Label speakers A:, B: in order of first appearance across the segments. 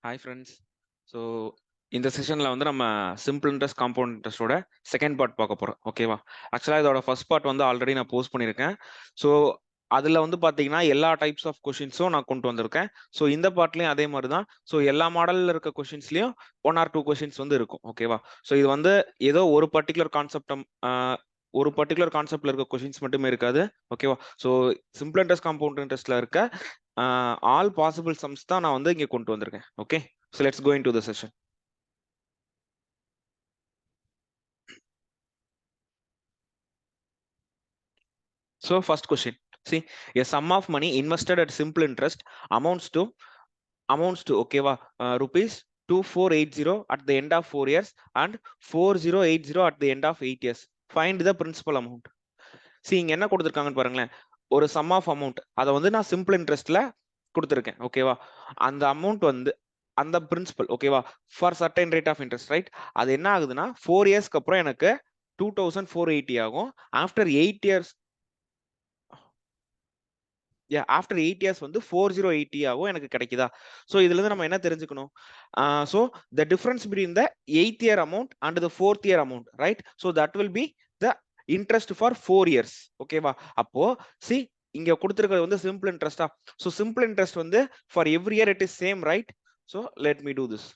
A: Hi friends. So இந்த செஷனில் வந்து நம்ம சிம்பிள் இன்ட்ரெஸ்ட் காம்பவுண்ட் இன்ட்ரெஸ்டோட செகண்ட் பார்ட் பார்க்க போகிறோம். ஓகேவா? ஆக்சுவலாக இதோட ஃபர்ஸ்ட் பார்ட் வந்து ஆல்ரெடி நான் போஸ்ட் பண்ணியிருக்கேன். ஸோ அதில் வந்து பார்த்தீங்கன்னா எல்லா டைப்ஸ் ஆஃப் கொஷின்ஸும் நான் கொண்டு வந்திருக்கேன். ஸோ இந்த பார்ட்லையும் அதே மாதிரி தான். ஸோ எல்லா மாடலில் இருக்க கொஷின்ஸ்லையும் 1 or 2 கொஷின்ஸ் வந்து இருக்கும். ஓகேவா? ஸோ இது வந்து ஏதோ ஒரு பர்டிகுலர் கான்செப்ட்ல இருக்க கொஷின்ஸ் மட்டுமே இருக்காது. ஓகேவா? ஸோ சிம்பிள் இன்ட்ரெஸ்ட் காம்பவுண்ட் இன்ட்ரெஸ்ட்ல இருக்க ஆல் பாசிபிள் சம்ஸ் தான் நான் வந்து இங்கே கொண்டு வந்திருக்கேன். Okay, so let's go into the session. So first question, see, a sum of money invested at simple interest amounts to okay rupees 2480 at the end of 4 years and 4080 at the end of 8 years. Find the principal amount. See, இங்க என்ன கொடுத்திருக்காங்கன்னு பாருங்களேன். ஒரு sum of amount அதை வந்து நான் simple இன்ட்ரெஸ்ட்ல கொடுத்திருக்கேன். ஓகேவா? அந்த அமௌண்ட் வந்து அந்த பிரின்சிபல் ஓகேவா for certain rate of interest, right? அது என்ன ஆகுதுன்னா 4 இயர்ஸ்க்கு அப்புறம் எனக்கு 2480 ஆகும். ஆஃப்டர் 8 இயர்ஸ் ஆஃப்டர் 8 இயர்ஸ் வந்து 4080 ஆகும் எனக்கு கிடைக்குதா? ஸோ இதுல இருந்து நம்ம என்ன தெரிஞ்சுக்கணும்? So the difference between the 8th year amount and the 4th year amount, right? So that will be the interest for 4 years. ஓகேவா? அப்போ சி இங்க கொடுத்துருக்கிறது வந்து சிம்பிள் இன்ட்ரெஸ்டா? ஸோ சிம்பிள் இன்ட்ரெஸ்ட் வந்து for every year it is same, right? So let me do this.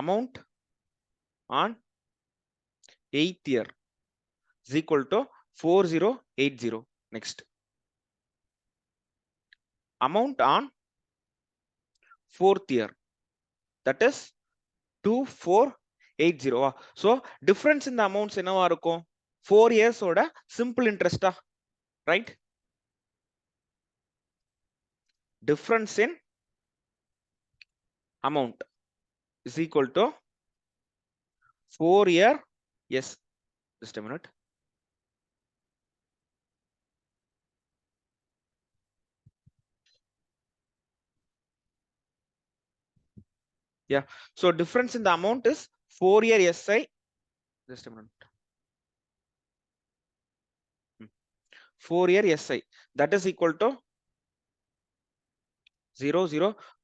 A: Amount on 8th year is equal to 4080. Next, amount on 4th year, that is 2480. So difference in the amounts என்னவா இருக்கும்? 4 years ஓட simple interest, right? Difference in amount is equal to 4 year. Yes, just a minute. Yeah, so difference in the amount is 4 year SI. Just a minute. 4 year SI, that is equal to 0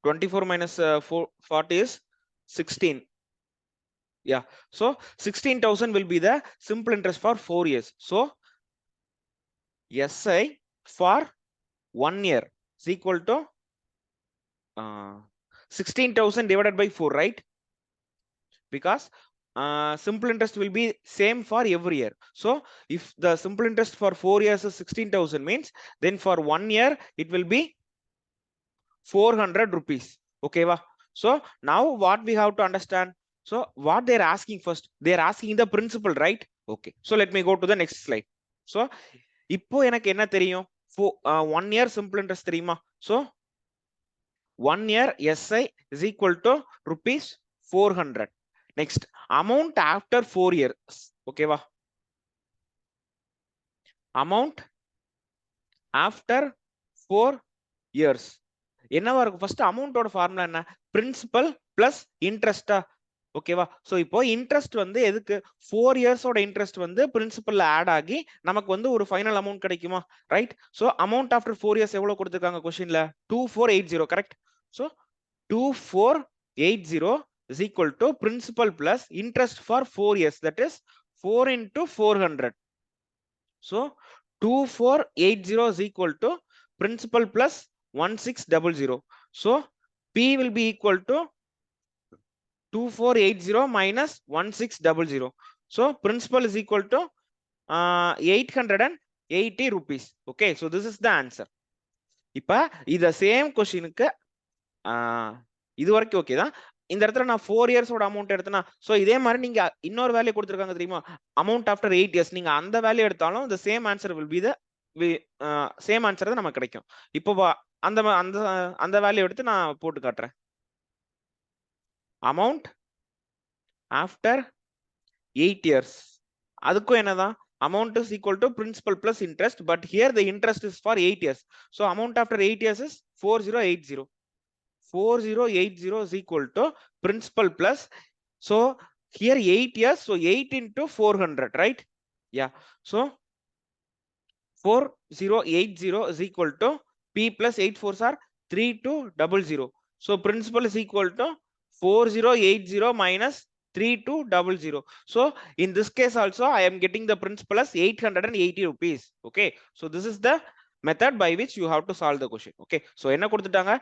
A: 24 minus 40 is 16. Yeah, so 16,000 will be the simple interest for 4 years. So SI for 1 year is equal to 16,000 divided by 4, right? Because simple interest will be same for every year. So if the simple interest for 4 years is 16,000 means, then for 1 year it will be 400 rupees. Okay va? So now what we have to understand, so what they're asking first, they're asking the principal, right? Okay, so let me go to the next slide. So இப்போ எனக்கு என்ன தெரியும்? 1 year simple interest தெரியுமா? So 1 year SI is equal to rupees 400. Next, amount after 4 years. Okay va? Amount after 4 years என்னவா இருக்கும்? First அமௌண்டோட formula என்ன? Principal plus இன்ட்ரெஸ்டா? ஓகேவா? சோ இப்போ இன்ட்ரெஸ்ட் வந்து எதுக்கு? 4 இயர்ஸோட இன்ட்ரெஸ்ட் வந்து பிரின்சிபல்ல ஆட் ஆகி நமக்கு வந்து ஒரு ஃபைனல் அமௌண்ட் கிடைக்குமா? Right? So amount after 4 years எவ்வளவு கொடுத்திருக்காங்க क्वेश्चनல? 2480, correct? So 2480 is equal to principal plus interest for 4 years, that is 4 into 400. So 2480 is equal to principal plus 1600. So P will be equal to 2480 minus 1600. So principal is equal to 880 rupees. Okay, so this is the answer. இப்ப இத same क्वेश्चनக்கு இது வரைக்கும் okay தான். இந்த இடத்துல நான் 4 இயர்ஸோட amount எடுத்தனா, so இதே மாதிரி நீங்க இன்னொரு வேல்யூ கொடுத்திருக்காங்க தெரியுமா? அமௌண்ட் ஆஃப்டர் 8 இயர்ஸ், நீங்க அந்த வேல்யூ எடுத்தாலும் the same answer will be the same answer தான் நமக்கு கிடைக்கும். இப்போ அந்த அந்த அந்த வேல்யூ எடுத்து நான் போட்டு காட்டுறேன். அமௌண்ட் ஆஃப்டர் 8 இயர்ஸ், அதுக்கும் என்னதான்? amount is equal to principal plus interest, but here the interest is for 8 years. So amount after 8 years is 4080. 4080 is equal to principal plus, so here 8 years, so 8 into 400, right? Yeah, so 4080 is equal to P plus 8 4s are 3200. So principal is equal to 4080 minus 3200. So in this case also I am getting the principal as 880 rupees. Okay, so this is the method by which you have to solve the question. Okay, so என்ன கொடுத்துட்டாங்க,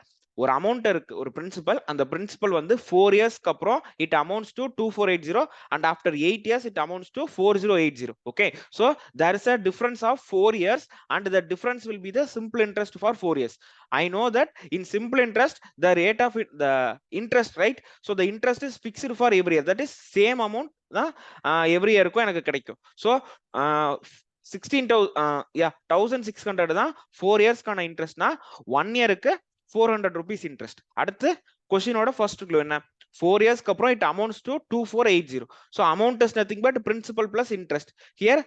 A: ஒரு amount இருக்கு, ஒரு principal, அந்த principal வந்து 4 இயர்ஸ்க்கு அப்புறம் it amounts to 2480 and after 8 years it amounts to 4080. Okay, so there is a difference of 4 years and the difference will be the simple interest for 4 years. I know that in simple interest the rate of the interest, right? So the interest is fixed for every year, that is same amount every year க்கும் எனக்கு கிடைக்கும். So 16,600 தான் 4 இயர்ஸ்க்கான இன்ட்ரெஸ்ட்னா 1 இயருக்கு 400 rupees interest. அடுத்து கொஸ்டினோட first clue என்ன, 4 இயர்ஸ்க்கு அப்புறம் it amounts to 2480. So amount is nothing but principal plus interest. Here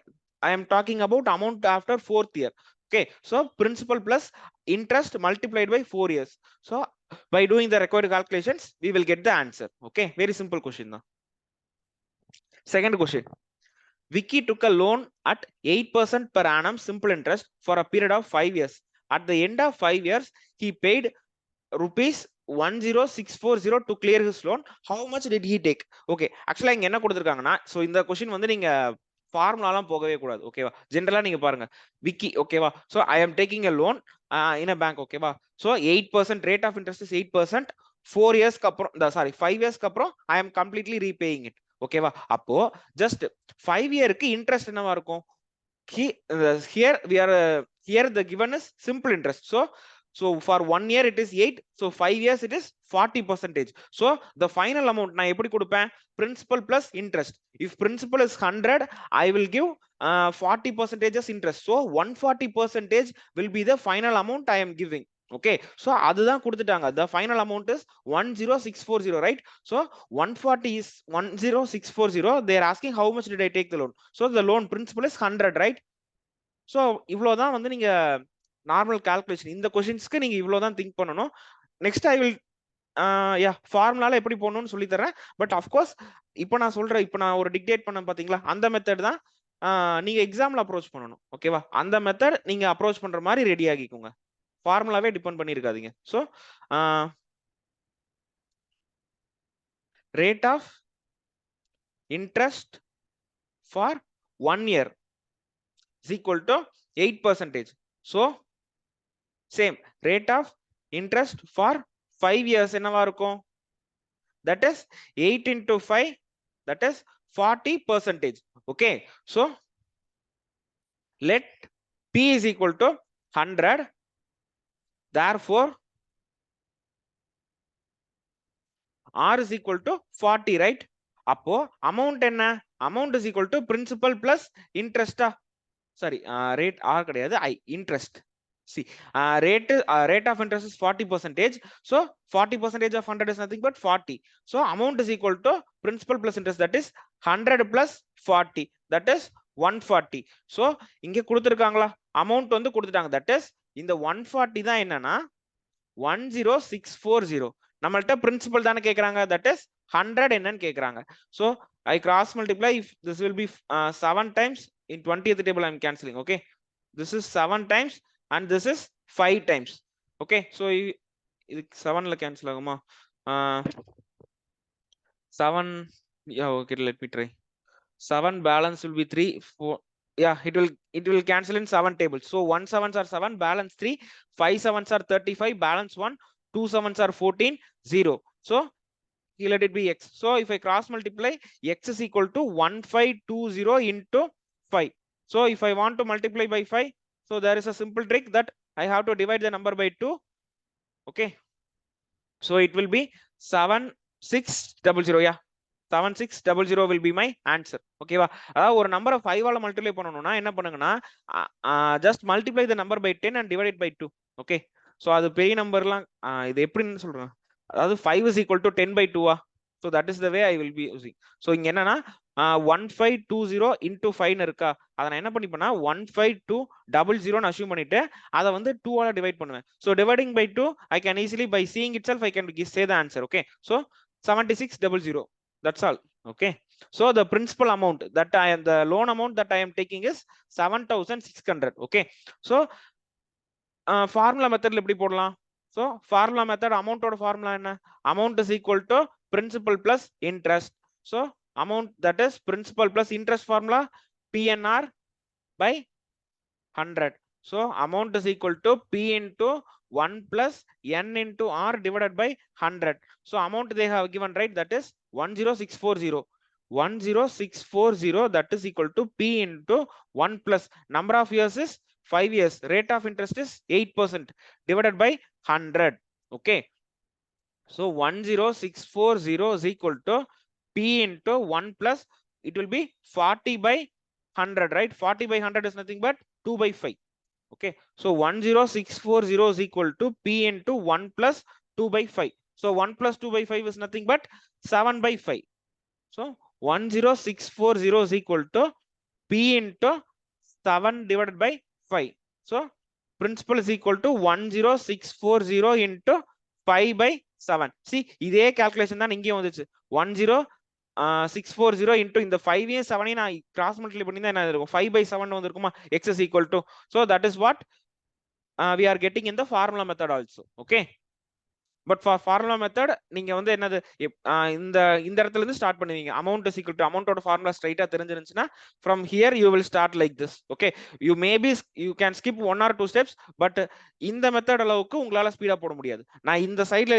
A: I am talking about amount after 4th year. Okay, so principal plus interest multiplied by 4 years. So by doing the required calculations we will get the answer. Okay, very simple question now. Second question, Vicky took a loan at 8% per annum simple interest for a period of 5 years. At the end of 5 years, he paid rupees 10640 to clear his loan. How much did he take? Okay, actually இங்க என்ன கொடுத்திருக்காங்கன்னா, so இந்த question வந்து நீங்க ஃபார்முலாலாம் போகவே கூடாது. ஓகேவா, ஜெனரலா நீங்க பாருங்க, விக்கி. ஓகேவா, so I am taking a loan in a bank. ஓகேவா, so 8% rate of interest is 8%. 4 இயர்ஸ்க்கு அப்புறம், சாரி 5 இயர்ஸ்க்கு அப்புறம் I am completely repaying it. ஓகேவா, அப்போ ஜஸ்ட் 5 இயருக்கு இன்ட்ரெஸ்ட் என்னவா இருக்கும், here we are here the given is simple interest. So for 1 year it is 8, so 5 years it is 40%. So the final amount na eppadi kodupén, principal plus interest. If principal is 100, I will give 40% as interest. So 140% will be the final amount I am giving. Okay, so அதுதான் கொடுத்துட்டாங்க, the final amount is 10640, right? So 140 is 10640. they are asking how much did I take the loan. So the loan principal is 100, right? So இவ்வளவுதான் வந்து நீங்க normal calculation. இந்த क्वेश्चंसக்கு நீங்க இவ்வளவுதான் think பண்ணனும். Next I will ஃபார்முலால எப்படி போடணும்னு சொல்லி தரேன். பட் ஆஃப் கோர்ஸ் இப்போ நான் சொல்றேன், இப்போ நான் ஒரு டிக்டேட் பண்ண பாத்தீங்களா, அந்த மெத்தட் தான் நீங்க எக்ஸாம்ல அப்ரோச் பண்ணணும். ஓகேவா, அந்த மெத்தட் நீங்க அப்ரோச் பண்ற மாதிரி ரெடி ஆகிக்கோங்க, ஃபார்முலாவே டிபெண்ட் பண்ணி இருக்காதீங்க. So rate of interest for 1 year is equal to 8%. So same rate of interest for 5 years என்னவா இருக்கும், that is 8 into 5, that is 40%. Okay, so let P is equal to 100, therefore R is equal to 40, right? அப்போ amount என்ன, amount is equal to principal plus interest. Sorry, rate R கிடையாது, I interest. See, rate of interest is 40%. So 40% of 100 is nothing but 40. So amount is equal to principal plus interest, that is 100 plus 40, that is 140. So இங்க கொடுத்திருக்காங்களா, amount வந்து கொடுத்துட்டாங்க, that is இந்த 140 தான் என்னன்னா 10640. நம்மள்ட்ட principal தானே கேக்குறாங்க, that is 100 என்னன்னு கேக்குறாங்க. So I cross multiply, if this will be 7 times, in 20th table I am cancelling. Okay, this is 7 times and this is 5 times. Okay, so இது 7 ல cancel ஆகுமா, 7, yeah, okay, let me try. 7 balance will be 3, 4, yeah, it will cancel in 7 tables. So 1 7s are 7, balance 3, 5 7s are 35, balance 1, 2 7s are 14, 0. So here let it be x. So if I cross multiply, x is equal to 1520 into 5. So if I want to multiply by 5, so there is a simple trick that I have to divide the number by 2. Okay, so it will be 7600. Yeah, 7600 will be my answer. Okay va, அதாவது ஒரு நம்பரை 5 ஆல multiply பண்ணனும்னா என்ன பண்ணுங்கன்னா, just multiply the number by 10 and divide it by 2. Okay, so அது பெரிய நம்பர்லாம் இது எப்படின்னு சொல்றேன், அதாவது 5 is equal to 10 by 2. So that is the way I will be using. So இங்க என்னன்னா 1520 into 5 இருக்கா, அத நான் என்ன பண்ணிப்பேன்னா 15200 னு அஸ்யூம் பண்ணிட்டு அத வந்து 2 ஆல டிவைட் பண்ணுவேன். So dividing by 2, I can easily, by seeing itself I can say the answer. Okay, so 7600, that's all. Okay, So the principal amount that the loan amount that I am taking is 7,600. Okay, so formula method எப்படி போடலாம்? So formula method amount ஓட formula என்ன? Amount is equal to principal plus interest. So amount, that is principal plus interest formula, PNR by 100. So amount is equal to P into 1 plus N into R divided by 100. So amount they have given, right? That is 10640. 10640, that is equal to P into 1 plus number of years is 5 years. Rate of interest is 8% divided by 100. Okay. So 10640 is equal to P into 1 plus, it will be 40 by 100, right? 40 by 100 is nothing but 2 by 5. Okay, so 10640 is equal to P into 1 plus 2 by 5. So 1 plus 2 by 5 is nothing but 7 by 5. So 10640 is equal to P into 7 divided by 5. So principal is equal to 10640 into 5 by 7. See, இதே calculation தான் இங்கே வந்துச்சு. 10640 into இந்த 5 and 7 நான் cross multiply பண்ணி தான் என்ன இருக்கும், 5 by 7 வந்திருக்குமா, x is equal to. So that is what we are getting in the formula method also. Okay, but for formula method நீங்க வந்து என்னது இந்த இடத்துல இருந்து ஸ்டார்ட் பண்ணுவீங்க. amount is equal to amount ஓட formula ஸ்ட்ரைட்டா தெரிஞ்சிருந்துச்சுனா from here you will start like this. Okay, you maybe you can skip 1 or 2 steps, but இந்த மெத்தட் அளவுக்கு உங்களால ஸ்பீடா போட முடியாது. நான் இந்த சைடுல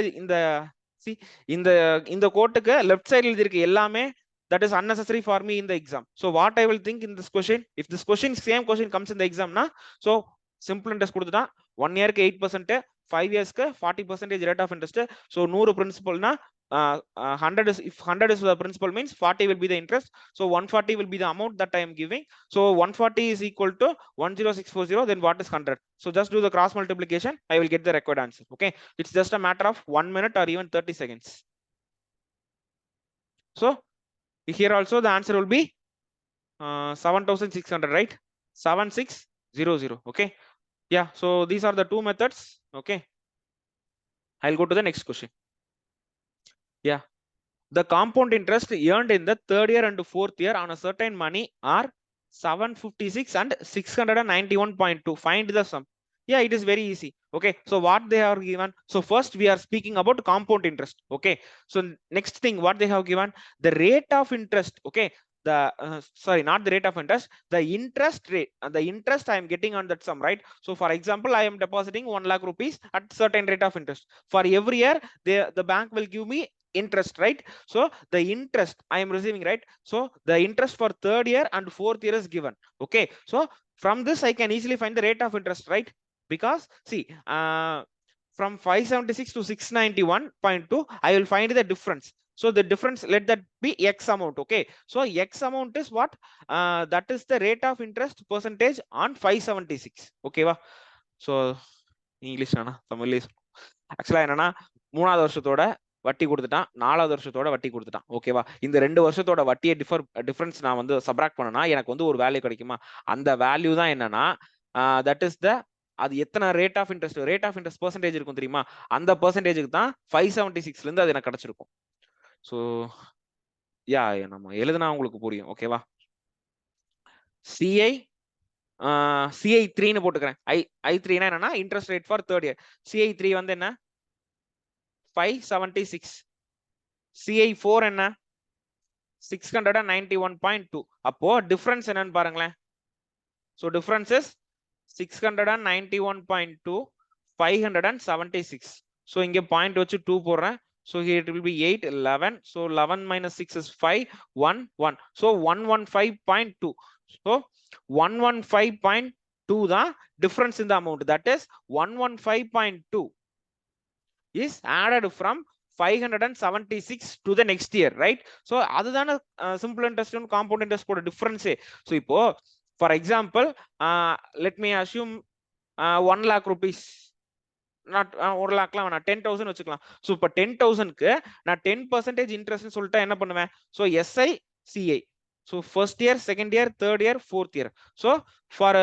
A: இந்த கோட்டுக்கு லெஃப்ட் சைடுல எழுதி இருக்க எல்லாமே that is unnecessary for me in the exam. So what I will think in this question, if this same question comes in the exam na, so simple interest கொடுத்துட்டா 1 year க்கு 8%, 5 years க்கு 40% rate of interest. So 100 principal na 100 is, if 100 is the principal means 40 will be the interest. So 140 will be the amount that I am giving. So 140 is equal to 10640, then what is 100? So just do the cross multiplication, I will get the required answer. Okay, it's just a matter of 1 minute or even 30 seconds. So here also the answer will be 7,600, right? 7600. Okay, yeah, so these are the two methods. Okay, I'll go to the next question. Yeah, the compound interest earned in the 3rd year and 4th year on a certain money are 756 and 691.2. Find the sum. Yeah, it is very easy. Okay, so what they are given, so first we are speaking about compound interest. Okay, so next thing what they have given, the rate of interest. Okay, the sorry, not the rate of interest, the interest rate, the interest I am getting on that sum, right? So for example, I am depositing 1 lakh rupees at certain rate of interest. For every year the bank will give me interest, right? So the interest I am receiving, right? So the interest for 3rd year and 4th year is given. Okay, so from this I can easily find the rate of interest, right? Because see, from 576 to 691.2 I will find the difference. So the difference, let that be x amount. Okay, so x amount is what, that is the rate of interest percentage on 576. okay va? So English na Tamil actually என்னன்னா 3வது வருஷத்தோட வட்டி கொடுத்துட்டான், 4வது வருஷத்தோட வட்டி கொடுத்துட்டான். ஓகேவா, இந்த 2 வருஷத்தோட வட்டியை டிஃபரன்ஸ் நான் வந்து சப்ராக்ட் பண்ணனா எனக்கு வந்து ஒரு வேல்யூ கிடைக்குமா, அந்த வேல்யூ தான் என்னன்னா தட் இஸ் த, அது எத்தனை ரேட் ஆஃப் இன்ட்ரெஸ்ட் பெர்சன்டேஜ் இருக்கும் தெரியுமா, அந்த பெர்சன்டேஜுக்கு தான் 576ல இருந்து அது எனக்கு கிடைச்சிருக்கும். ஸோ யா, நம்ம எழுதுனா உங்களுக்கு புரியும். ஓகேவா, சிஐ 3ன்னு போட்டுக்கிறேன். I3 என்னன்னா interest rate for 3rd year. CI3 வந்து என்ன 576, CI4 என்ன 691.2. அப்போ டிஃபரன்ஸ் என்னன்னு பாருங்களேன். So difference is 691.2, 576. So இங்க பாயிண்ட் வச்சு 2 போடுறேன். So here it will be 8, 11. So 11 minus 6 is 5, 1, 1. So 115.2. So 115.2 the difference in the amount. That is 115.2 is added from 576 to the next year, right? So அதுதான simple interest and compound interest கூட difference. So இப்போ for example, let me assume 1 lakh rupees, not 1 lakhலாம் வேணாம், 10,000 வச்சுக்கலாம். So இப்போ 10,000க்கு நான் 10% இன்ட்ரெஸ்ட்னு சொல்லிட்டா என்ன பண்ணுவேன்? So SI CI, so first year, second year, third year, fourth year. So for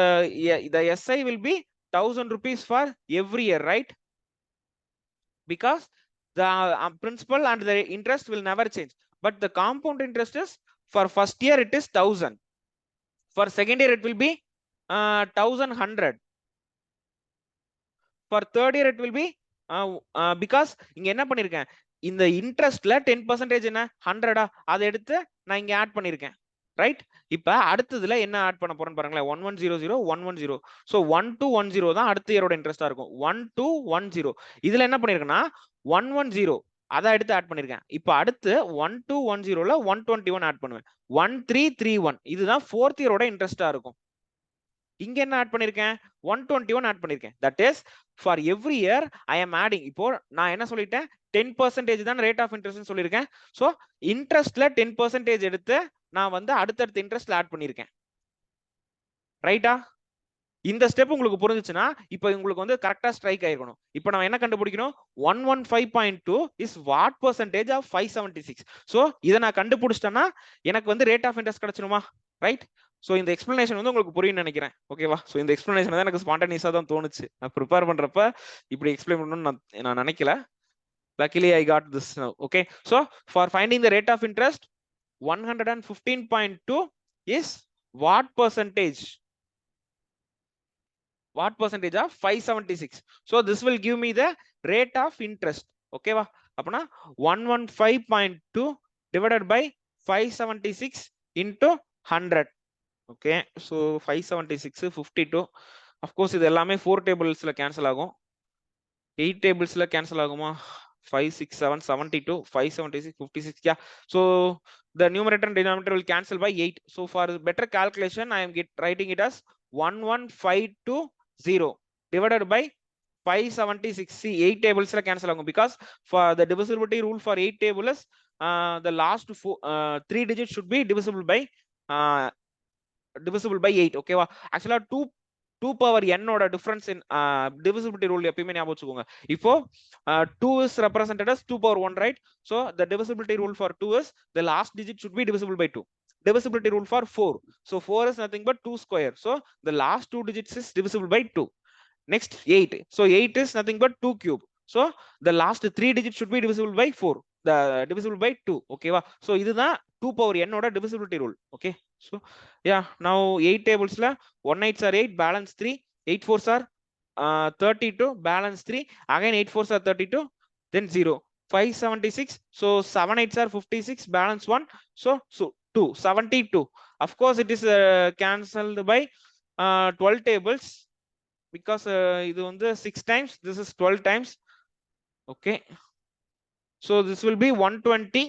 A: the SI will be 1,000 rupees for every year, right? Because the principal and the interest will never change, but the compound interest is For first year it is 1000. For second year it will be 1100. For third year it will be because இங்க என்ன பண்ணிருக்கேன், இந்த இன்ட்ரெஸ்ட்ல 10% என்ன 100 அதை எடுத்து நான் இங்க add பண்ணிருக்கேன். ரைட்? இப்ப அடுத்ததுல என்ன ஆட் பண்ண போறேன்னு பாருங்களேன். 1100 110. சோ 1210 தான் அடுத்த இயரோட இன்ட்ரெஸ்டா இருக்கும். 1210 இதுல என்ன பண்ணிருக்கேன்னா 110 அதை எடுத்து ஆட் பண்ணிருக்கேன். இப்ப அடுத்து 1210ல 121 ஆட் பண்ணுவேன். 1331 இதுதான் ஃபோர்த் இயரோட இன்ட்ரெஸ்டா இருக்கும். இங்க என்ன ஆட் பண்ணிருக்கேன் 121 ஆட் பண்ணிருக்கேன். That is for every year I am adding. இப்போ நான் என்ன சொல்லிட்டேன் 10% தான் ரேட் ஆஃப் இன்ட்ரெஸ்ட் சொல்லியிருக்கேன். சோ இன்ட்ரெஸ்ட்ல 10% எடுத்து நான் வந்து அடுத்தடுத்த இன்ட்ரெஸ்ட்ல ஆட் பண்ணிருக்கேன். ரைட்டா? இந்த ஸ்டெப் உங்களுக்கு புரிஞ்சுச்சுன்னா இப்போ உங்களுக்கு வந்து கரெக்டா ஸ்ட்ரைக் ஆயிருக்கணும். இப்போ நம்ம என்ன கண்டுபிடிக்கணும் 115.2 is what percentage of 576. So இதை நான் கண்டுபிடிச்சிட்டேன்னா எனக்கு வந்து ரேட் ஆஃப் இன்ட்ரெஸ்ட் கிடைச்சிருமா? ரைட்? சோ இந்த எக்ஸ்பிளனேஷன் வந்து உங்களுக்கு புரியும் நினைக்கிறேன். ஓகேவா? சோ இந்த எக்ஸ்பிளனேஷன் தான் எனக்கு ஸ்பான்டேனியஸா தான் தோணுச்சு. நான் ப்ரிப்பேர் பண்றப்ப இப்படி எக்ஸ்பிளைன் பண்ணணும்னு நான் நினைக்கல. Luckily I got this now. Okay, so for finding the rate of interest 115.2 is what percentage? What percentage of 576? So this will give me the rate of interest. Okay va? Apna 115.2 divided by 576 into 100. Okay, so 576 52. Of course இது எல்லாமே 4 tablesல cancel ஆகும். 8 tablesல cancel ஆகுமா? 5 6 7 72 576 56. Yeah, so the numerator and denominator will cancel by 8. So for better calculation I am writing it as 11520 divided by 576. See 8 tables cancel agum because for the divisibility rule for 8 table is the last 3 digits should be divisible by 8. Okay va? Actually 2 power n oda difference in divisibility rule எப்பயுமே ஞாபகம் வச்சுக்கோங்க. இப்போ 2 is represented as 2 power 1, right? So the divisibility rule for 2 is the last digit should be divisible by 2. Divisibility rule for 4, so 4 is nothing but 2 square, so the last 2 digits is divisible by 2. Next 8, so 8 is nothing but 2 cube, so the last 3 digits should be divisible by 4, the divisible by 2. Okay va? So இதுதான் 2 power n oda divisibility rule. Okay, so yeah, now 8 tables la 1 8s are 8, balance 3, 8 4s are 32, balance 3, again 8 4s are 32, then 0, 576, so 7 8s are 56, balance 1, so 2 72. Of course it is cancelled by 12 tables because இது வந்து 6 times, this is 12 times. Okay, so this will be 120,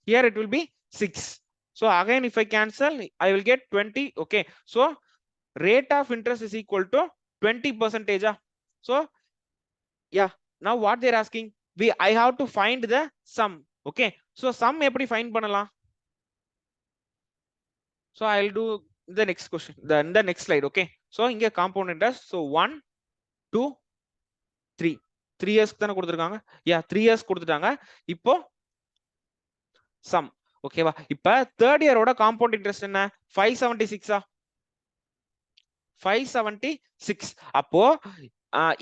A: here it will be 6. So again if I cancel I will get 20. Okay, so rate of interest is equal to 20%. So yeah, now what they're asking, I have to find the sum. Okay, so sum எப்படி find பண்ணலாம்? So I'll do the next question, the next slide. Okay, so inga compound interest, so 1 2 3 years தான கொடுத்திருக்காங்க. yeah, 3 years கொடுத்துட்டாங்க. இப்போ sum. Okay வா? இப்ப third year ஓட compound interest என்ன 576 576. அப்போ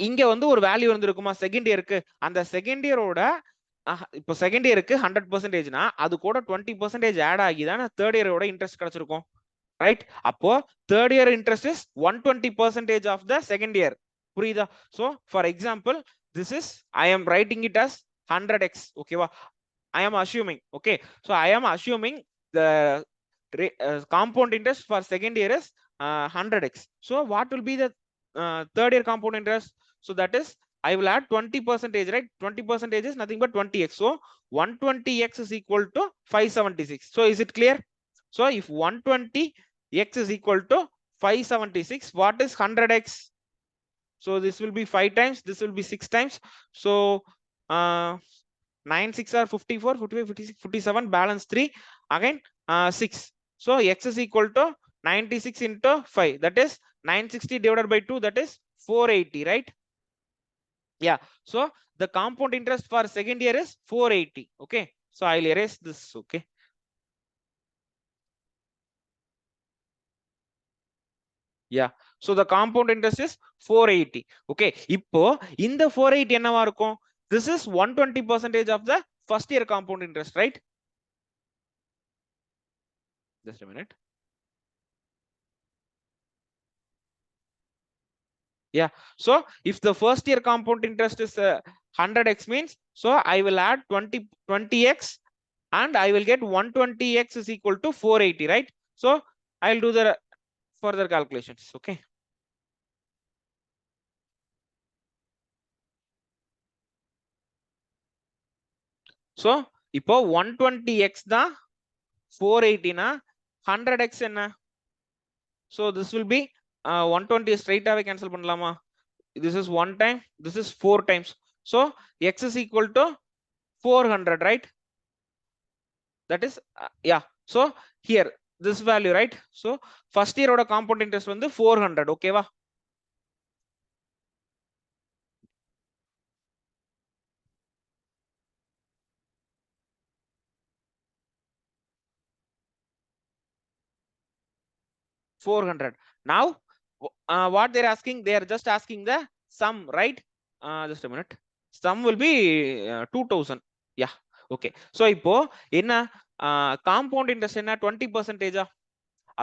A: இங்க வந்து ஒரு வேல்யூ வந்துருக்குமா செகண்ட் இயருக்கு, அந்த செகண்ட் இயரோட இப்போ செகண்ட் இயருக்கு 100%னா அது கூட 20% ஆட் ஆகி தான் தேர்ட் இயரோட இன்ட்ரெஸ்ட் கிடைச்சிருக்கும். ரைட்? அப்போ third year interest is 120% of the second year. புரியுதா? So for example this is I am writing it as 100x. ஓகேவா? I am assuming. Okay, so I am assuming the compound interest for second year is 100x. So what will be the third year compound interest? So that is I will add 20%, right? 20% is nothing but 20x. So 120x is equal to 576. So is it clear? So if 120x is equal to 576, what is 100x? So this will be 5 times, this will be 6 times. So 9 6 are 54, 55 56 57, balance 3, again 6. So x is equal to 96 into 5, that is 960 divided by 2, that is 480, right? Yeah, so the compound interest for second year is 480. Okay, so I'll erase this. Okay, yeah, so the compound interest is 480. Okay, இப்போ இந்த 480 என்னவா இருக்கும்? This is 120% of the first year compound interest, right? Just a minute. Yeah, so if the first year compound interest is 100x means, so I will add 20x and I will get 120x is equal to 480, right? So I'll do the further calculations. Okay. So இப்போ 120x தான் 480 na 100x என்ன? So this will be 120 straight away cancel பண்ணலாமா? This is 1 time, this is 4 times. So x is equal to 400, right? That is yeah. So here this value, right? So first year oda compound interest வந்து 400, okay va? $400. Now what they're asking, they are just asking the sum, right? Just a minute. Sum will be 2000. Yeah, okay. So இப்போ என்ன compound interest என்ன 20%,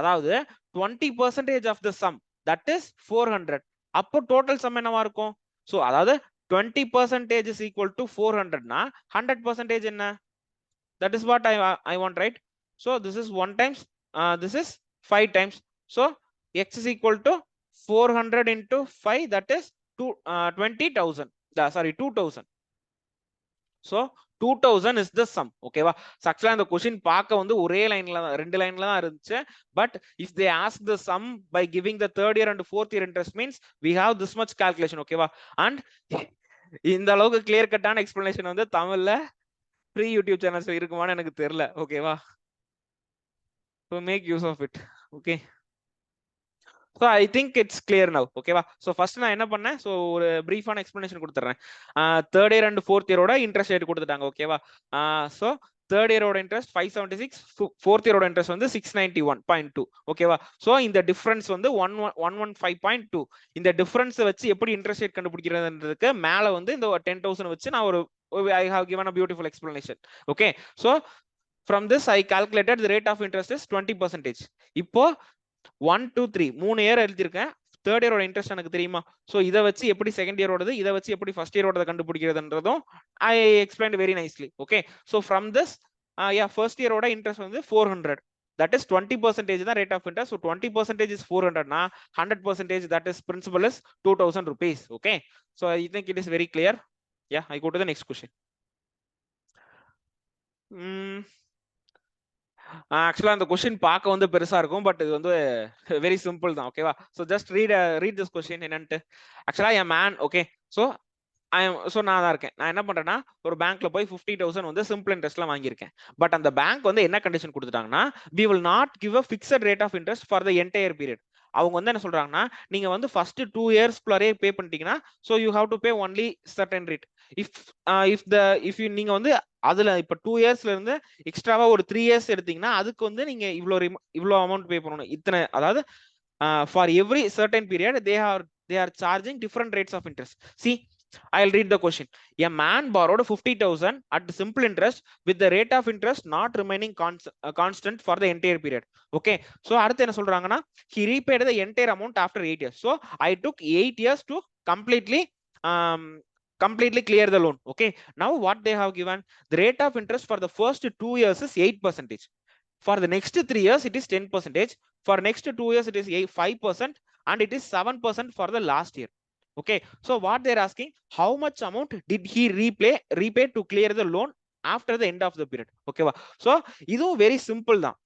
A: அதாவது 20% of the sum, that is 400. அப்போ total sum என்னவா இருக்கும்? So அதாவது 20% is equal to 400 na 100% என்ன? That is what I want, right? So this is 1 times, this is 5 times. So x is equal to 400 into 5, that is 20,000. Sorry, 2,000. So 2,000 is the sum. Okay va? Actually the question பார்க்க வந்து ஒரே லைன்ல தான், ரெண்டு லைன்ல தான் இருந்துச்சு. But if they ask the sum by giving the third year and fourth year interest means we have this much calculation. Okay va? And இந்த அளவுக்கு clear கட்டான explanation வந்து தமிழ்ல free YouTube channels இருக்குமான்னு எனக்கு தெரியல. ஓகேவா? So make use of it. Okay. So I think it's clear now. Okay va? So first நான் என்ன பண்ணேன், so ஒரு பிரீஃபான எக்ஸ்பிளனேஷன் கொடுத்துறேன். தேர்ட் இயர் அண்ட் ஃபோர்த் இயரோட இன்ட்ரெஸ்ட் ரேட் கொடுத்துட்டாங்க. ஓகேவா? so தேர்ட் இயரோட இன்ட்ரெஸ்ட் 576, ஃபோர்த் இயரோட இன்ட்ரெஸ்ட் வந்து 691.2. ஓகேவா? சோ இந்த டிஃபரன்ஸ் வந்து 115.2. இந்த டிஃபரன்ஸ் வச்சு எப்படி இன்ட்ரெஸ்ட் ரேட் கண்டுபிடிக்கிறதுன்றதுக்கு மேல வந்து இந்த 10,000 வச்சு நான் ஒரு I have given a beautiful explanation. Okay, so from this I calculated the rate of interest is 20%. இப்போ 1 2 3 3 இயர் எழுதிருக்கேன். தேர்ட் இயரோட இன்ட்ரெஸ்ட் எனக்கு தெரியுமா? சோ இத வச்சு எப்படி செகண்ட் இயரோடது, இத வச்சு எப்படி first இயரோடது கண்டுபிடிக்கிறதுன்றதும் I explained very nicely. Okay, so from this yeah, first year interest வந்து 400. That is 20% the rate of interest. So 20% is 400 na 100% that is principal is 2,000 rupees. Okay, so I think it is very clear. Yeah, I go to the next question. ஆக்சுவலா அந்த question பார்க்க வந்து பெருசா இருக்கும், but இது வந்து very simple தான். ஓகேவா? So just read this question என்னன்ட்டு. ஆக்சுவலா என் மேன், ஓகே, ஸோ நான் தான் இருக்கேன். நான் என்ன பண்றேன்னா, ஒரு பேங்க்ல போய் 50,000 வந்து சிம்பிள் இன்ட்ரெஸ்ட்ல வாங்கியிருக்கேன். பட் அந்த பேங்க் வந்து என்ன condition கொடுத்துட்டாங்கன்னா, we will not give a fixed rate of interest for the entire period. அவங்க வந்து என்ன சொல்றாங்கன்னா, நீங்க வந்து ஃபர்ஸ்ட் 2 இயர்ஸ்க்குள்ளே பே பண்ணிட்டீங்கன்னா, so you have to pay only certain rate. if நீங்க வந்து அதுல இப்ப 2 இயர்ஸ்ல இருந்து எக்ஸ்ட்ராவா ஒரு 3 இயர்ஸ் எடுத்தீங்கன்னா, அதுக்கு வந்து நீங்க இவ்வளவு அமௌண்ட் பே பண்ணணும். இத்தனை, அதாவது for every certain period they are charging different rates of interest. See, I'll read the question. A man borrowed 50,000 at simple interest with the rate of interest not remaining constant for the entire period. Okay, so அடுத்து என்ன சொல்றாங்கன்னா, he repaid the entire amount after 8 years. So I took 8 years to completely clear the loan. Okay, now what they have given, the rate of interest for the first 2 years is 8%. For the next 3 years it is 10%. For next 2 years it is 5%, and it is 7% for the last year. Okay, so what they're asking, how much amount did he repay to clear the loan after the end of the period. Okay va? So இதுவும் very simple தான்.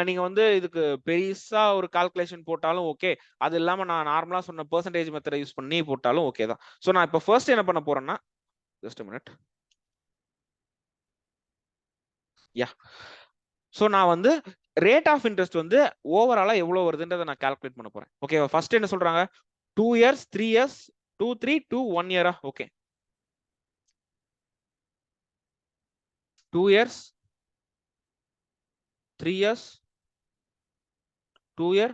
A: நீங்க வந்து இதுக்கு பெருசா ஒரு calculation போட்டாலும் okay, அது இல்லாம நான் நார்மலா சொன்ன பெர்சன்டேஜ் மெத்தட் யூஸ் பண்ணி போட்டாலும் ஓகே தான். சோ நான் இப்ப ஃபர்ஸ்ட் என்ன பண்ண போறேன்னா, just a minute. Yeah, so நான் வந்து ரேட் ஆஃப் இன்ட்ரெஸ்ட் வந்து ஓவராலா எவ்வளவு வருதுன்றதை நான் கால்குலேட் பண்ண போறேன். ஓகே, ஃபர்ஸ்ட் என்ன சொல்றாங்க, 2 years 3 years 2 3 2 1 year. Okay, 2 years 3 years 2 year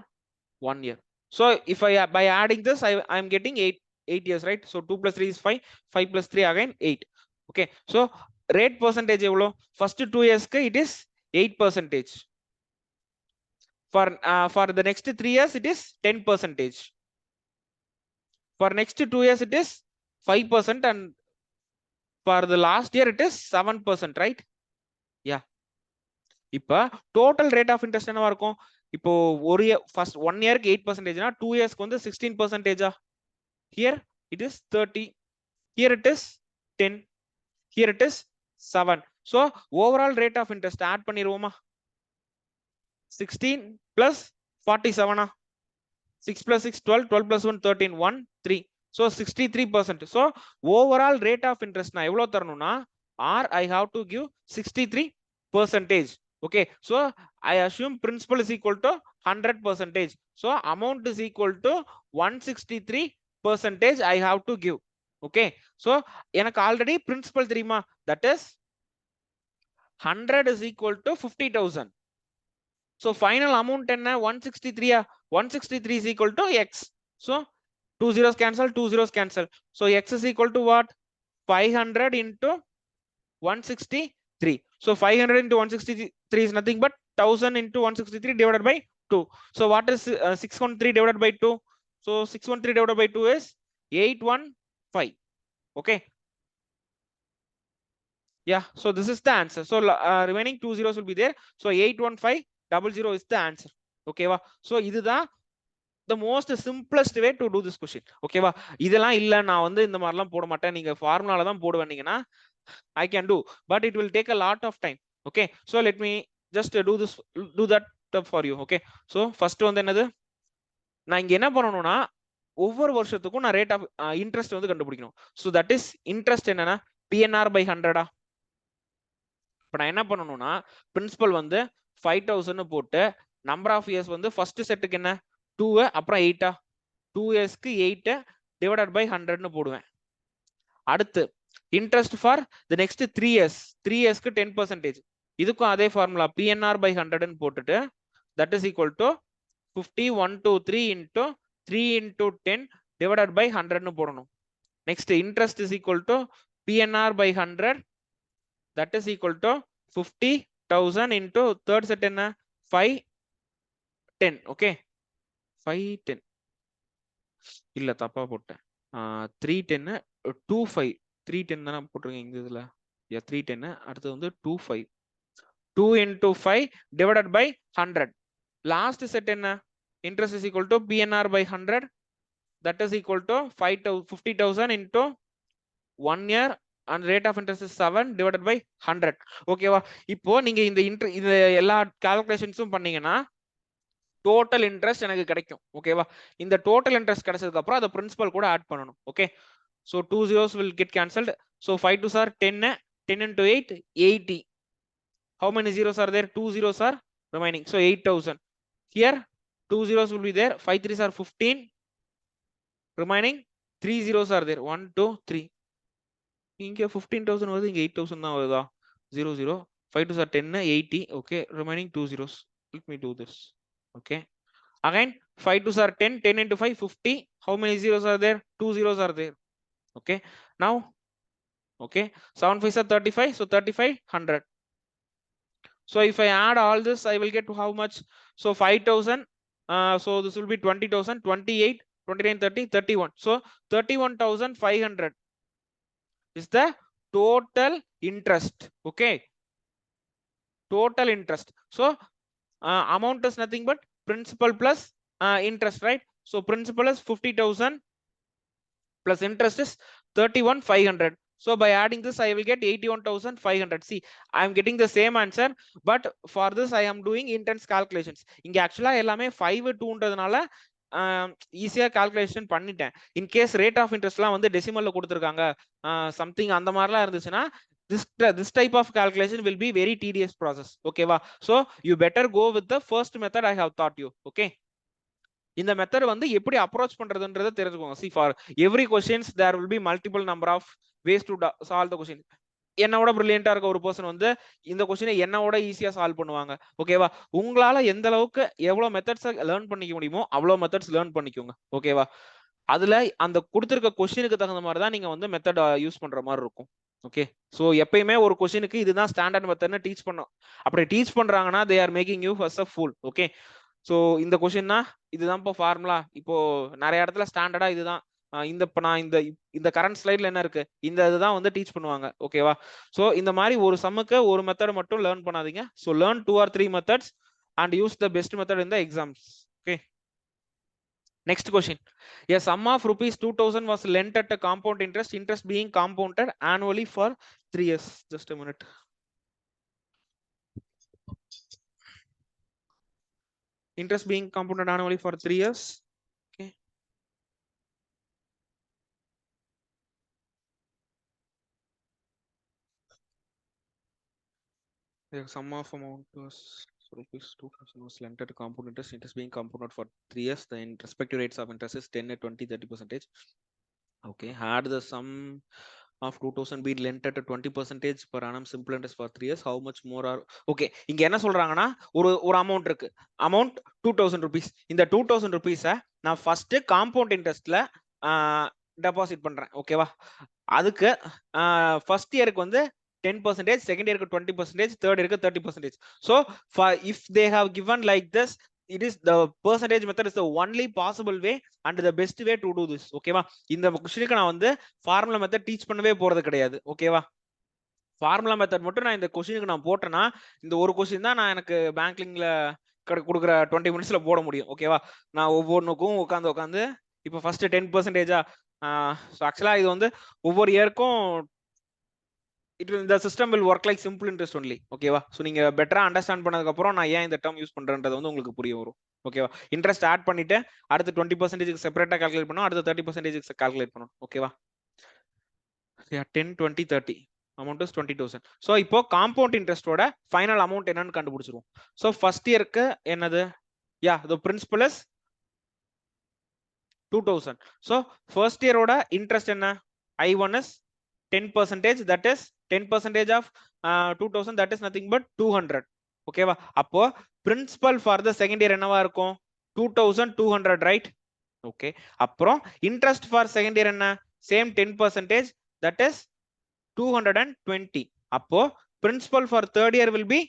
A: 1 year. So if I by adding this I am getting 8 years, right? So 2 plus 3 is 5, 5 plus 3 again 8. Okay, so rate percentage எவ்வளோ, first 2 years க்கு it is 8%. For the next 3 years it is 10%. For next 2 years it is 5%, and for the last year it is 7%, right? Yeah. இப்ப total rate of interest என்னவா இருக்கும்? இப்போ ஒரு first 1 yearக்கு 8% னா 2 yearsக்கு வந்து 16%. Here it is 30, here it is 10, here it is 7. So overall rate of interest add பண்ணிடுவோமா? 16 plus 47, 6 plus 6 12, 12 plus 1 13, 1 3. So 63%. So overall rate of interest na எவ்வளவு தரணும்னா or I have to give 63%. Okay, so I assume principal is equal to 100%. So amount is equal to 163% I have to give. Okay, so எனக்கு already principal தெரியுமா? That is 100 is equal to 50,000. So final amount என்ன? 163. 163 is equal to x. So 2 zeros cancel, 2 zeros cancel. So x is equal to what? 500 into 163. So 500 into 163 is nothing but 1000 into 163 divided by 2. So what is 613 divided by 2? So 613 divided by 2 is 815. Okay. Yeah, so this is the answer. So remaining 2 zeros will be there. So 81500 is the answer. Okay va? So இதுதான் the most simplest way to do this question. Okay va? இதெல்லாம் இல்ல நான் வந்து இந்த மாதிரிலாம் போட மாட்டேன், நீங்க ஃபார்முலால தான் போடுவீங்கன்னா I can do, but it will take a lot of time. Okay, so let me just do that for you. Okay, so first வந்து என்னது, நான் இங்க என்ன பண்ணணும்னா ஒவ்வொரு வருஷத்துக்கும் நான் ரேட் ஆஃப் இன்ட்ரெஸ்ட் வந்து கண்டுபிடிக்கணும். So that is interest என்னன்னா PNR by 100. இப்போ நான் என்ன பண்ணணும்னா பிரின்சிபல் வந்து 5000 போட்டு நம்பர் ஆஃப் இயர்ஸ் வந்து ஃபர்ஸ்ட் செட்டுக்கு என்ன 2 அப்புறம் 8 2 இயர்ஸ்க்கு 8 டிவைடட் பை 100 போடுவேன். அடுத்து interest for the next 3 years, 3 இயர்ஸ்க்கு 10%. இதுக்கும் அதே ஃபார்முலா PNR by 100 போட்டுட்டு that is equal to 50 1 2 3 into 3 into 10 divided by 100 போடணும். Next interest is equal to PNR by 100, that is equal to 50,000 into third set என்ன 510. okay, 510 இல்ல தப்பா போட்டேன், 310 25 310 தான போட்டுருக்கேன் இங்க இதுல. 310 அடுத்து வந்து 25 2 into 5 divided by 100. last set என்ன interest is equal to PNR by 100, that is equal to 50,000 into 1 year and rate of interest is 7 divided by 100. ஓகேவா? இப்போ நீங்க இந்த எல்லா கால்குலேஷன்ஸும் பண்ணீங்கன்னா டோட்டல் இன்ட்ரெஸ்ட் எனக்கு கிடைக்கும். ஓகேவா? இந்த டோட்டல் இன்ட்ரெஸ்ட் கிடைச்சதுக்கு அப்புறம் அத பிரின்சிபல் கூட ஆட் பண்ணணும். Okay, so 2 zeros will get cancelled. So 5 2s are 10, 10 into 8 80. How many zeros are there? 2 zeros are remaining, so 8000. Here 2 zeros will be there, 5 3s are 15, remaining 3 zeros are there, 1 2 3. இங்க 15000 வருது, இங்க 8000 தான் வருதா? 0 0 5 2s are 10 80. okay, remaining 2 zeros. Let me do this. okay, again 5 2s are 10, 10 into 5 50. how many zeros are there? 2 zeros are there. okay, now okay, 7 5s are 35, so 35 100. so if I add all this I will get to how much? so 5000, so this will be 20,000, 28 29 30 31. so 31,500 is the total interest. okay, total interest. so amount is nothing but principal plus interest, right? so principal is 50,000 plus interest is 31,500. so by adding this I will get 81,500. see, I am getting the same answer, but for this I am doing intense calculations. இங்க actually எல்லாமே 5 2ன்றதுனால ஈஸியா calculation பண்ணிட்டேன். In case rate of இன்ட்ரெஸ்ட்லாம் வந்து டெசிமல்ல கொடுத்துருக்காங்க something அந்த மாதிரிலாம் இருந்துச்சுன்னா this type of calculation will be very tedious process. okay va? so you better go with the first method I have taught you. okay, இந்த method வந்து எப்படி approach பண்றதுன்றதை தெரிஞ்சுக்கோங்க. see, for every questions there will be multiple number of ways to solve the question. என்னோட பிரில்லியண்டா இருக்க ஒரு person வந்து இந்த கொஸ்டினை என்னோட ஈஸியா சால்வ் பண்ணுவாங்க. ஓகேவா? உங்களால எந்த அளவுக்கு எவ்வளவு மெத்தட்ஸ் லேர்ன் பண்ணிக்க முடியுமோ அவ்வளவு மெத்தட்ஸ் லேர்ன் பண்ணிக்கோங்க. ஓகேவா? அதுல அந்த கொடுத்திருக்க கொஸ்டினுக்கு தகுந்த மாதிரி தான் நீங்க வந்து மெத்தட் யூஸ் பண்ற மாதிரி இருக்கும். ஓகே, சோ எப்பயுமே ஒரு கொஸ்டினுக்கு இதுதான் ஸ்டாண்டர்ட் மெத்தட்னு டீச் பண்ணோம். அப்படி டீச் பண்றாங்கன்னா they are making you as a fool. Okay, so இந்த கொஸ்டின்னா இதுதான் இப்போ ஃபார்முலா. இப்போ நிறைய இடத்துல ஸ்டாண்டர்டா இதுதான். இந்த இப்போ நான் இந்த கரண்ட் ஸ்லைட்ல என்ன இருக்கு, இந்த இதுதான் வந்து டீச் பண்ணுவாங்க. ஓகேவா? ஸோ இந்த மாதிரி ஒரு சம்முக்கு ஒரு மெத்தட் மட்டும் லேர்ன் பண்ணாதீங்க. So learn 2 or 3 methods and use the best method in the exams. Okay. Next question. A sum of rupees 2000 was lent at a compound interest being compounded annually for 3 years. Just a minute. Interest being compounded annually for 3 years. Okay. The sum of amount was rupees 2000 was lent at a compound interest being compounded for 3 years. The respective rates of interest is 10, 20, 30%. Okay. Had the sum of 2000 been lent at a 20% per annum simple interest for 3 years, how much more are okay? இங்க என்ன சொல்றாங்கன்னா ஒரு amount இருக்கு, amount 2000 rupees. இந்த 2000 rupees நான் first compound இன்ட்ரெஸ்ட்ல deposit பண்றேன். ஓகேவா? அதுக்கு ஃபர்ஸ்ட் இயருக்கு வந்து 10%, செகண்ட் இயருக்கு 20%, தேர்ட் இயருக்கு 30%. so if they have given like this, it is the percentage method is the only possible way and the best way to do this. ஓகேவா? இந்த கொஸ்டினுக்கு நான் வந்து ஃபார்முலா மெத்தட் டீச் பண்ணவே போறது கிடையாது. ஓகேவா? ஃபார்முலா மெத்தட் மட்டும் நான் இந்த கொஸ்டினுக்கு நான் போட்டேன்னா இந்த ஒரு கொஸ்டின் தான் நான் எனக்கு பேங்க்லிங்ல கொடுக்குற 20 மினிட்ஸ்ல போட முடியும். ஓகேவா? நான் ஒவ்வொன்றுக்கும் உட்காந்து இப்போ ஃபர்ஸ்ட் 10%. ஆக்சுவலா இது வந்து ஒவ்வொரு இயருக்கும் the system will work like simple interest only. ஓகேவா? ஸோ நீங்க பெட்டரா அண்டர்ஸ்டாண்ட் பண்ணதுக்கு அப்புறம் நான் ஏன் இந்த டேர்ம் யூஸ் பண்றேன்றது வந்து உங்களுக்கு புரிய வரும். ஓகேவா? இன்ட்ரெஸ்ட் ஆட் பண்ணிட்டு அடுத்து 20% செப்பரேட்டா கால்குலேட் பண்ணணும், அடுத்து 30% கால்குலேட் பண்ணணும். ஓகேவா? 10, 20, 30 amount is 20,000. ஸோ இப்போ காம்பவுண்ட் இன்ட்ரெஸ்டோட ஃபைனல் அமௌண்ட் என்னன்னு கண்டுபிடிச்சிருவோம். ஸோ ஃபர்ஸ்ட் இயருக்கு என்னது? the principal is 2000. So first இயரோட இன்ட்ரெஸ்ட் என்ன? I1 is 10%, that is 10% of 2000, that is nothing but 200. ஓகேவா? அப்போ principal for the second year என்னவா இருக்கும்? 2200, ரைட்? ஓகே. அப்புறம் இன்ட்ரெஸ்ட் ஃபார் செகண்ட் இயர் என்ன? Same 10%, that is 220. அப்போ principal for third year will be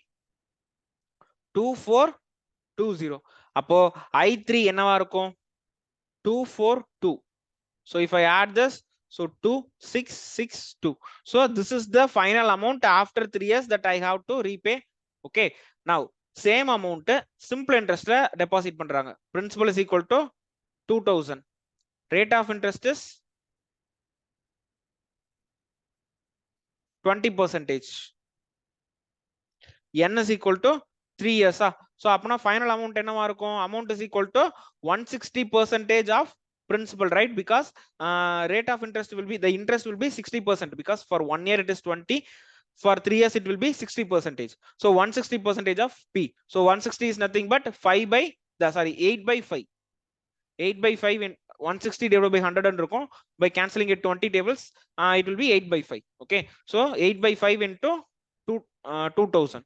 A: 2420. அப்போ I3 என்னவா இருக்கும்? 242. so if I add this, so 2662. so this is the final amount after 3 years that I have to repay. Okay. now same amount simple interest la deposit பண்றாங்க. principal is equal to 2000. rate of interest is 20%. n is equal to 3 years. so அப்பனா final amount என்னவா இருக்கும்? amount is equal to 160% of principal, right? because rate of interest will be, the interest will be 60%, because for 1 year it is 20, for 3 years it will be 60%. so 160% of p. so 160 is nothing but 8 by 5. 8 by 5 in 160 divided by 100 and இருக்கும். by cancelling it 20 tables, it will be 8 by 5. okay. so 8 by 5 into 2000.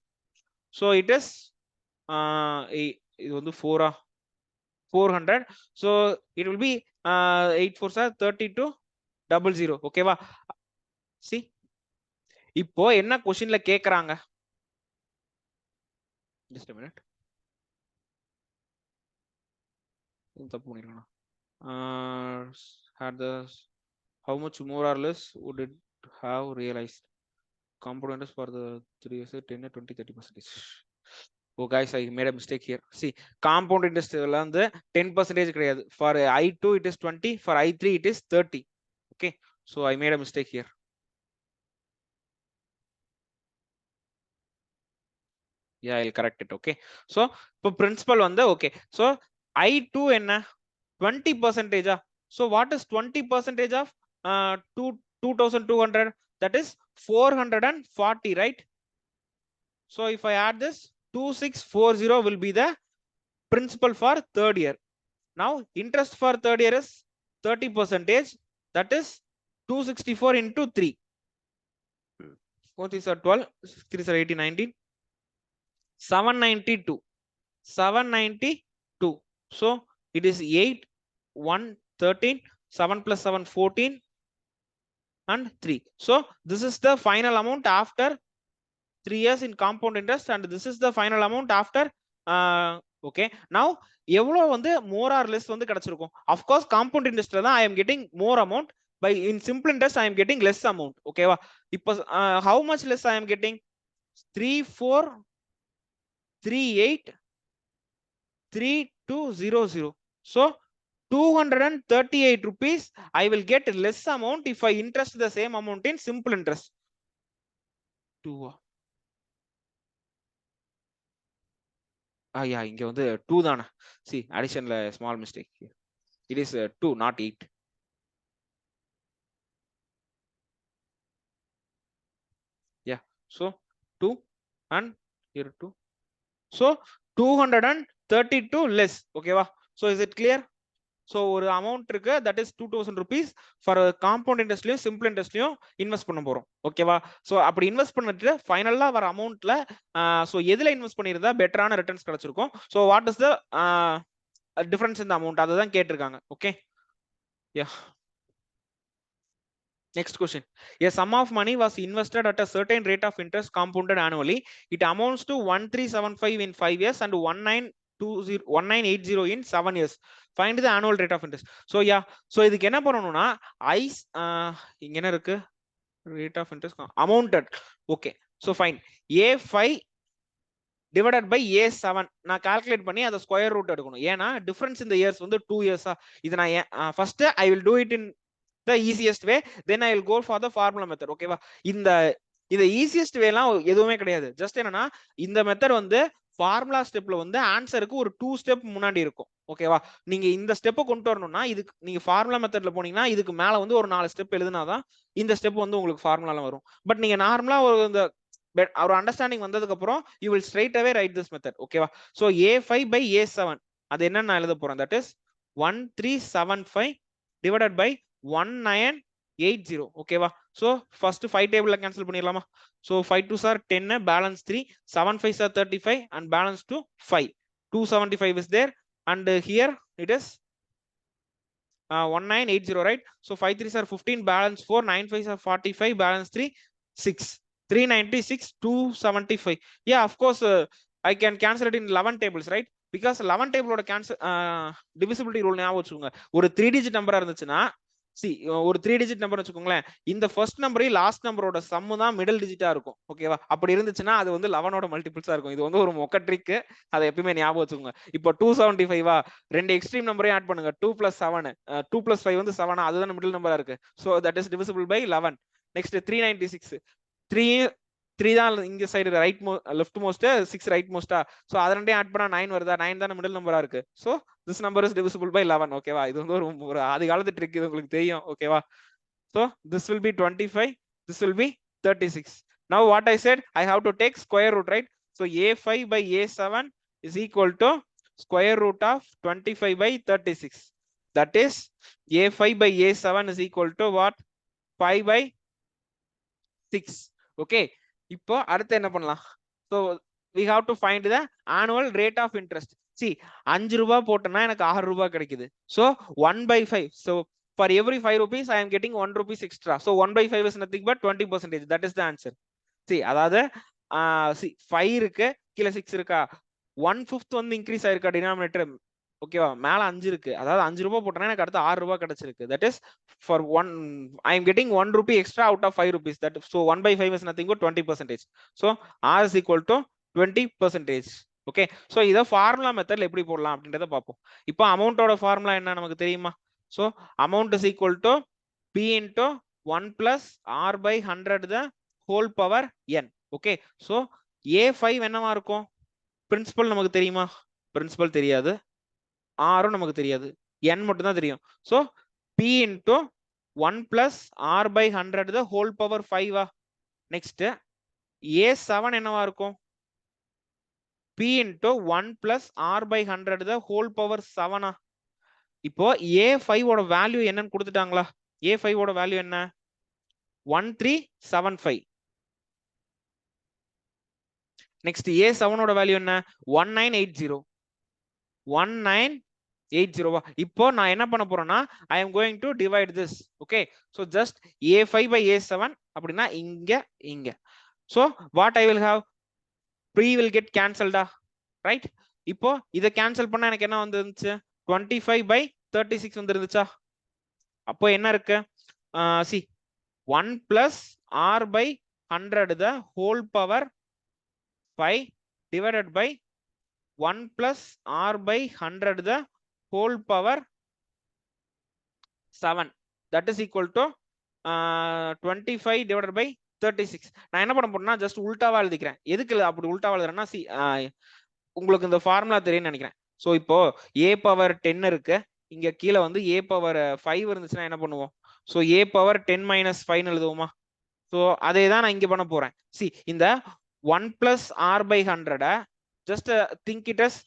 A: so it is இது வந்து 400. so it will be 8 4s are 3200. ஓகேவா? see இப்போ என்ன क्वेश्चनல கேக்குறாங்க? just a minute. தப்பு பண்ணிருக்கேன். had the how much more or less would it have realized components for the 3 years, 10, 20, 30%. oh guys, I made a mistake here. see compound interest la வந்து 10% கிடையாது. for I2 it is 20, for I3 it is 30. okay. so I made a mistake here. yeah, I'll correct it. okay. so இப்போ principal வந்து okay. so I2 என்ன? 20%. so what is 20% of 2200? that is 440, right? so if I add this, 2640 will be the principal for third year. now interest for third year is 30%, that is 264 into 3. 4 is 12, 3 is 18, 19, 792. 792. so it is 8, 1, 13, 7 plus 7, 14 and 3. so this is the final amount after 3 years in compound interest, and this is the final amount after okay now எவ்வளவு வந்து more or less வந்து கிடைச்சிருக்கும் of course compound interestல தான் I am getting more amount by in simple interest I am getting less amount ஓகேவா இப்போ how much less I am getting 34383200 so 238 rupees I will get less amount if I interest the same amount in simple interest 2 yeah இங்க வந்து 2 தான see additionல small mistake here it is 2 not 8 yeah so 2 and here 2 so 232 less ஓகேவா so is it clear so ஒரு amount இருக்கு that is 2000 rupees for compound interestலயும் simple interestலயும் invest பண்ண போறோம் ஓகேவா so அப்படி இன்வெஸ்ட் பண்ணிட்டு ஃபைனலா வர அமௌண்ட்ல so எதுல இன்வெஸ்ட் பண்ணிருந்தா பெட்டரான ரிட்டர்ன்ஸ் கிடைச்சிருக்கும் so what is the difference in the amount அதுதான் கேட்டிருக்காங்க okay yeah next question a sum of money was invested at a certain rate of interest compounded annually it amounts to 1375 in 5 years and 1980 in 7 years find the annual rate of interest so yeah so இதுக்கு என்ன பண்ணனும்னா இங்க என்ன இருக்கு rate of interest amounted okay so fine a5 divided by a7 நான் calculate பண்ணி அத square root எடுக்கணும் ஏனா டிஃபரன்ஸ் இந்த இயர்ஸ் வந்து 2 இயர்ஸா இது நான் first I will do it in the easiest way then I will go for the formula method ஓகேவா இந்த ஈஸியஸ்ட் வேலாம் எதுவுமே கிடையாது ஜஸ்ட் என்னன்னா இந்த மெத்தட் வந்து ஃபார்முலா ஸ்டெப்ல வந்து ஆன்சருக்கு ஒரு 2 ஸ்டெப் முன்னாடி இருக்கும் ஓகேவா நீங்க இந்த ஸ்டெப்பை கொண்டு வரணும்னா இதுக்கு நீங்க ஃபார்முலா மெத்தட்ல போனீங்கன்னா இதுக்கு மேல வந்து ஒரு 4 ஸ்டெப் எழுதுனாதான் இந்த ஸ்டெப் வந்து உங்களுக்கு ஃபார்முலால வரும் பட் நீங்க நார்மலா இந்த ஒரு அண்டர்ஸ்டாண்டிங் வந்ததுக்கு அப்புறம் you will straight away write this method ஓகேவா so a5 by a7 அது என்ன நான் எழுத போறேன் that is 1375 divided by 1980 ஓகேவா so first 5 டேபிள்ல cancel பண்ணிரலாமா so 5 2s are 10 balance 3 7 5s are 35 and balance 2 5 275 is there and here it is 1980 right so 5 3s are 15 balance 4 9 5s are 45 balance 3 6 396 275 yeah of course I can cancel it in 11 tables right because 11 table ஓட cancel divisibility rule ஞாபகம் வச்சுக்கோங்க ஒரு 3 digit நம்பரா இருந்துச்சுன்னா see ஒரு 3 digit number வச்சுக்கோங்களேன் இந்த first நம்பரே லாஸ்ட் நம்பரோட சம் தான் மிடில் டிஜிட்டா இருக்கும் ஓகேவா அப்படி இருந்துச்சுன்னா அது வந்து 11 ஓட மல்டிபிள்ஸா இருக்கும் இது வந்து ஒரு மொக்க ட்ரிக் அதை எப்பவுமே ஞாபகம் வச்சுக்கோங்க இப்போ 275 ரெண்டு எக்ஸ்ட்ரீம் நம்பரையும் ஆட் பண்ணுங்க 2 + 7 2 + 5 வந்து 7 அதுதான் மிடில் நம்பரா இருக்கு so that is divisible by 11 next 396 3 தான் இங்க side right left most 6 right மோஸ்டா சோ அத ரெண்டையும் ஆட் பண்ணா 9 வருதா 9 தான் மிடில் நம்பரா இருக்கு so this number is divisible by 11 ஓகேவா இது வந்து ஒரு ஆதி காலத்து ட்ரிக் இது உங்களுக்கு தெரியும் ஓகேவா so this will be 25 this will be 36 now what I said I have to take square root right so a5 by a7 is equal to square root of 25 by 36 that is a5 by a7 is equal to what 5 by 6 okay இப்போ அடுத்து என்ன பண்ணலாம் so we have to find the annual rate of interest see 5 ரூபாய் போட்டனா எனக்கு 6 ரூபாய் கிடைக்குது so 1/5 so for every 5 rupees I am getting 1 rupees extra so 1/5 is nothing but 20% that is the answer see அதாவது see 5 இருக்கு கீழ 6 இருக்கா 1/5 வந்து இன்க்ரீஸ் ஆயிருக்கா டினாமினேட்டர் ஓகேவா மேல 5 இருக்கு அதாவது 5 ரூபாய் போட்டனா எனக்கு அடுத்து 6 ரூபாய் கிடைச்சிருக்கு that is for one I am getting 1 rupee extra out of 5 rupees that so 1/5 is nothing but 20% so r is equal to 20% okay so இத ஃபார்முலா மெத்தட்ல எப்படி போடலாம் அப்படின்றத பாப்போம் இப்போ அமௌண்டோட ஃபார்முலா என்ன நமக்கு தெரியுமா so amount is equal to p into 1 plus r by 100 the whole power n okay so a5 என்னவா இருக்கும் பிரின்சிபல் நமக்கு தெரியுமா பிரின்சிபல் தெரியாது r நமக்கு தெரியாது n மட்டும் தான் தெரியும் so p into 1 plus r by 100 the whole power 5 next a7 என்னவா இருக்கும் p into 1 plus r by 100 the whole power 7 இப்போ a5 ஓட வேல்யூ என்னன்னு கொடுத்துட்டாங்களா a5 ஓட வேல்யூ என்ன 1375 next a7 ஓட வேல்யூ என்ன 1980 இப்போ நான் என்ன பண்ண போறேன்னா I am going to divide this okay so just a5 by a7 அப்படினா இங்க so what I will have p will get cancelled right இப்போ இதை கேன்சல் பண்ணா எனக்கு என்ன வந்துருந்துச்சு 25/36 வந்துருந்துச்சா? அப்போ என்ன இருக்கு C 1 plus r by 100 the whole power 5 divided by 1 plus r by 100 the whole power 7 that is equal to 25 divided by 36. நான் என்ன பண்ண போறேன்னா ஜஸ்ட் உல்டாவா எழுதிக்கிறேன். எதுக்கு அப்படி உல்டாவா எழுதுறேன்னா சி உங்களுக்கு இந்த ஃபார்முலா தெரியும்னு நினைக்கிறேன். ஸோ இப்போ a பவர் 10 இருக்கு, இங்க கீழே வந்து a பவர் 5 இருந்துச்சுன்னா என்ன பண்ணுவோம்? ஸோ a பவர் 10 மைனஸ் 5 எழுதுவோமா? ஸோ அதே தான் நான் இங்க பண்ண போறேன். சி இந்த 1 plus r by 100 just think it as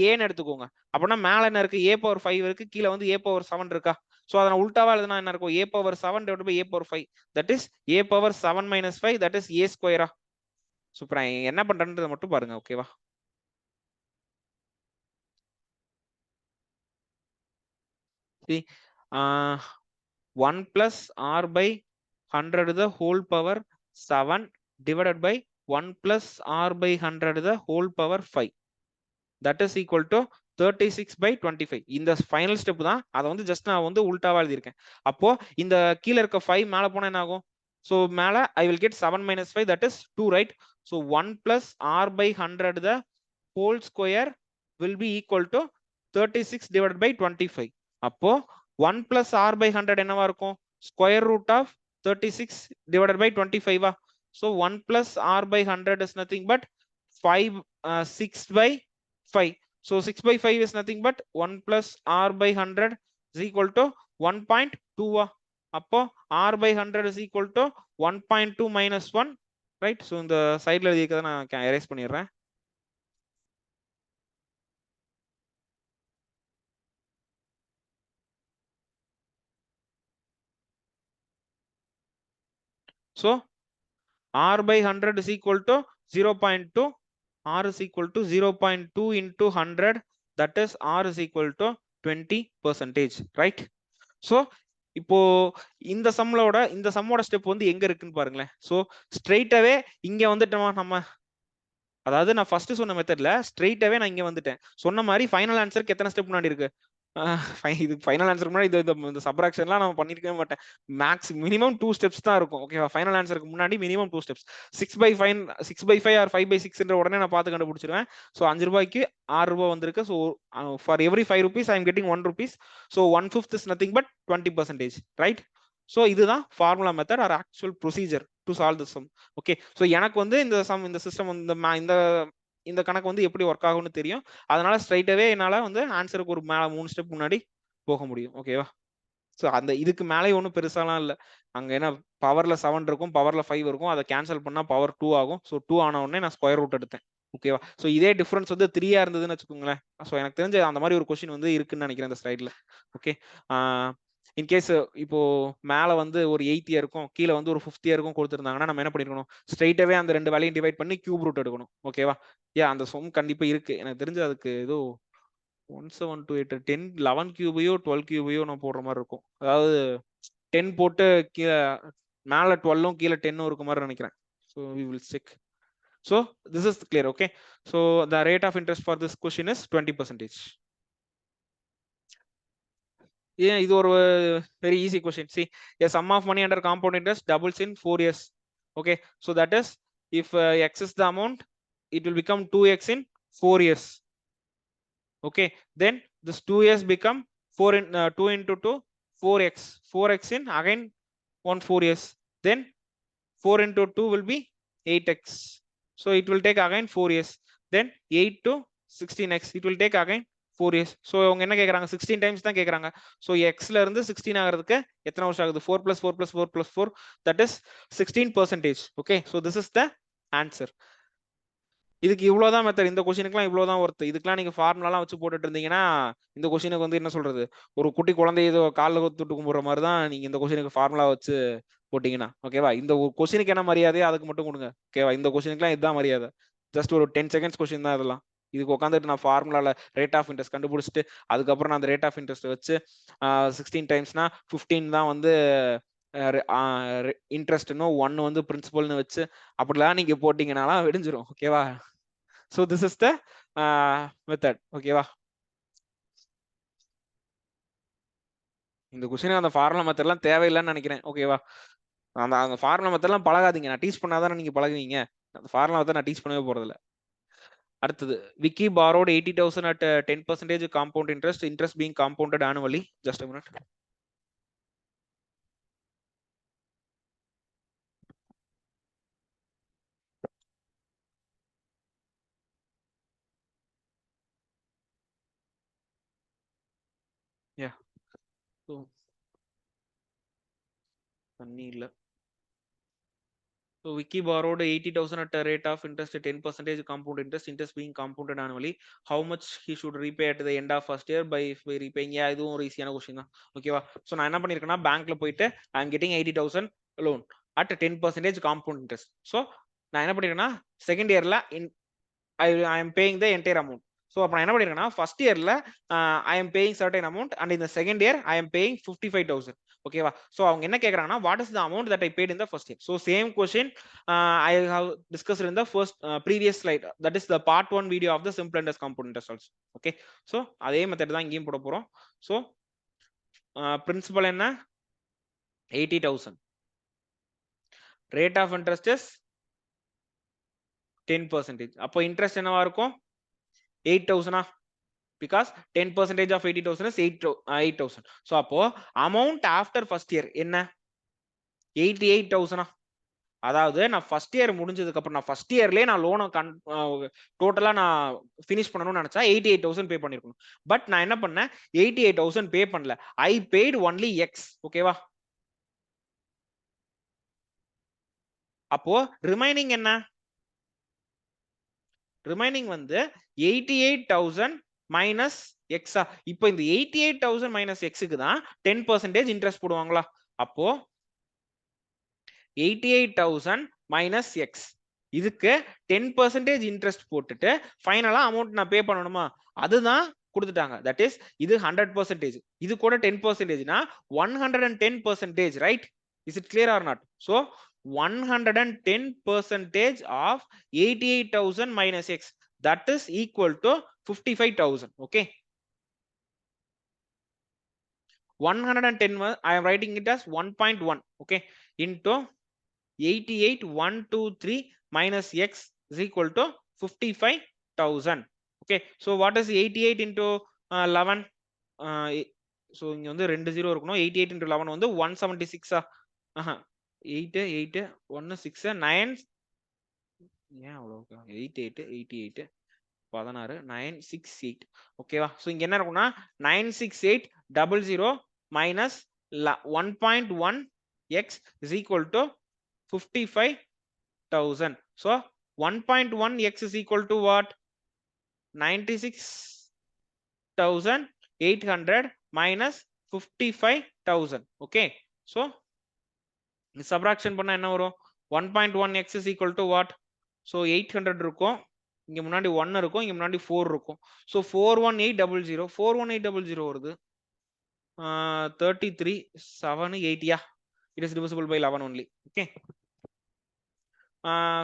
A: ஏன்னு எடுத்துக்கோங்க. அப்படின்னா மேல என்ன இருக்கு? a பவர் 5 இருக்கு, கீழே வந்து a பவர் 7 இருக்கா? ஸோ அதை உல்டாவா எழுதுனா என்ன இருக்கும்? a power 7 divided by a power 5 that is a power 7 minus 5 that is a ஸ்கொயரா? சூப்பரா. என்ன பண்றேன்றதை மட்டும் பாருங்க. ஓகேவா? See 1 plus r by 100 the whole power 7 divided by 1 plus r by 100 the whole power 5 that is equal to 36/25. இந்த final step தான். அதை வந்து just நான் வந்து உல்டாவா எழுதியிருக்கேன். அப்போ இந்த கீழே இருக்க 5 மேலே போனா என்ன ஆகும்? ஸோ மேலே I will get 7 minus 5 that is 2, right? So 1 plus r by 100 the whole square will be equal to 36 divided by 25. அப்போ 1 plus r by 100 என்னவா இருக்கும்? Square root of 36 divided by 25. So 1 plus r by 100 is nothing but 6/5. So 6/5 is nothing but 1 plus r by 100 is equal to 1.2. அப்போ r by 100 is equal to 1.2 minus 1, right? So இந்த சைட்ல எழுதிக்கிறத நான் erase பண்ணிடுறேன். So r by 100 is equal to 0.2. r is equal to 0.2 into 100. That is r is equal to 20%, right? So இப்போ இந்த சம்மோட step வந்து எங்க இருக்குன்னு பாருங்களேன். ஸோ ஸ்ட்ரெயிட்டாவே இங்க வந்துட்டோமா நம்ம? அதாவது நான் ஃபர்ஸ்ட் சொன்ன மெத்தட்ல ஸ்ட்ரெயிட்டாவே நான் இங்க வந்துட்டேன். சொன்ன மாதிரி ஃபைனல் ஆன்சருக்கு எத்தனை ஸ்டெப் முன்னாடி இருக்கு? இது ஃபைனல் ஆன்சர் முன்னாடி இந்த சப்ராக்ஷன்லாம் நம்ம பண்ணிருக்கவே மாட்டேன். மேக்ஸ் மினிமம் 2 ஸ்டெப்ஸ் தான் இருக்கும். ஓகேவா? ஃபைனல் ஆன்சருக்கு முன்னாடி மினிமம் 2 ஸ்டெப்ஸ். 6/5 ஆர் 5/6 உடனே நான் பார்த்து கண்டுபிடிச்சிருவேன். ஸோ 5 ரூபாய்க்கு 6 ரூபாய் வந்திருக்கு. So for every 5 rupees I am getting 1 rupees. So 1/5 is nothing but 20%, right? So இதுதான் formula method or actual procedure to solve the sum. Okay, so எனக்கு வந்து இந்த சிஸ்டம் இந்த கணக்கு வந்து எப்படி ஒர்க் ஆகும்னு தெரியும். அதனால ஸ்ட்ரைட்டாவே என்னால வந்து ஆன்சருக்கு ஒரு 3 ஸ்டெப் முன்னாடி போக முடியும். ஓகேவா? ஸோ அந்த இதுக்கு மேலே ஒன்றும் பெருசாலாம் இல்லை. அங்க என்ன பவர்ல 7 இருக்கும், பவர்ல 5 இருக்கும். அதை கேன்சல் பண்ணா பவர் 2 ஆகும். ஸோ 2 ஆன உடனே நான் ஸ்கொயர் ரூட் எடுத்தேன். ஓகேவா? ஸோ இதே டிஃபரன்ஸ் வந்து 3 இருந்ததுன்னு வச்சுக்கோங்களேன். ஸோ எனக்கு தெரிஞ்ச அந்த மாதிரி ஒரு கொஸ்டின் வந்து இருக்குன்னு நினைக்கிறேன் இந்த ஸ்லைட்ல. ஓகே, இன்கேஸ் இப்போ மேல வந்து ஒரு 8th இருக்கும், கீழே வந்து ஒரு 5th இருக்கும் கொடுத்துருந்தாங்கன்னா நம்ம என்ன பண்ணிருக்கணும்? ஸ்ட்ரைட்டாவே அந்த 2 வேலையும் டிவைட் பண்ணி கியூப் ரூட் எடுக்கணும். ஓகேவா? அந்த சம் கண்டிப்பா இருக்கு. எனக்கு தெரிஞ்சு அதுக்கு ஏதோ 1728 10 11 கியூபையோ 12 கியூபையோ நான் போடுற மாதிரி இருக்கும். அதாவது 10 போட்டு கீழே மேல 12ம் கீழே 10ம் இருக்க மாதிரி நினைக்கிறேன். So we will check. So this is clear. Okay, so the rate of interest for this question is 20%. Yeah, இது ஒரு very easy question. See, a sum of money under compound interest doubles in 4 years. Okay, so that is if x is the amount, it will become 2x in 4 years. Okay, then this 2 years become 2 into 2 4x, 4x in again 4 years. Then 4 into 2 will be 8x. So it will take again 4 years. Then 8 to 16x, it will take again 4 years. So அவங்க என்ன கேக்குறாங்க? 16 times தான் கேக்குறாங்க. So xல இருந்து 16 ஆகிறதுக்கு எத்தனை வருஷம் ஆகுது? 4 plus 4 plus 4 plus 4, that is 16%. Okay, so this is the answer. இதுக்கு இவ்வளவுதான் மெத்தட். இந்த கொஸ்டினுக்குலாம் இவ்வளவுதான் ஒர்த். இதுக்கெல்லாம் நீங்க ஃபார்முலாலாம் வச்சு போட்டுட்டு இருந்தீங்கன்னா இந்த கொஸ்டினுக்கு வந்து என்ன சொல்றது, ஒரு குட்டி குழந்தை ஏதோ காலில் தொட்டு கும்பிடுற மாதிரி தான் நீங்க இந்த கொஸ்டினுக்கு ஃபார்முலா வச்சு போட்டீங்கன்னா. ஓகேவா? இந்த கொஸ்டினுக்கு என்ன மரியாதையோ அதுக்கு மட்டும் கொடுங்க. ஓகேவா? இந்த கொஸ்டினுக்குலாம் இதுதான் மரியாதை. ஜஸ்ட் ஒரு 10 செகண்ட்ஸ் கொஸ்டின் தான் இதெல்லாம். இதுக்கு உட்காந்துட்டு நான் ஃபார்முலால ரேட் ஆஃப் இன்ட்ரெஸ்ட் கண்டுபிடிச்சிட்டு அதுக்கப்புறம் நான் அந்த ரேட் ஆஃப் இன்ட்ரெஸ்ட் வச்சு 16 டைம்ஸ்னா 15 தான் வந்து இன்ட்ரெஸ்ட்னோ 1 வந்து பிரின்சிபல்னு வச்சு அப்படிலாம் நீங்க போட்டீங்கன்னாலாம் விடிஞ்சிரும். ஓகேவா? So this is the method. ஓகேவா? இந்த கொஸ்டின் அந்த ஃபார்முலா மெத்தட்லாம் தேவையில்லைன்னு நினைக்கிறேன். ஓகேவா? அந்த ஃபார்முலா மெத்தட்லாம் பழகாதீங்க. நான் டீச் பண்ணாதானே நீங்க பழகுவீங்க. அந்த ஃபார்முலா மெத்தட் நான் டீச் பண்ணவே போறதில்ல. அடுத்தது, Vicky borrowed 80,000 at 10% compound interest being compounded annually. Just a minute. Yeah. So, so Vicky borrowed 80,000 at a rate of interest at 10% compound interest being compounded annually. How much he should repay at the end of first year by repaying? Yeah, இதுவும் ஒரு ஈஸியான question தான். ஓகேவா? So நான் என்ன பண்ணிருக்கேன்னா பேங்க்ல போயிட்டு I am getting 80,000 loan at 10% compound interest. So நான் என்ன பண்ணிருக்கேன்னா செகண்ட் இயர்ல I am paying the entire amount. So அப்ப நான் என்ன பண்ணிருக்கேன்னா ஃபர்ஸ்ட் இயர்ல I am paying certain amount and in the second year I am paying 55,000. ஓகேவா? சோ அவங்க என்ன கேக்குறாங்கன்னா what is the amount that I paid in the first year? So same question I have discussed in the first previous slide, that is the part 1 video of the simple interest compound interest also. Okay, so அதே method தான் இங்கேயும் போட போறோம். So principal என்ன 80,000, rate of interest is 10%. அப்போ interest என்னவா இருக்கும் 8,000. Because 10% of 80,000 is 8,000. So அப்போ amount after first year என்ன 88,000. அதாவது நான் ஃபர்ஸ்ட் இயர் முடிஞ்சதுக்கு அப்புறம் நான் ஃபர்ஸ்ட் இயர்லயே நான் லோனை டோட்டலா நான் ஃபினிஷ் பண்ணணும்னு நினைச்சா 88,000 பே பண்ணிருக்கணும். பட் நான் என்ன பண்ணேன் 88,000 பே பண்ணல. ஐ பெய்ட் ஒன்லி எக்ஸ். ஓகேவா? அப்போ ரிமைனிங் என்ன? ரிமைனிங் வந்து 88,000 மைனஸ் எக்ஸா. இப்போ இந்த 88,000 மைனஸ் எக்ஸுக்கு தான் 10% இன்ட்ரெஸ்ட் போடுவாங்களா? அப்போ 88,000 மைனஸ் எக்ஸ், இதுக்கு 10% இன்ட்ரெஸ்ட் போட்டுட்டு ஃபைனலா அமௌண்ட் நான் பே பண்ணணுமா? அதுதான் கொடுத்துட்டாங்க. தட் இஸ் இது 100%, இது கூட 10%னா 110%, right? Is it clear or not? So 110% of 88,000 minus x, that is equal to 55,000. Okay, 110 I am writing it as 1.1. okay, into 88,123 minus x is equal to 55,000. okay, so what is 88 into 11? so இங்க வந்து 2 0 இருக்கணும். 88 into 11 வந்து 176. 8 8 1 6 9 ஏன் அவ்வளவு 88 88 16 968. ஓகேவா? So இங்க என்ன இருக்கும்னா 96800 minus 1.1 x is equal to 55,000. so 1.1 x is equal to what? 96,800 minus 55,000. okay, so subtraction பண்ணா என்ன வரும்? 1.1 x is equal to what? so 800 இருக்கும், இங்க முன்னாடி 1 இருக்கும், இங்க முன்னாடி 4 இருக்கும். so 41800 41800 வருது. 33 7 8. yeah, it is divisible by 11 only. okay,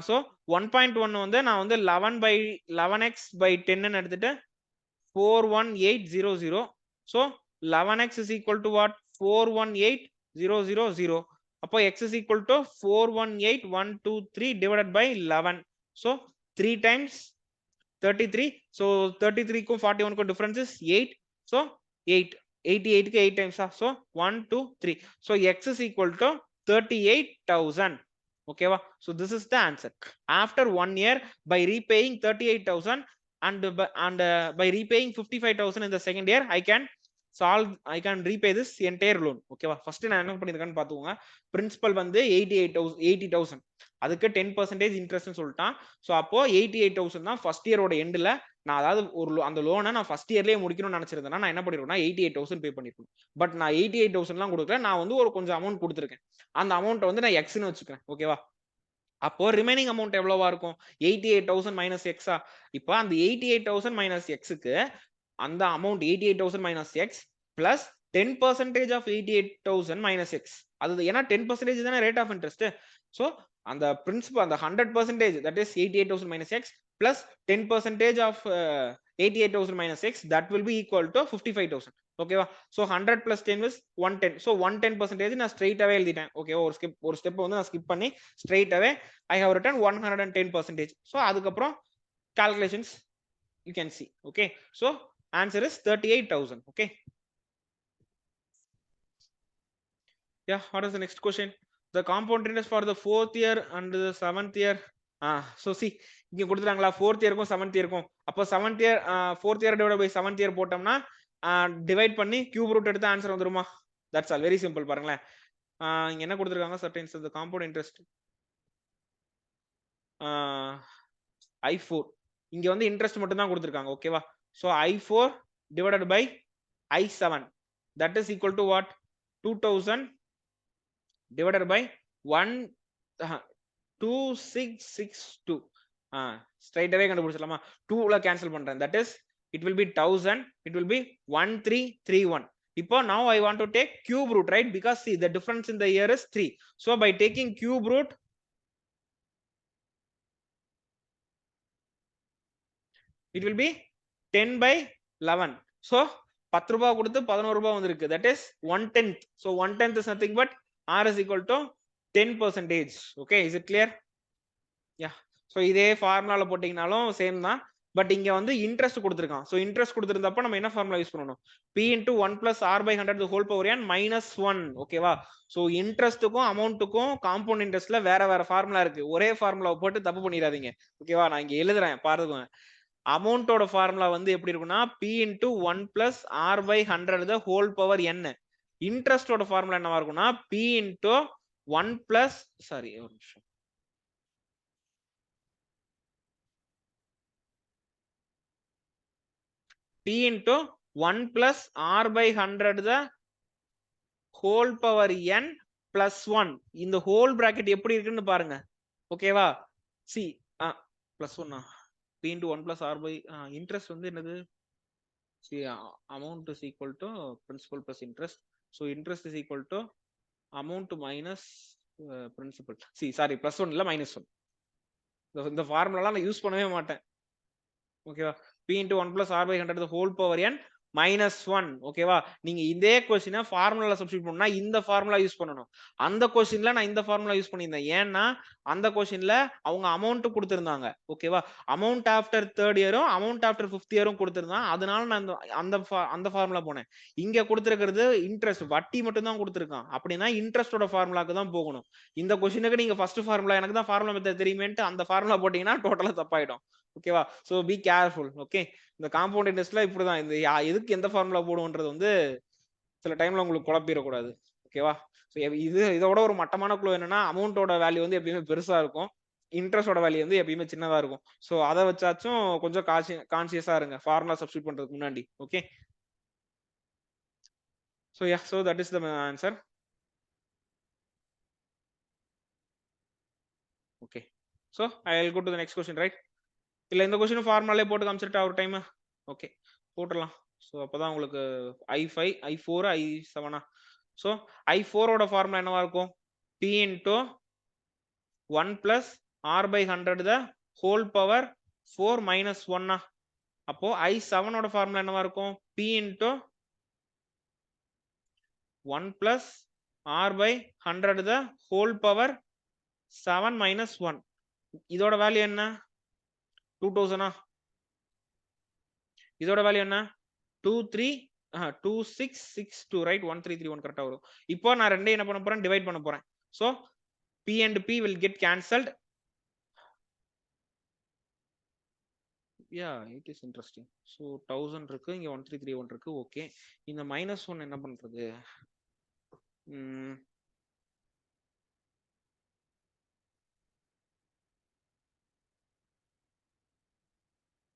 A: so 1.1 வந்து நான் வந்து 11x by 10 ன்னு எடுத்துட்டு 41800. so 11x is equal to what? 418,000. அப்போ x is equal to 418,123 divided by 11. so 3 times 33. so 33 க்கும் 41 க்கும் difference is 8. so 8 88 க்கு 8 times. so 1 2 3. so x is equal to 38,000. okay va? so this is the answer. after 1 year, by repaying 38,000 and by repaying 55,000 in the second year, I can repay this entire loan. okay va? first நான் என்ன பண்ணிருக்கேன்னு பாத்துக்கோங்க. Principal வந்து 80,000, அதுக்கு 10% இன்ட்ரெஸ்ட்னு சொல்லிட்டான். So அப்போ 88,000 தான் first இயரோட எண்ட்ல நான், அதாவது ஒரு அந்த லோனை நான் ஃபர்ஸ்ட் இயர்லயே முடிக்கணும்னு நினைச்சிருந்தேன்னா நான் என்ன பண்ணிருக்கேன்னா 88,000 பே பண்ணிருக்கேன். பட் நான் 88,000 கொடுக்கல, நான் வந்து ஒரு கொஞ்சம் அமௌண்ட் கொடுத்துருக்கேன். அந்த அமௌண்ட் வந்து நான் எக்ஸ்னு வச்சுக்கிறேன். ஓகேவா? அப்போ ரிமைனிங் அமௌண்ட் எவ்வளவா இருக்கும்? 88,000 மைனஸ் எக்ஸா. இப்போ அந்த 88,000 மைனஸ் எக்ஸுக்கு அந்த amount 88,000 minus X plus 10% of 88,000 minus X. அது ஏன்னா 10% தானே ரேட் ஆஃப் இன்ட்ரெஸ்ட். ஸோ அந்த பிரின்சிபல் அந்த 100%, that is 88,000 minus x plus 10% of 88,000 minus x, that will be equal to 55,000. ஓகேவா? so 100 plus 10 is 110. so 110% நான் straight away எழுதிட்டேன். Okay, ஒரு step வந்து நான் ஸ்கிப் பண்ணி straight away I have written 110%. so அதுக்கப்புறம் calculations you can see. okay, so answer is 38,000. okay, yeah. What is the next question? The compound interest for the 4th year and the 7th year. so see, இங்க கொடுத்துட்டாங்களா 4th இயருக்கும் 7th இயருக்கும். அப்போ 7th year 4th year divided by 7th year போட்டோம்னா divide பண்ணி cube root எடுத்து answer வந்துருமா? That's all, very simple. பாருங்களேன், இங்க என்ன கொடுத்துருக்காங்க, சர்டைன்ஸ் the compound interest I4. இங்க வந்து இன்ட்ரெஸ்ட் மட்டும் தான் கொடுத்துருக்காங்க. ஓகேவா? so I4 divided by I7, that is equal to what? 2000 divided by 2662. straight away கண்டுபிடிச்சலாமா? 2 ல கேன்சல் பண்றேன். that is it will be 1000, it will be 1331. இப்போ now I want to take cube root, right? because see, the difference in the year is 3. so by taking cube root, it will be 10 by 11. so 10 ரூபாய் கொடுத்து 11 ரூபாய் வந்திருக்கு. that is 1/10. so 1/10 is nothing but r is equal to 10%. okay, is it clear? yeah. so இதே ஃபார்முலால போட்டீங்கனாலும் same தான். But இங்க வந்து interest கொடுத்திருக்கான். So interest கொடுத்திருந்தப்ப நம்ம என்ன ஃபார்முலா யூஸ் பண்ணனும்? p into 1 plus r by 100 the whole power n minus 1. ஓகேவா? So இன்ட்ரெஸ்ட்டுக்கும் அமௌண்ட்டுக்கும் compound இன்ட்ரெஸ்ட்ல வேற வேற ஃபார்முலா இருக்கு. ஒரே ஃபார்முலாவை போட்டு தப்பு பண்ணிடாதீங்க. ஓகேவா? நான் இங்க எழுதுறேன் பாருங்க. அமௌண்டோட ஃபார்முலா வந்து எப்படி இருக்கும்னா p into 1 plus r by 100 the whole power n. இன்ட்ரெஸ்டோட ஃபார்முலா என்னவா இருக்கும்னா p into 1 plus சாரி ஒரு நிமிஷம், p into 1 plus r by 100 the whole power n plus 1. இந்த whole bracket எப்படி இருக்குன்னு பாருங்க. ஓகேவா? see plus 1 p into 1 plus r by interest வந்து என்னது? see, amount is equal to principal plus interest. so interest is equal to amount minus principal. see, sorry, plus 1 இல்ல minus 1. இந்த ஃபார்முலாலாம் நான் யூஸ் பண்ணவே மாட்டேன். ஓகேவா? p into 1 plus r by 100 the whole power n minus 1. ஓகேவா? நீங்க இதே क्वेश्चனை ஃபார்முலால substitute பண்ணா இந்த ஃபார்முலா யூஸ் பண்ணனும். அந்த क्वेश्चன்ல நான் இந்த ஃபார்முலா யூஸ் பண்ணியிருந்தேன். ஏன்னா அந்த क्वेश्चன்ல அவங்க அமௌண்ட் கொடுத்திருந்தாங்க. ஓகேவா? அமௌண்ட் ஆஃப்டர் 3rd இயரும் அமௌண்ட் ஆஃப்டர் 5th இயரும் கொடுத்திருந்தான். அதனால நான் அந்த ஃபார்முலா போனேன். இங்க கொடுத்திருக்கிறது இன்ட்ரெஸ்ட், வட்டி மட்டும் தான் கொடுத்திருக்கான். அப்படினா இன்ட்ரெஸ்டோட ஃபார்முலாக்கு தான் போகணும். இந்த क्वेश्चனுக்கு நீங்க ஃபர்ஸ்ட் ஃபார்முலா, எனக்கு தான் ஃபார்முலா மெத்தட் தெரியுமேன்ட்டு அந்த ஃபார்முலா போட்டீங்கன்னா டோட்டலா தப்பாயிடும். ஓகேவா? So be careful. ஓகே, இந்த காம்பவுண்ட் இன்ட்ரெஸ்ட்ல இப்படிதான். இந்த எதுக்கு எந்த ஃபார்முலா போடுவோன்றது வந்து சில டைம்ல உங்களுக்கு குழப்பிடக்கூடாது. ஓகேவா? ஸோ இதோட ஒரு மட்டமான குழு என்னன்னா அமௌண்ட்டோட வேல்யூ வந்து எப்பயுமே பெருசா இருக்கும், இன்ட்ரெஸ்டோட வேல்யூ வந்து எப்பயுமே சின்னதா இருக்கும். ஸோ அதை வச்சாச்சும் கொஞ்சம் கான்சியஸா இருங்க ஃபார்முலா சப்ஸ்டிட்யூட் பண்றதுக்கு முன்னாடி. Okay, so ya, so that is the answer. Okay, so I will go to the next question, right? இல்ல இந்த क्वेश्चन ஃபார்முலாலே போட்டு காமிச்சிட்டா ஒரு டைம். ஓகே, போட்டுடலாம். ஸோ அப்பதான் உங்களுக்கு I5 I4 I7. So I4 ஓட ஃபார்முலா என்னவா இருக்கும்? p into 1 plus r by 100 the whole power 4 minus 1. அப்போ I7 ஓட ஃபார்முலா என்னவா இருக்கும்? p into 1 plus r by 100 the whole power 7 minus 1. இதோட வேல்யூ என்ன? 2000. இதோட வேல்யூ என்ன? 2662, ரைட்? 1331 கரெக்டா வரும். இப்போ நான் ரெண்டையும் என்ன பண்ண போறேன்? டிவைட் பண்ண போறேன். So p and p will get cancelled. yeah, it is interesting. so 1000 இருக்கு, இங்க 1331 இருக்கு. ஓகே, இந்த -1 என்ன பண்றது?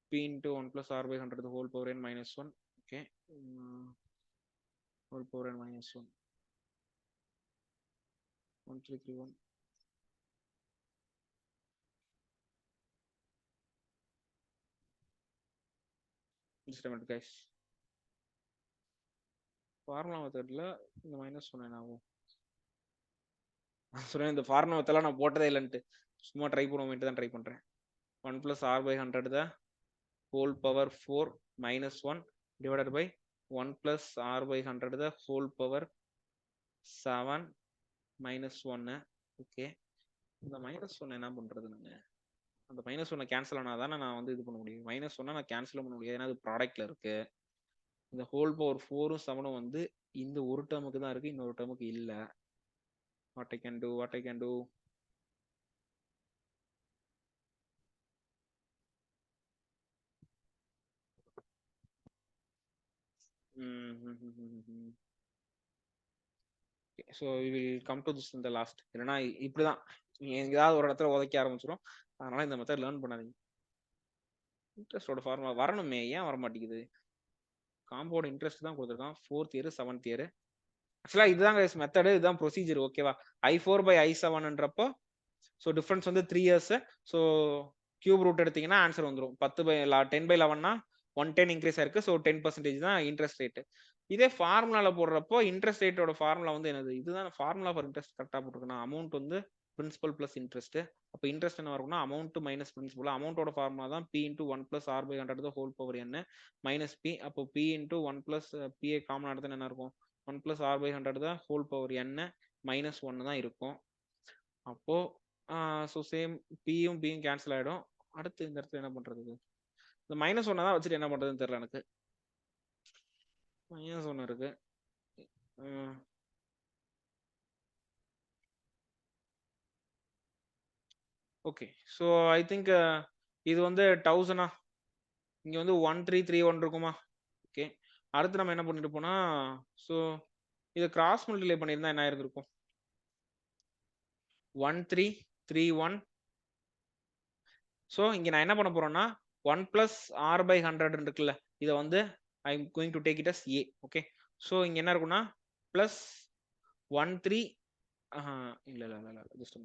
A: p into 1 plus r by 100 the whole power n minus 1. okay, whole power n minus 1, 1331. just a minute guys. Formula மெத்தட்ல இந்த -1 என்ன ஆகும்? சொல்றேன் இந்த ஃபார்முலா மெத்தட்லாம் நான் போட்டதே இல்லைன்ட்டு சும்மா ட்ரை பண்ணுவோம்ட்டு தான் ட்ரை பண்றேன். 1 plus r by 100 the whole power 4 minus 1 divided by 1 plus r by 100 the whole power 7 minus 1. Okay, இந்த மைனஸ் 1 என்ன பண்றது? நாங்க அந்த மைனஸ் 1 கேன்சல் ஆனா தானே நான் வந்து இது பண்ண முடியும். மைனஸ் 1 நான் கேன்சல் பண்ண முடியாது, ஏன்னா அது ப்ராடக்ட்ல இருக்கு. இந்த ஹோல் பவர் 4ம் 7ம் வந்து இந்த ஒரு டேர்முக்கு தான் இருக்கு, இன்னொரு டேர்முக்கு இல்ல. what I can do so we will come to this in the last. இல்லைன்னா இப்படிதான் எங்கேயாவது ஒரு இடத்துல உதைக்க ஆரம்பிச்சிடும். அதனால இந்த மெத்தட் லேர்ன் பண்ணாதீங்க. இன்ட்ரெஸ்டோட ஃபார்முலா வரணுமே, ஏன் வர மாட்டேங்குது? காம்பவுண்ட் இன்ட்ரெஸ்ட் தான் கொடுத்துருக்கான் 4th இயர் 7th இயர். ஆக்சுவலா இதுதான் மெத்தடு, இதுதான் ப்ரொசீஜர். ஓகேவா? I4/I7ன்றப்போ ஸோ டிஃபரன்ஸ் வந்து 3 years. ஸோ கியூப் ரூட் எடுத்தீங்கன்னா ஆன்சர் வந்துடும். 10/10/11னா 110 இன்க்ரீஸ் ஆயிருக்கு. ஸோ 10% தான் இன்ட்ரெஸ்ட் ரேட். இதே ஃபார்முலால போடுறப்போ இன்ட்ரெஸ்ட் ரேட்டோட ஃபார்முலா வந்து என்னது? இதுதான் ஃபார்முலா ஃபார் இன்ட்ரெஸ்ட். கரெக்டாக போட்டுருக்கணும். அமௌண்ட் வந்து பிரின்சிபல் பிளஸ் இன்ட்ரெஸ்ட். அப்போ இன்ட்ரெஸ்ட் என்ன வரும்னா அமௌண்ட் மைனஸ் பிரின்சிபல். அமௌண்டோட ஃபார்முலா தான் P × 1 + R/100 whole power n minus P. அப்போ P × 1 + PA காமன் எடுத்து என்ன இருக்கும்? 1 + R/100 whole power n minus 1 தான் இருக்கும். அப்போ ஸோ சேம் பியும் பியும் கேன்சல் ஆகிடும். அடுத்து இந்த இடத்துல என்ன பண்றது? இந்த மைனஸ் 1 தான் வச்சுட்டு என்ன பண்றதுன்னு தெரியல எனக்கு. மைனஸ் 1 இருக்கு. ஓகே, ஸோ ஐ திங்க் இது வந்து 1000 இங்க வந்து 1331 இருக்குமா? ஓகே, அடுத்து நம்ம என்ன பண்ணிட்டு போனா, ஸோ இதை கிராஸ் மல்டிப்ளை பண்ணியிருந்தா என்ன ஆயிருந்திருக்கும்? 1331. ஸோ இங்க நான் என்ன பண்ண போறேன்னா 1 + R/100 இருக்குல்ல, இதை வந்து I am going to take it as A. Okay, so இங்க என்ன இருக்குன்னா ப்ளஸ் 13 இல்ல ஜஸ்ட்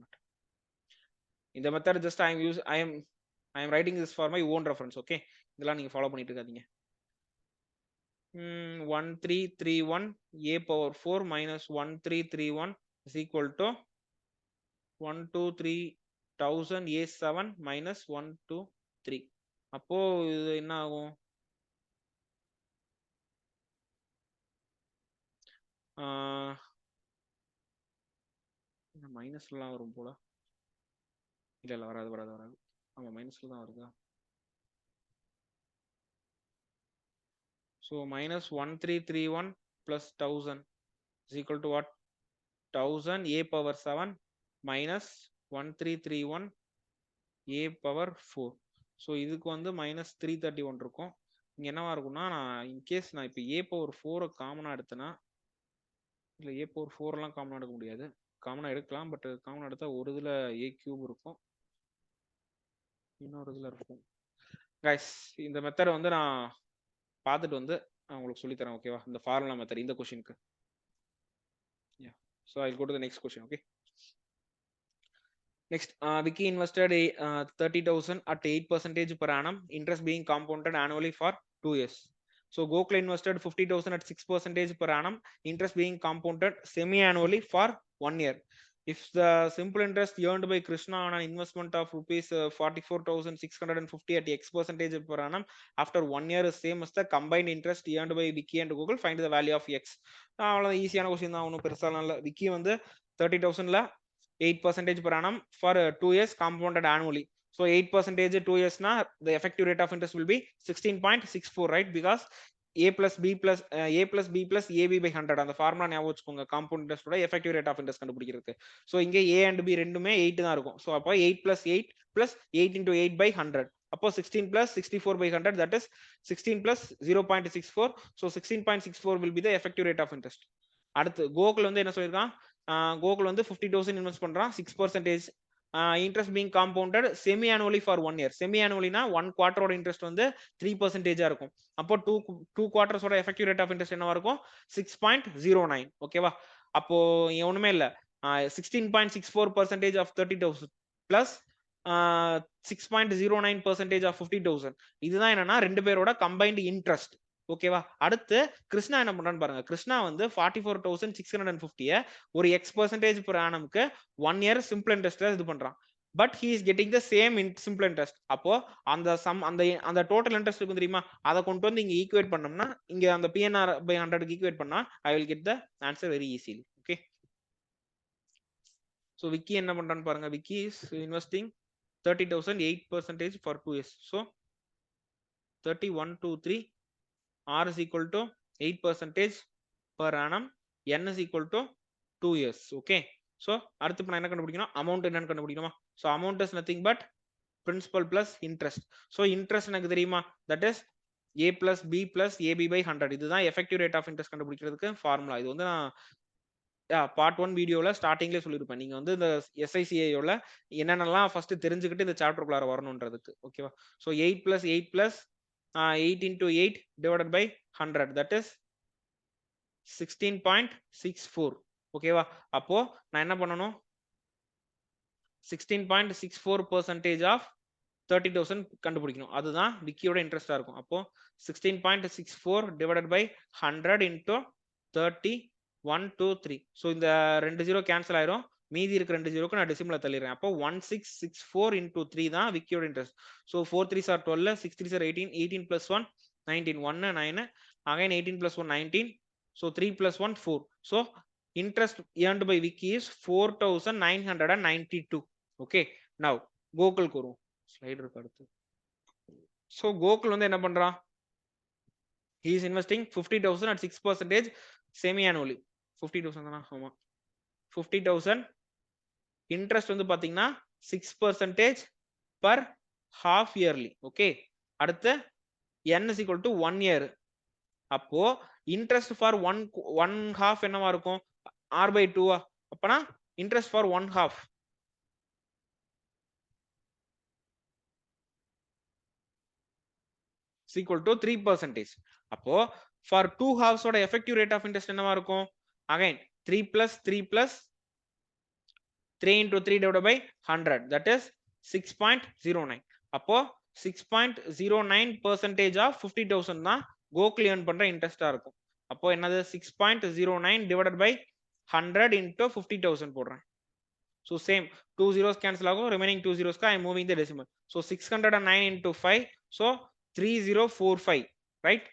A: இந்த method just I am writing this for my own reference. Okay, இதெல்லாம் நீங்க ஃபாலோ பண்ணிட்டு இருக்காதீங்க. 1331 A/4 minus 1331 is equal to 123,000 A7 minus 123. அப்போ இது என்ன ஆகும்? மைனஸ்லாம் வரும் போல. இல்ல வராது. ஆமா, மைனஸ்ல தான் வருதா? So minus 1331 plus 1000 is equal to what? 1000 A/7 minus 1331 A/4. So இதுக்கு வந்து minus 331 இருக்கும். இங்க என்னவா இருக்கும்னா, நான் இன்கேஸ் நான் இப்போ A/4 காமனா எடுத்தேன்னா, இல்லை A/4 எல்லாம் காமனா எடுக்க முடியாது. காமனா எடுக்கலாம், பட் காமனா எடுத்தா ஒரு இதுல A³ இருக்கும், இன்னொரு இதுல இருக்கும். கைஸ், இந்த மெத்தட் வந்து நான் பார்த்துட்டு வந்து நான் உங்களுக்கு சொல்லித்தரேன். ஓகேவா? இந்த ஃபார்முலா மெத்தட் இந்த கொஸ்டினுக்கு. So I'll go to the next question. Okay, next, Vicky invested 30,000 at 8% per annum, interest being compounded annually for 2 years. So Gokhale invested 50,000 at 6% per annum, interest being compounded semi-annually for 1 year. If the simple interest earned by Krishna on an investment of rupees 44,650 at X% per annum after 1 year is same as the combined interest earned by Vicky and Google, find the value of X. அவ்வளவு ஈஸியான question தான், ஒன்றும் பெருசாலாம் இல்லை. விக்கி வந்து 30,000ல 8% per annum for 2 years compounded annually. So 8% 2 years na the effective rate of interest will be 16.64, right? Because A plus B plus AB by 100 அந்த formula ஞாபகம் வச்சுக்கோங்க. காம்பவுண்ட் இன்ட்ரெஸ்டோட எஃபெக்டிவ் ரேட் ஆஃப் இன்ட்ரெஸ்ட் கண்டுபிடிக்கிறதுக்கு. ஸோ இங்கே A and B ரெண்டுமே 8 தான் இருக்கும். So அப்போ 8 + 8 + 8 × 8 by 100. அப்போ 16 + 64 by 100, that is 16 + 0.64. So 16.64 will be the effective rate of interest. அடுத்து கோகுல் வந்து என்ன சொல்லியிருக்கான்? கோகுல் வந்து 50,000 இன்வெஸ்ட் பண்றான், 6% interest being compounded semi annually for 1 year. Semi ஆனுவலினா 1 quarterோட இன்ட்ரெஸ்ட் வந்து 3% இருக்கும். அப்போ 2 quartersோட எஃபெக்டிவ் ரேட் ஆஃப் இன்ட்ரெஸ்ட் என்னவா இருக்கும்? 6.09. ஓகேவா? அப்போ ஒண்ணுமே இல்ல, 16.64% of 30,000 plus 6.09% of 50,000. இதுதான் என்னன்னா ரெண்டு பேரோட கம்பைன்டு இன்ட்ரெஸ்ட். ஓகேவா? அடுத்து கிருஷ்ணா என்ன பண்றான்னு பாருங்க. கிருஷ்ணா வந்து 44,650 ஒரு X% per annumக்கு 1 year சிம்பிள் இன்ட்ரெஸ்ட்ல இது பண்றான். But he is getting the same in simple interest. அப்போ அந்த சம் அந்த டோட்டல் இன்ட்ரெஸ்ட் இருக்கும் தெரியுமா? அதை கொண்டு வந்து இங்க ஈக்குவேட் பண்ணோம்னா இங்க அந்த PNR by 100 ஈக்குவேட் பண்ணா I will get the answer very easily. Okay. So Vicky என்ன பண்றான்னு பாருங்க. Vicky is investing 30,000 8% for 2 years. So 31 2 3 R is equal to 8% per annum. N is equal to 2 years. Okay. So அடுத்து இப்போ நான் என்ன கண்டுபிடிக்கணும்? Amount என்னன்னு கண்டுபிடிக்கணுமா? So amount is nothing but principal plus interest. So interest எனக்கு தெரியுமா? That is A plus B plus AB by 100. இதுதான் effective rate of interest கண்டுபிடிக்கிறதுக்கு ஃபார்முலா. இது வந்து நான் பார்ட் 1 வீடியோல ஸ்டார்டிங்லேயே சொல்லியிருப்பேன். நீங்க வந்து இந்த SICAயோல என்னென்னலாம் ஃபர்ஸ்ட் தெரிஞ்சுக்கிட்டு இந்த சாப்டருக்குள்ளார வரணுன்றதுக்கு. ஓகேவா? So 8 plus 8 plus 8 into 8 divided by 100. That is 16.64. ஓகேவா? அப்போ நான் என்ன பண்ணணும்? 16.64% ஆஃப் 30,000 கண்டுபிடிக்கணும். அதுதான் விக்கியோட இன்ட்ரெஸ்டா இருக்கும். அப்போ 16.64 டிவைடட் பை 100 into 30 1 2 3. ஸோ இந்த 2 0 கேன்சல் ஆயிரும். மீதி இருக்க 2 0க்கு நான் டெசிமலை தள்ளிடுறேன். அப்போ 1664 into 3 தான் விக்கியோட interest. So 4 3s are 12, 6 3s are 18, 18 plus 1 19, 1 9, again 18 plus 1 19. So 3 plus 1 4. So interest earned by Vicky is 4,992. Okay. Now Gokul Kuru. Slide இருக்கு அடுத்து. So Gokul வந்து என்ன பண்றான்? He is investing 50,000 at 6% semi annually. 50,000 தானா? ஆமா. 50,000 interest வந்து பாத்தீங்கன்னா 6% per half yearly. Okay. அடுத்து N is equal to 1 year. அப்போ interest for one half என்னவா இருக்கும்? R by 2. அப்பனா interest for 1 half is equal to 3%. அப்போ for 2 halves ஓட effective rate of interest என்னவா இருக்கும்? Again 3 plus 3 plus 3 into 3 divided by 100. That is 6.09. அப்போ 6.09% of 50,000 தான் கோகுல் earn பண்ற இன்ட்ரெஸ்டா இருக்கும். அப்போ என்னது 6.09 divided by 100 into 50,000 போடுறேன். So same 2 zeros cancel ஆகும். remaining 2 zeros I am moving the decimal. So 609 into 5. So 3045. Right?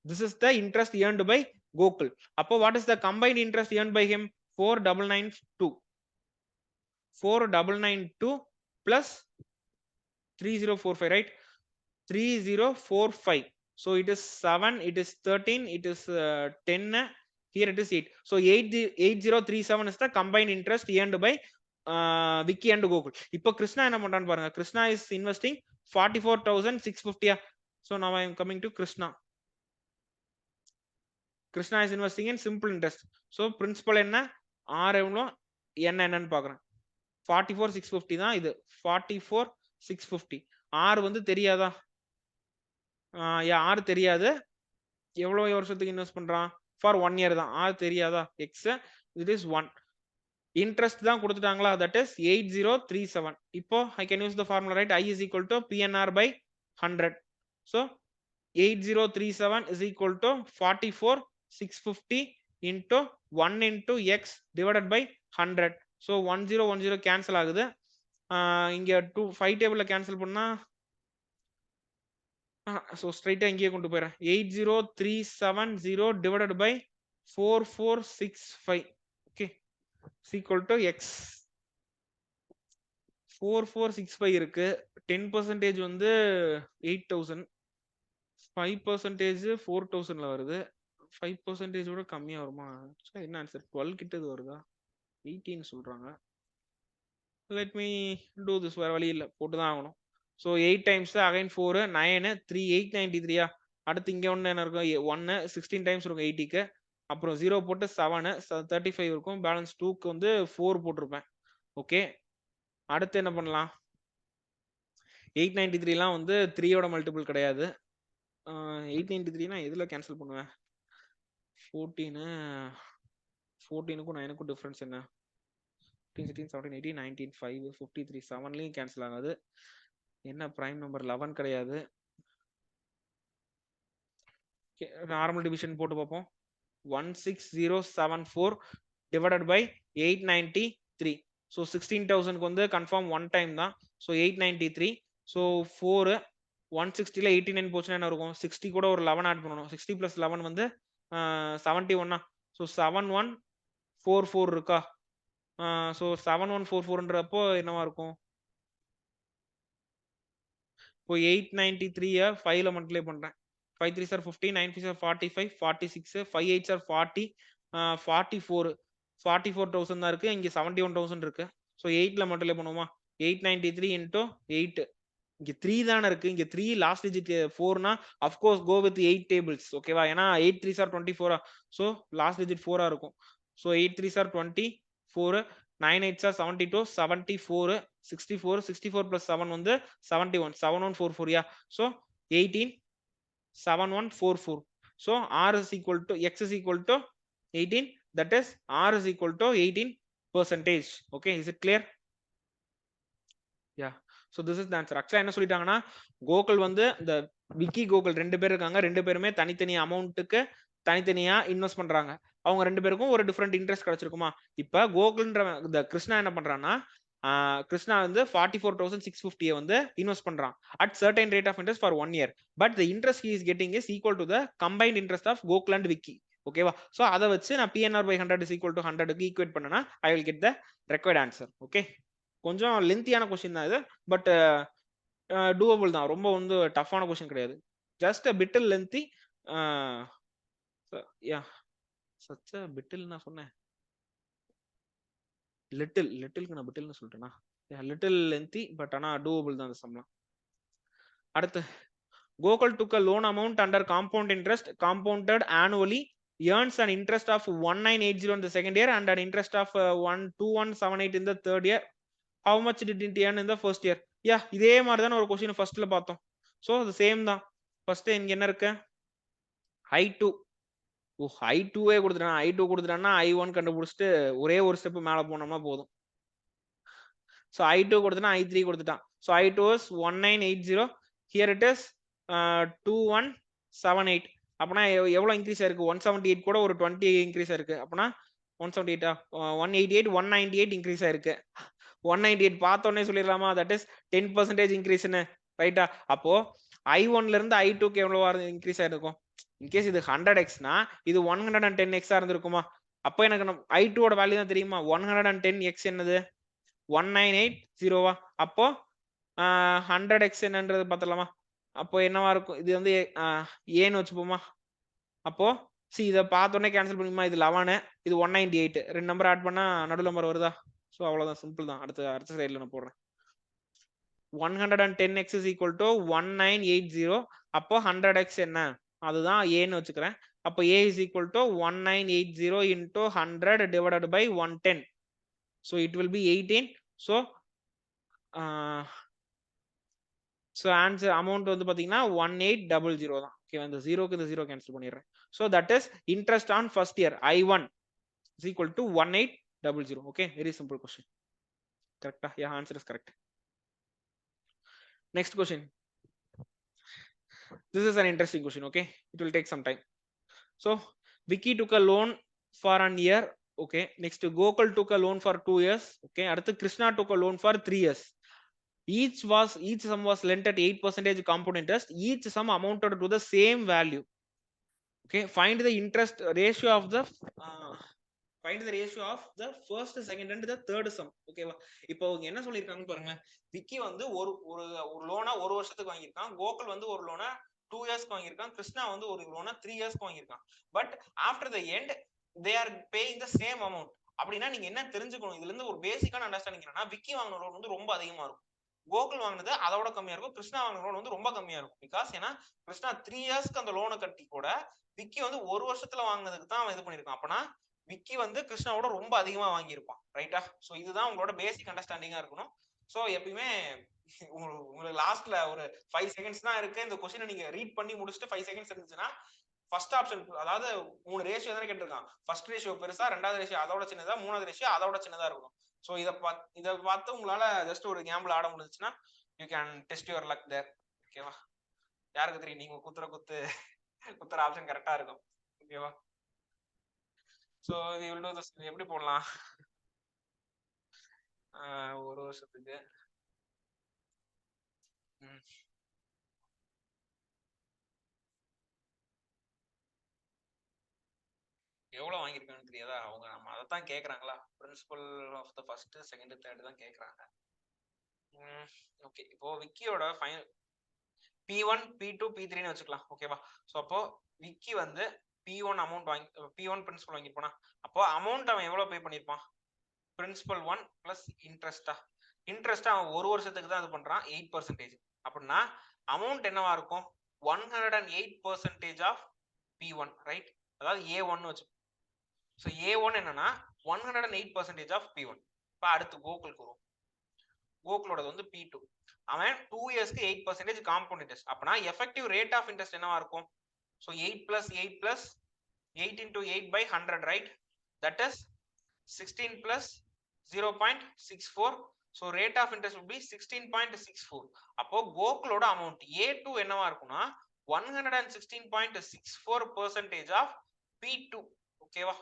A: This is the interest earned by Gokul. Appo what is the combined interest earned by him? 4992. 4992 plus 3045, right? 3045. So it is 7, it is 13, it is 10, here it is 8. So 8037 is the combined interest earned by Vicky and Gokul. இப்போ கிருஷ்ணா என்ன பண்றான்னு பாருங்க. Krishna is investing 44,650. So now I am coming to Krishna. Krishna is investing in simple interest. So principal என்ன R எவ்வளோ என்ன என்னன்னு பார்க்குறேன். 44,650 தான் இது. 44,650. R வந்து தெரியாதா? R தெரியாது. எவ்வளோ வருஷத்துக்கு இன்வெஸ்ட் பண்றான்? ஃபார் 1 year தான். R தெரியாதா? X it is 1. இன்ட்ரெஸ்ட் தான் கொடுத்துட்டாங்களா? That is 8037. இப்போ I can use the formula, right? I is equal to PNR by 100. So 8037 is equal to 44,650 into 1 into X divided by 100. So 1010 cancel ஆகுது. இங்க 5 டேபிள்ல cancel பண்ணா so straight இங்கேயே கொண்டு போயிடுறேன். 80370 divided by 4465. Okay. is equal to X. 4465 இருக்கு. 10% வந்து 8000. 5% 4000ல வருது. 5% விட கம்மியா வருமா? என்ன ஆன்சர்? 12 கிட்ட இது வருதா? 18 சொல்றாங்க. Let me do this. வேற வழி இல்ல, போட்டுதான் ஆகணும். So 8 times again 4 9 3 893. அடுத்து இங்க ஒண்ணு என்ன இருக்கும்? 1 16 times இருக்கும் 80க்கு. அப்புறம் 0 போட்டு 7 35 இருக்கும். பேலன்ஸ் 2க்கு வந்து 4 போட்டிருப்பேன். ஓகே. அடுத்து என்ன பண்ணலாம்? 893லாம் வந்து 3யோட மல்டிபிள் கிடையாது. 893னா எதுல கேன்சல் பண்ணுவேன்? 14க்கும் 9க்கும் டிஃபரன்ஸ் என்ன? 16 17 18 19 5 53 7லயும் கேன்சல் ஆகாது. என்ன பிரைம் நம்பர் 11 கிடையாது. நார்மல் டிவிஷன் போட்டு பார்ப்போம். 16074 divided by 893. ஸோ 16,000க்கு வந்து கன்ஃபார்ம் ஒன் டைம் தான். ஸோ 893. ஸோ 4 160ல 89 போச்சுன்னா என்ன இருக்கும்? 60 கூட ஒரு 11 ஆட் பண்ணணும். 60 + 11 வந்து 71. ஸோ 7144 இருக்கா? ஸோ 7144ன்றப்போ என்னவா இருக்கும்? இப்போ 893 5ல மல்டிப்ளை பண்றேன். 5 3s are 50, 9 3s are 45, 46, 5 8s are 40, 44, 44,000 தான் இருக்கு. இங்க 71,000 இருக்கு. ஸோ 8ல மல்டிப்ளை பண்ணுவோமா? 893 into 8. இங்க 3 தானே இருக்கு. இங்க 3 லாஸ்ட் டிஜிட் 4னா அஃப்கோர்ஸ் கோ வித் 8 டேபிள்ஸ். ஓகேவா? ஏன்னா 8 3s are 24. So last digit 4 இருக்கும். So 8 3s are 24, 9 8s are 72, 74, 64, 64 plus 7 வந்து 71, 7144. யா? So 18 7144. So R is equal to X is equal to 18. That is R is equal to 18%. Okay, is it clear? Yeah. So this is the answer. Actually என்ன சொல்லிட்டாங்கன்னா கோகுல் வந்து இந்த விக்கி கோகுல் ரெண்டு பேர் இருக்காங்க. ரெண்டு பேருமே தனித்தனி அமௌண்ட்டுக்கு தனித்தனியா இன்வெஸ்ட் பண்றாங்க. அவங்க ரெண்டு பேருக்கும் ஒரு டிஃபரெண்ட் இன்ட்ரெஸ்ட் கிடைச்சிருக்குமா? இப்ப கோகுல்ன்ற இந்த கிருஷ்ணா என்ன பண்றான்னா கிருஷ்ணா வந்து 44,650 வந்து இன்வெஸ்ட் பண்றான் at certain rate of interest for 1 year. But the interest he is getting is equal to the combined interest of Gokul and Vicky. ஓகேவா? ஸோ அதை வச்சு நான் PNR by 100 is equal to 100க்கு ஈக்குவேட் பண்ணனா I will get the required answer. Okay, கொஞ்சம் லென்த்தியான question தான் இது, but doable தான். ரொம்ப வந்து டஃப்பான கொஸ்டின் கிடையாது. ஜஸ்ட் அ பிட்டில் லென்த்தி. யா சச் அ பிட்டில் நான் சொன்னேன். லிட்டில்க்கு நான் பிட்டில்னு சொல்லிட்டேனா? லிட்டில் லென்த்தி, பட் ஆனா டூவபிள் தான் அந்த சம்லாம். அடுத்து Gokul took a loan amount under compound interest compounded annually, earns an interest of 1980 in the second year and an interest of 12178 in the third year. How much did it earn in the first year? யா இதே மாதிரி தான் ஒரு question ஃபர்ஸ்ட்ல பார்த்தோம். So அது same தான். First இங்க என்ன இருக்கு? I2. ஓ I2வே கொடுத்துட்டான். I2 கொடுத்துட்டான்னா I1 கண்டுபிடிச்சிட்டு ஒரே ஒரு ஸ்டெப் மேல போனோம்னா போதும். ஸோ I2 கொடுத்துட்டான், I3 கொடுத்துட்டான். So I2 is 1980. Here it is 2178. அப்பனா எவ்வளவு இன்க்ரீஸ் ஆயிருக்கு? 178 கூட ஒரு 20 இன்க்ரீஸ் ஆயிருக்கு. அப்பனா 178 188 198 இன்க்ரீஸ் ஆயிருக்கு. 198 பார்த்தோன்னே சொல்லிடலாமா? That is 10% இன்க்ரீஸ்னு. ரைட்டா? அப்போ I1ல இருந்து I2க்கு எவ்வளவு இன்க்ரீஸ் ஆயிருக்கும்? இன்கேஸ் இது 100x இது 110x இருந்திருக்குமா? அப்போ எனக்கு I2ஓட வேல்யூ தான் தெரியுமா? 110x என்னது? 1980. அப்போ 100x என்னன்றது பார்த்தலாமா? அப்போ என்னவா இருக்கும்? இது வந்து ஏன்னு வச்சுப்போமா? அப்போ சி இதை பார்த்தோன்னே கேன்சல் பண்ணிக்குமா? இது 11, இது 198. ரெண்டு நம்பர் ஆட் பண்ணா நடு நம்பர் வருதா? ஸோ அவ்வளவுதான், சிம்பிள் தான். அடுத்த சைட்ல நான் போடுறேன். 110x is equal to 1980. அப்போ 100x என்ன? அதுதான் ஏன்னு வச்சுக்கிறேன். அப்போ a is equal to 1980 into 100 divided by 110. So it will be 18. So answer amount வந்து பாத்தீங்கன்னா 1800 தான். ஓகே, இந்த ஜீரோக்கு இந்த ஜீரோ கேன்சல் பண்ணிடுறேன். So that is interest on first year I1 is equal to 1800. Okay, very simple question. கரெக்டா? Yeah, answer is correct. Next question. This is an interesting question. Okay, it will take some time. So Vicky took a loan for an year. Okay, next Gokul took a loan for 2 years. Okay, அடுத்து Krishna took a loan for 3 years. Each sum was lent at 8% compound interest. Each sum amounted to the same value. Okay, find the interest ratio of the first, second and the third sum. ஓகேவா? இப்போ அவங்க என்ன சொல்லிருக்காங்க பாருங்க. விக்கி வந்து ஒரு லோனா ஒரு வருஷத்துக்கு வாங்கியிருக்கான். கோகுல் வந்து ஒரு லோனா 2 இயர்ஸ்க்கு வாங்கியிருக்கான். கிருஷ்ணா வந்து ஒரு லோனா 3 இயர்ஸ்க்கு வாங்கியிருக்கான். But after the end they are paying the same amount. அப்படின்னா நீங்க என்ன தெரிஞ்சுக்கணும்? இதுல இருந்து ஒரு பேசிக்கான அண்டர்ஸ்டாண்டிங் என்னன்னா, விக்கி வாங்கின லோன் வந்து ரொம்ப அதிகமா இருக்கும், கோகுல் வாங்கினது அதோட கம்மியா இருக்கும், கிருஷ்ணா வாங்கின லோன் வந்து ரொம்ப கம்மியா இருக்கும். பிகாஸ் ஏன்னா கிருஷ்ணா 3 இயர்ஸ்க்கு அந்த லோனை கட்டி கூட விக்கி வந்து ஒரு வருஷத்துல வாங்கினதுக்கு தான் அவன் இது பண்ணிருக்கான். அப்பனா விக்கி வந்து கிருஷ்ணாவோட ரொம்ப அதிகமா வாங்கியிருப்பான். ரைட்டா? ஸோ இதுதான் உங்களோட பேசிக் அண்டர்ஸ்டாண்டிங்கா இருக்கணும். ஸோ எப்பயுமே உங்களுக்கு லாஸ்ட்ல ஒரு 5 செகண்ட்ஸ் தான் இருக்கு. இந்த கொஸ்டினை நீங்க ரீட் பண்ணி முடிச்சுட்டு 5 செகண்ட்ஸ் இருந்துச்சுன்னா ஃபர்ஸ்ட் ஆப்ஷன், அதாவது 3 ரேஷியோ தானே கேட்டிருக்கான். ஃபர்ஸ்ட் ரேஷியோ பெருசா, ரெண்டாவது ரேஷியோ அதோட சின்னதா, மூணாவது ரேஷியோ அதோட சின்னதா இருக்கும். ஸோ இதை பார்த்து உங்களால ஜஸ்ட் ஒரு கேம்பிள் ஆட முடிஞ்சுச்சுன்னா you can test your luck there. ஓகேவா? யாருக்கு தெரியும், நீங்க குத்துற குத்து உத்தர ஆப்ஷன் கரெக்டா இருக்கும். ஓகேவா? So we will do this. எப்படி போடலாம்? ஒரு வருஷத்துக்கு எவ்வளவு வாங்கியிருக்காங்கன்னு தெரியாதா? அவங்க நம்ம அதைத்தான் கேட்கறாங்களா? Principal of the first second third தான் கேட்கறாங்க. ஓகே, இப்போ விக்கியோட ஃபைனல் P1 P2 P3 வச்சுக்கலாம். ஓகேவா? சோ அப்போ விக்கி வந்து P1 அமௌண்ட் வாங்கி P1 பிரின்சிபல் வாங்கிருப்பானா, அப்போ அமௌண்ட் அவன் எவ்வளவு பே பண்ணிருப்பான்? பிரின்சிபல் 1 பிளஸ் இன்ட்ரெஸ்டா. இன்ட்ரெஸ்ட் அவன் ஒரு வருஷத்துக்கு தான் இது பண்றான் 8%. அப்படின்னா அமௌண்ட் என்னவா இருக்கும்? 108% ஆஃப் P1, ரைட்? அதாவது A1 வச்சு. ஸோ A1 என்னன்னா 108% ஆஃப் P1. இப்போ அடுத்து கோகுலுக்கு வரும். கோகுலோட வந்து P2. அவன் 2 இயர்ஸ்க்கு 8% காம்பவுண்ட் இன்ட்ரெஸ்ட். அப்பனா எஃபெக்டிவ் ரேட் ஆஃப் இன்ட்ரெஸ்ட் என்னவா இருக்கும்? So 8 plus 8 plus 8 into 8 by 100, right? That is 16 plus 0.64. So rate of interest will be 16.64. அப்போ கோகுலோட அமௌண்ட் A2 என்னவா இருக்கும்னா 116.64% ஆஃப் P2. ஓகேவா?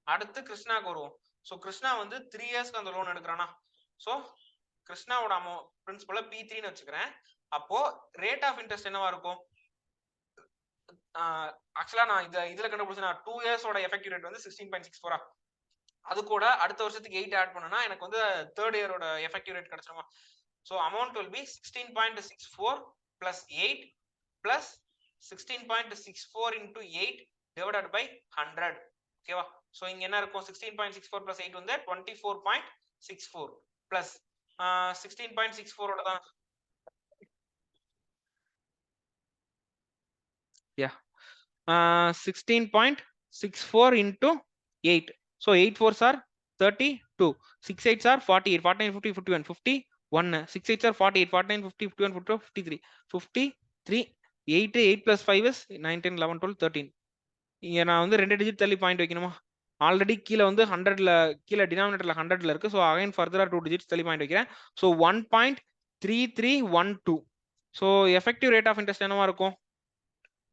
A: அடுத்து கிருஷ்ணாக்கு வருவோம். சோ கிருஷ்ணா வந்து 3 இயர்ஸ்க்கு அந்த லோன் எடுக்கிறானா. சோ கிருஷ்ணாவோட அமௌண்ட் பிரின்சிபல் P3 ன்னு வச்சுக்கிறேன். அப்போ ரேட் ஆஃப் இன்ட்ரெஸ்ட் என்னவா இருக்கும்? ஆக்சுவலா நான் இதுல கண்டுபிடிச்சேன். 2 இயர்ஸோட எஃபெக்டிவ் ரேட் வந்து 16.64. அது கூட அடுத்த வருஷத்துக்கு 8 ஆட் பண்ணனா எனக்கு வந்து தேர்ட் இயரோட எஃபெக்டிவ் ரேட் கிடைச்சிருமா. So amount will be 16.64 plus 8 plus 16.64 into 8 divided by 100. ஓகேவா? சோ இங்க என்ன இருக்கும்? 16.64 plus 8 வந்து 24.64 plus 16.64 ஓட தான் 16.64 into 8. So 8 4s are 32, 6 8s are 48, 49 50 51 51, 6 8s are 48, 49 50 51 52 53 53, 8 8 plus 5 is 9 10 11 12 13. இங்க நான் வந்து 2 டிஜிட் தள்ளி பாயிண்ட் வைக்கணுமா? ஆல்ரெடி கீழே வந்து 100ல கீழே டினாமினேட்டர்ல 100ல இருக்கு. ஸோ அகைன் ஃபர்தரா 2 டிஜிட்ஸ் தள்ளி பாயிண்ட் வைக்கிறேன். So 1.3312. So effective rate of interest என்னவா இருக்கும்?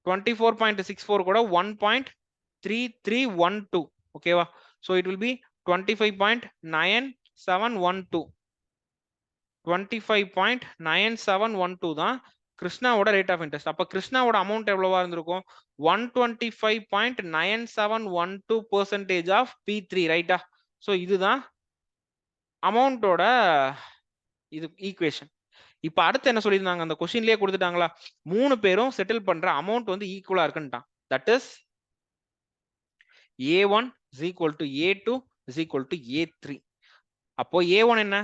A: 24.64 கூட 1.3312. ஓகேவா? So it will be 25.9712. 25.9712 தான் கிருஷ்ணாவோட ரேட் ஆஃப் இன்ட்ரெஸ்ட். அப்ப கிருஷ்ணாவோட அமௌண்ட் எவ்வளவா இருந்திருக்கும்? 125.9712% ஆஃப் P3, ரைட்டா? ஸோ இதுதான் அமௌண்டோட இது ஈக்குவேஷன். இப்ப அடுத்து என்ன சொல்லியிருந்தாங்க? அந்த கொஸ்டின்லயே கொடுத்துட்டாங்களா? 3 பேரும் செட்டில் பண்ற அமௌண்ட் வந்து ஈக்குவலா இருக்குன்ட்டான். That is A1 is equal to A2 is equal to A3. அப்போ A1 என்ன?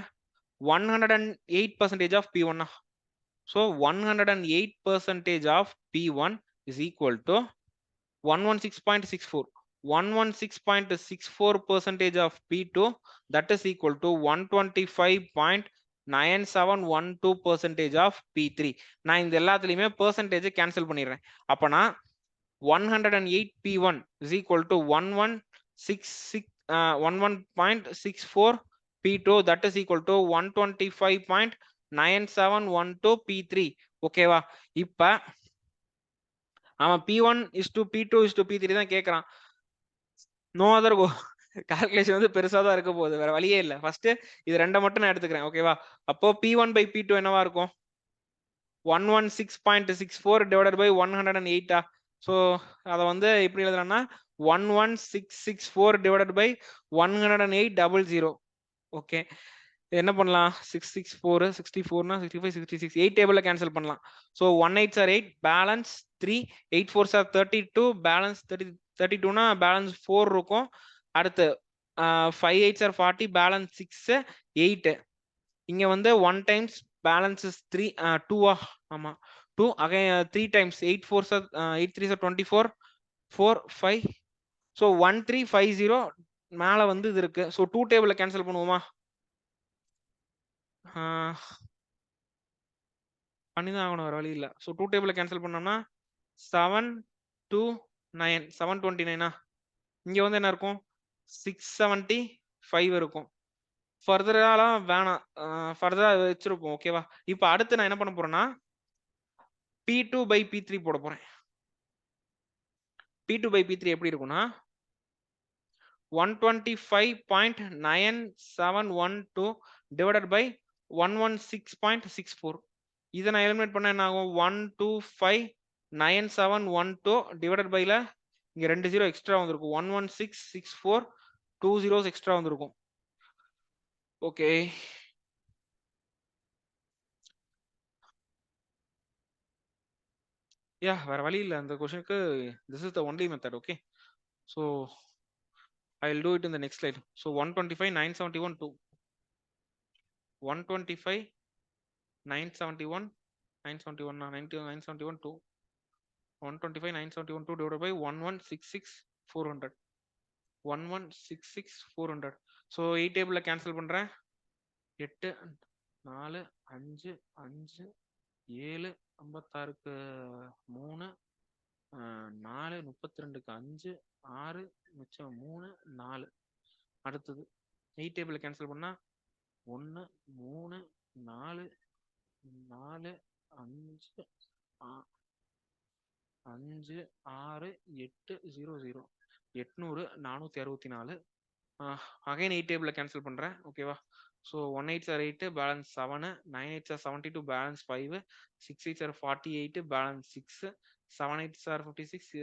A: 108% of P1. So 108% of P1 is equal to 116.64. 116.64% of P2, that is equal to 125.9712% of P3. நான் இந்த எல்லாத்துலயுமே percentage cancel பண்ணிடுறேன். அப்பனா 108 P1 is equal to 11.64 P2, that is equal to 125.9712 P3. ஓகேவா? இப்ப அவன் P1 is to P2 is to P3 தான் கேட்கறான். நோ அதர் கால்குலேஷன் வந்து பெருசா தான் இருக்க போகுது, வேற வழியே இல்லை. ஃபர்ஸ்ட் இது ரெண்டை மட்டும் நான் எடுத்துக்கிறேன். ஓகேவா? அப்போ P1 by P2 என்னவா இருக்கும்? 116.64 divided by 108. ஸோ அதை வந்து எப்படி எழுதுறேன்னா 11664 divided by 10800. ஓகே, என்ன பண்ணலாம்? 664 64 65 66 8 டேபிள்ல கேன்சல் பண்ணலாம். So 1 8s are 8, balance 3, 8 4s are 32, balance 32னா பேலன்ஸ் 4 இருக்கும். அடுத்து 5 8s are 40, பேலன்ஸ் 6 8. இங்க வந்து 1 times balance is 3 2. ஆமா 2. again 3 times 8 4s are 8 3s are 24 4 5. so 1350 மேல வந்து இது இருக்கு. so 2 டேபிள்ல கேன்சல் பண்ணுவோமா? பண்ணிதான் ஆகணும், வேற வழி இல்ல. so 2 டேபிள்ல கேன்சல் பண்ணோம்னா 729 729. இங்க வந்து என்ன இருக்கும்? 675 இருக்கும். ஃபர்தராலாம் வேணாம், ஃபர்தரா வச்சிருப்போம். ஓகேவா? இப்போ அடுத்து நான் என்ன பண்ண போறேன்னா P2 by P3 போட போறேன். P2 by P3 எப்படி இருக்கும்னா 125.9712 divided by 116.64. இதை நான் எலிமினேட் பண்ண என்ன ஆகும் 125.9712 divided by ல இங்க 2 0 எக்ஸ்ட்ரா வந்திருக்கும் 11664 2 zeros எக்ஸ்ட்ரா வந்திருக்கும். ஓகே யா வேற வழி இல்லை அந்த கொஸ்டினுக்கு this is the only method. Okay so I will do it in the next slide. So 125 971 2 125 971 971 971 2 125 971 2 divided by 1166 400 1166 400. So 8 table cancel பண்றேன் 8 4 5 5 7 56க்கு 3 4 32க்கு 5 6 மிச்சம் 3 4. அடுத்தது 8 டேபிள் கேன்சல் பண்ணா 1 3 4 4 5 5 6 8 0 0 800 464. அகைன் 8 டேபிள் கேன்சல் பண்றேன். ஓகேவா so 1 8s are 8 balance 7 9 8s are 72 balance 5 6 8s are 48 balance 6 7 8s are 56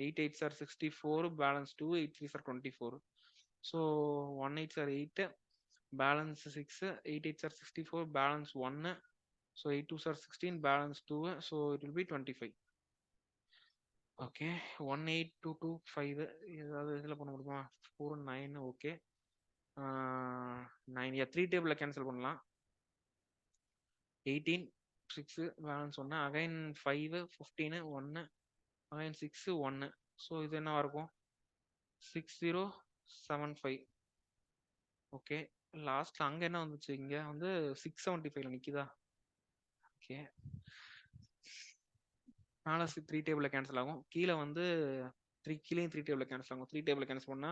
A: 8 8s are 64 balance 2 8 3s are 24. So 1 8s are 8 balance 6 8 8s are 64 balance 1 so 8 2s are 16 balance 2 so it will be 25. Okay 18225 ஏதாவது இதில் பண்ண முடியுமா 4 9 okay 9 3 table cancel பண்ணலாம் 18 6 balance 1 again 5 15 1 again 6 1. So இது என்னவா இருக்கும் 6075. Okay லாஸ்ட்ல அங்க என்ன வந்துச்சு இங்க வந்து 675 நிக்குதா. ஓகே மேலே 3 டேபிள் கேன்சல் ஆகும் கீழே வந்து 3 கீழே 3 டேபிள் கேன்சல் ஆகும் 3 டேபிள் கேன்சல் பண்ணா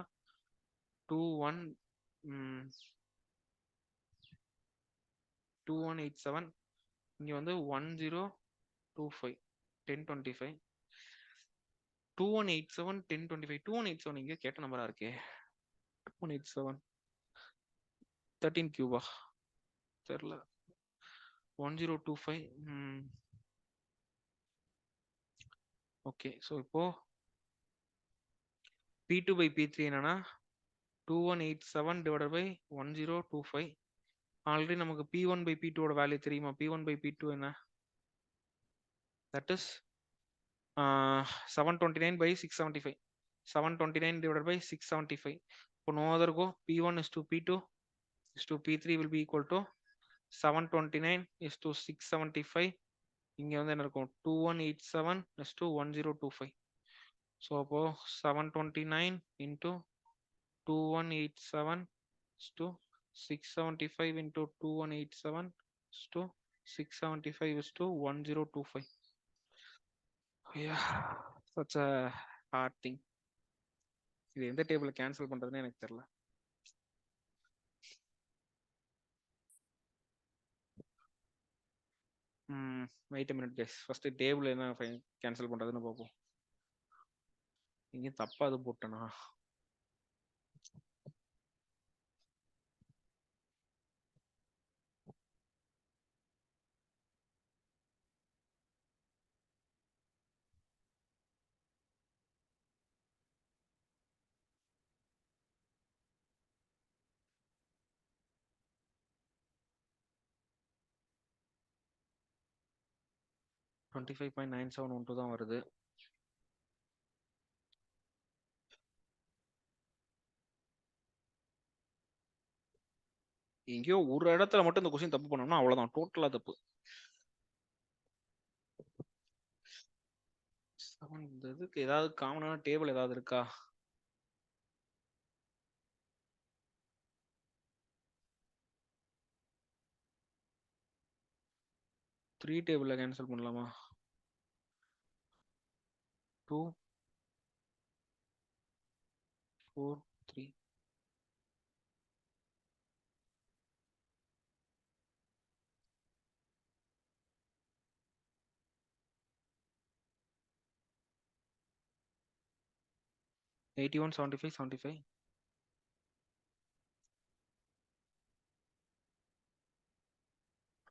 A: 2187 இங்க வந்து 1025 1025 2187 1025 2187 இங்க கேட்ட நம்பரா இருக்கே 2187 13 கியூபா தெரியல 1025. ஓகே ஸோ இப்போ P2 by P3 என்னன்னா 2187 divided by 1025. ஆல்ரெடி நமக்கு P1 by P2 ஓட வேல்யூ தெரியுமா P1 by P2 என்ன that is 729 by 675 729 divided by 675. இப்போ no other go P1 is to P2 is to P3 will be equal to 729 is to 675. இங்க வந்து என்ன இருக்கும் 2187 is to 1025. So அப்போ 729 into 2187 is to 675 into 2187 is to 675 is to 1025. Yeah, such a hard thing. இது எந்த table cancel பண்றதுன்னு எனக்கு தெரியல. Wait a minute guys. First table என்ன கேன்சல் பண்றதுன்னு பார்ப்போம். இங்க தப்பா அது போட்டனா 25.9712 தான் வருது. எங்கேயோ ஒரு இடத்துல மட்டும் இந்த கொஸ்டின் தப்பு பண்ணோம்னா அவ்வளவுதான் டோட்டலா தப்பு. இதுக்கு ஏதாவது காமனான டேபிள் ஏதாவது இருக்கா 3 டேபிள்ல கேன்சல் பண்ணலாமா 2 4 3 2 81, 75, 75.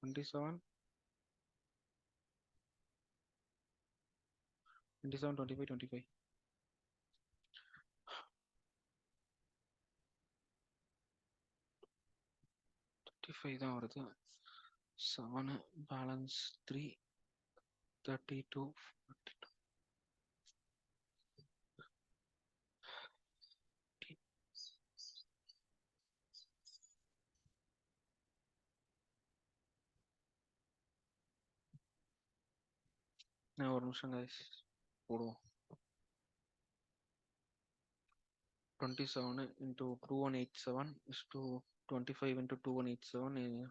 A: 27, 27, 25, 25. 35 தான் வருது. 7 பேலன்ஸ் 3 32 42. ஒரு நிமிஷம் guys போடுவோம். 27 into 2187 is to 25 into 2187.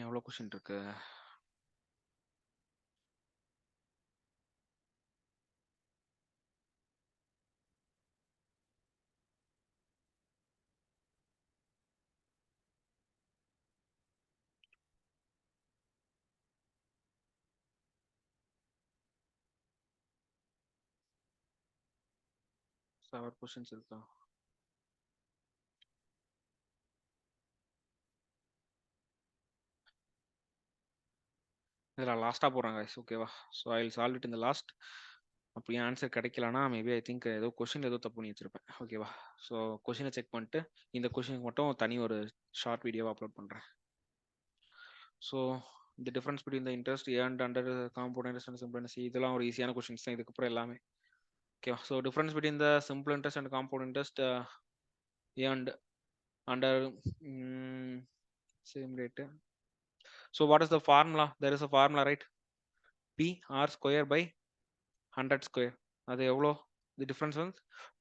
A: எவ்வளோ கொஸ்டின் இருக்கு? செவன் கொஸ்டின்ஸ் இருக்கா? இதில் லாஸ்ட்டாக போடுறாங்க guys, ஓகேவா? So I will solve it in the last. அப்படி ஆன்சர் கிடைக்கலனா மேபி ஐ திங்க் ஏதோ கொஸ்டின் ஏதோ தப்பு பண்ணி வச்சிருப்பேன், ஓகேவா? ஸோ கொஸ்டினை செக் பண்ணிட்டு இந்த கொஸ்டினுக்கு மட்டும் தனி ஒரு ஷார்ட் வீடியோவை அப்லோட் பண்ணுறேன். ஸோ இந்த difference between the interest earned under compound interest and simple interest, இதெல்லாம் ஒரு ஈஸியான கொஸ்டின்ஸ் தான் இதுக்கப்புறம் எல்லாமே, ஓகேவா? So difference between the simple interest and compound interest earned under same rate. So what is the formula? There is a formula, right? P R square by 100 square. அது எவ்வளோ? The difference வந்து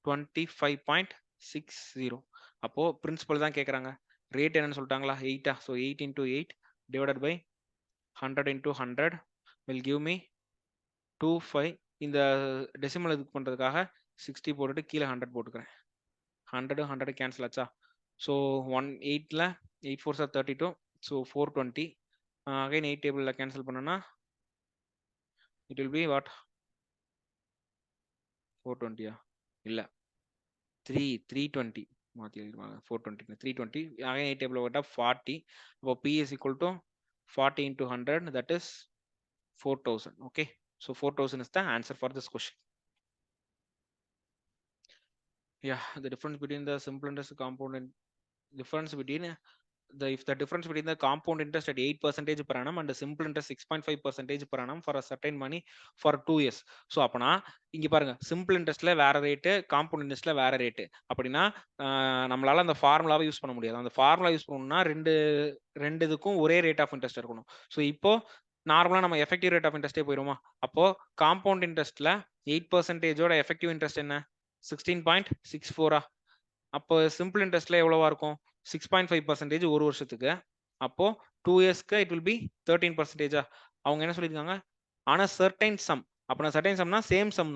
A: 25.60. அப்போ principal தான் கேட்குறாங்க. Rate என்னன்னு சொல்லிட்டாங்களா? 8. So 8 into 8 divided by 100 into 100 will give me 25. இந்த decimal இதுக்கு பண்ணுறதுக்காக 60 போட்டுட்டு கீழே 100 போட்டுக்கிறேன். 100 கேன்சல் ஆச்சா? ஸோ 8ல் 8 4s are 32. ஸோ 420. அகைன் 8 டேபிளில் கேன்சல் பண்ணோன்னா it will be what? 420. இல்ல 320 மாத்தி எழுதிருவாங்க. 420 320. again 8 table போட்டா 40. அப்போ P is equal to 40 into 100, that is 4000. okay, so 4000 is the answer for this question. Yeah, the difference between the simple interest compound and difference between if the difference between the compound interest at 8% per annum and the simple interest 6.5% per annum for a certain money for 2 years. So அப்போனா இங்கே பாருங்க, simple இன்ட்ரெஸ்ட்ல வேற rate, compound இன்ட்ரெஸ்ட்ல வேற rate. அப்படின்னா நம்மளால அந்த ஃபார்முலாவை use பண்ண முடியாது. அந்த ஃபார்முலா யூஸ் பண்ணணும்னா ரெண்டு இதுக்கும் ஒரே ரேட் ஆஃப் இன்ட்ரெஸ்ட் இருக்கணும். ஸோ இப்போ நார்மலாக நம்ம எஃபெக்டிவ் ரேட் ஆஃப் இன்ட்ரெஸ்டே போயிடுமா? அப்போ காம்பவுண்ட் இன்ட்ரெஸ்ட்ல 8%ஓட எஃபெக்டிவ் இன்ட்ரெஸ்ட் என்ன? 16.64. அப்போ சிம்பிள் இன்ட்ரெஸ்ட்ல எவ்வளவா இருக்கும்? 6.5% ஒரு வருஷத்துக்கு. அப்போ 2 இயர்ஸ்க்கு இட் வில் பி 13%. அவங்க என்ன சொல்லியிருக்காங்க? ஆனா சர்டைன் சம். அப்போ நான் சர்டைன் சம்னா சேம் சம்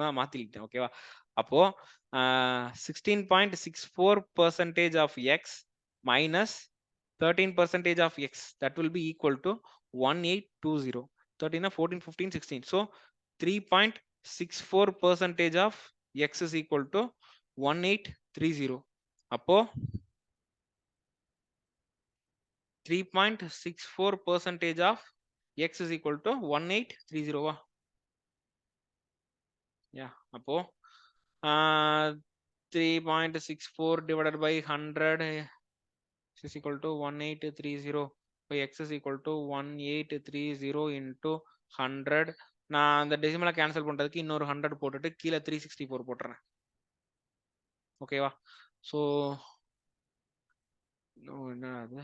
A: தான் மாத்திக்கிட்டேன், ஓகேவா? அப்போ 16.64% of X minus 13% of X, that will be equal to 1820. 13 14 15 16. So 3.64% of X is equal to 1830. அப்போ 3.64% of x is equal to 1830. Yeah, அப்போ 3.64 divided by 100 is equal to 1830. by x is equal to 1830 into 100. நான் அந்த டெசிமலை cancel பண்றதுக்கு இன்னொரு 100 போட்டுட்டு கீழே 364 போட்டுறேன், ஓகேவா? ஸோ என்ன அது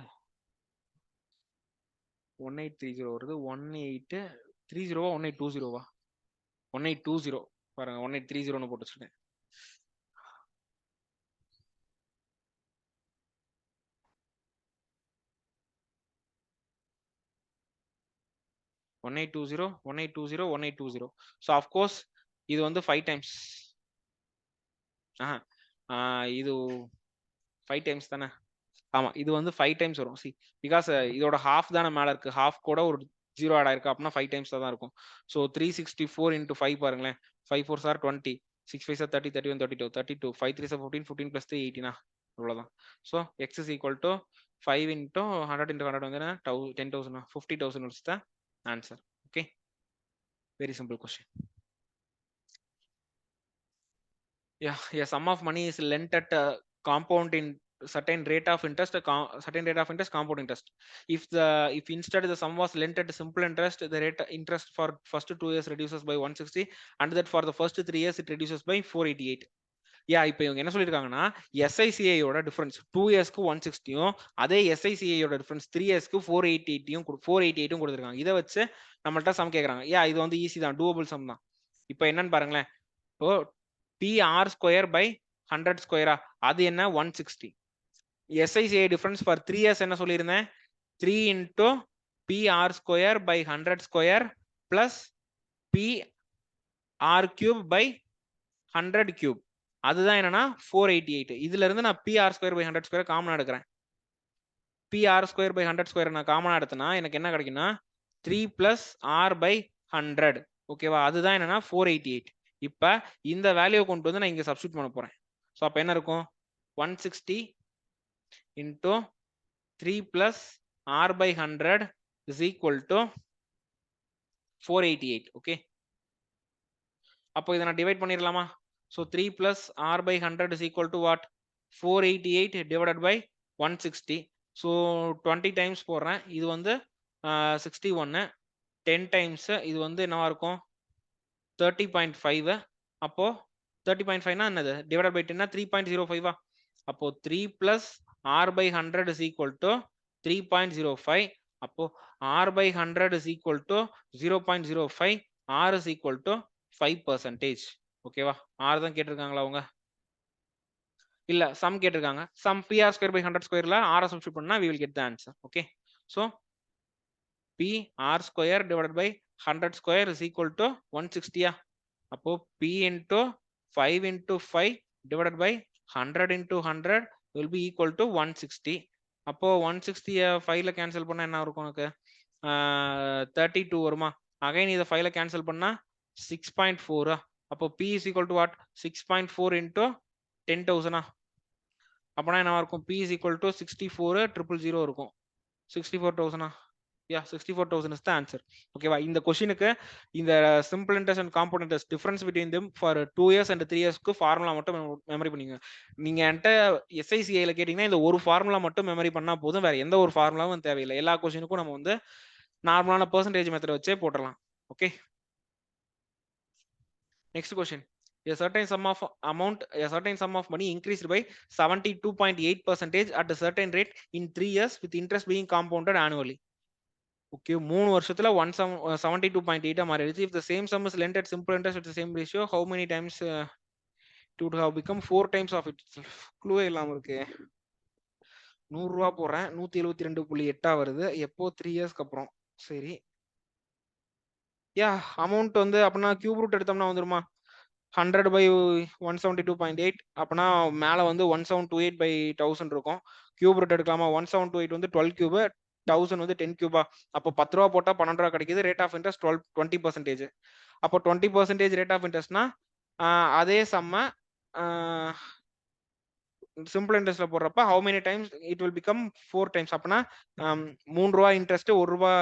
A: 1830 வருது. 1830 1820 1820 பாருங்க, 1830 போட்டு வச்சிருக்கேன். ஸோ அஃப்கோர்ஸ் இது வந்து 5 டைம்ஸ். இது 5 டைம்ஸ் தானே? ஆமா இது வந்து 5 டைம்ஸ் வரும். சி பிகாஸ் இதோட ஹாஃப் தானே மேல இருக்கு, ஹாஃப் கூட ஒரு 0 ஆட் ஆயிருக்கு அப்படின்னா 5 டைம்ஸ் தான் இருக்கும். ஸோ 364 into 5 பாருங்களேன், 5 4s are 20, 6 5s are 30, 31 32, 32, 5 3s are 14, 14 plus 3 18 இவ்வளவுதான். So x is equal to 5 into 100 into 100 வந்து 10,000 50,000 is the answer. Okay, very simple question. Yeah, a sum of money is lent at compound in certain rate of interest, certain rate of interest, compound interest. If instead the sum was lent at simple interest, the rate interest for first 2 years reduces by 160, and that for the first 3 years it reduces by 488. இப்போ இவங்க என்ன சொல்லியிருக்காங்கன்னா SICI யோட difference 2 இயர்ஸ்க்கு 160யும் அதே SICI யோட difference 3 இயர்ஸ்க்கு 488யும் கொடுத்துருக்காங்க. இதை வச்சு நம்மள்ட்ட சம் கேட்கறாங்க. இது வந்து ஈஸி தான், டூவபிள் சம் தான். இப்போ என்னன்னு பாருங்களேன், இப்போ PR square by 100 ஸ்கொயரா, அது என்ன 160. SICI டிஃபரன்ஸ் ஃபார் 3 இயர்ஸ் என்ன சொல்லியிருந்தேன், 3 into PR square by 100 square plus PR cube by 100 cube, அதுதான் என்னன்னா 488. இதுல இருந்து நான் PR square by 100 ஸ்கொயர் காமனா எடுக்கிறேன். PR square by 100 ஸ்கொயர் நான் காமனா எடுத்தனா எனக்கு என்ன கிடைக்கும்னா 3 plus R by 100. ஓகேவா, அதுதான் என்னன்னா 488. இப்ப இந்த வேல்யூ கொண்டு வந்து நான் இங்க சப்ஸ்டிட்யூட் பண்ண போறேன். சோ அப்ப என்ன இருக்கும், 160 into 3 plus R by 100 is equal to 488. Okay, அப்போ இதை நான் டிவைட் பண்ணிடலாமா? So 3 plus R by 100 is equal to what, 488 divided by 160. So 20 times போடுறேன், இது வந்து 61, 10 times இது வந்து என்னவா இருக்கும் 30.5. அப்போ 30.5 னா என்னது, divided by 10 3.05. அப்போ 3 plus R by 100 is equal to 3.05. அப்போ R by 100 is equal to 0.05. R is equal to 5%. ஓகேவா, R தான் கேட்டிருக்காங்களா அவங்க, இல்ல சம் கேட்டிருக்காங்க. சம் PR square by 100 ஸ்கொயர்ல R சப்ஸ்டிட்யூட் பண்ணா we will get the answer. Okay, so PR square divided by 100 square is equal to 160. அப்போ P into 5 into 5 divided by 100 into 100 will be equal to 160. அப்போ 160 5ல cancel பண்ணா என்ன இருக்கும் எனக்கு, 32 வருமா. Again இதை 5ல கேன்சல் பண்ணா 6.4. அப்போ P is equal to what, 6.4 into 10,000. அப்பனா என்ன இருக்கும், P is equal to 64,000 இருக்கும். 64,000. Yeah, 64,000 is the answer. ஓகேவா, இந்த கொஸ்டினுக்கு இந்த simple interest and compound interest difference between them for 2 years and 3 yearsக்கு ஃபார்முலா மட்டும் மெமரி பண்ணிங்க. நீங்க என்கிட்ட SICIல கேட்டீங்கன்னா இந்த ஒரு ஃபார்முலா மட்டும் மெமரி பண்ணா போதும், வேற எந்த ஒரு ஃபார்முலாவும் தேவையில்லை. எல்லா கொஸ்டினுக்கும் நம்ம வந்து நார்மலான பெர்சன்டேஜ் மெத்தட் வச்சே போட்டுடலாம். Okay, next question. A certain sum of money increased by 72.8% at a certain rate in 3 years with interest being compounded annually. Okay, 3 வருஷத்துல 72.8 மாறிடுச்சு. If the same sum is lent at simple interest at the same ratio, how many times it would have become 4 times of itself? Clue இல்லாம இருக்கு. 100 ரூபாய் போடுறேன், 172.8 வருது. எப்போ 3 இயர்ஸ்க்கு அப்புறம். சரி, அமௌண்ட் வந்து அப்படின்னா கியூப் ரூட் எடுத்தோம்னா வந்துருமா, 100 by 172.8. அப்படின்னா மேல வந்து 1728 by 1000 இருக்கும். கியூப் ரூட் எடுக்கலாமா, 1728 வந்து 12 கியூப், 1000 வந்து 10 கியூபா. அப்போ 10 ரூபா போட்டா 12 ரூபா கிடைக்குது. Rate of interest 20%. அப்போ 20% ரேட் ஆஃப் இன்ட்ரெஸ்ட்னா அதே சம்ம சிம்பிள் இன்ட்ரெஸ்ட்ல போடுறப்ப how many times it will become 4 times. அப்படின்னா 3 ரூபா இன்ட்ரெஸ்ட் 1 ரூபா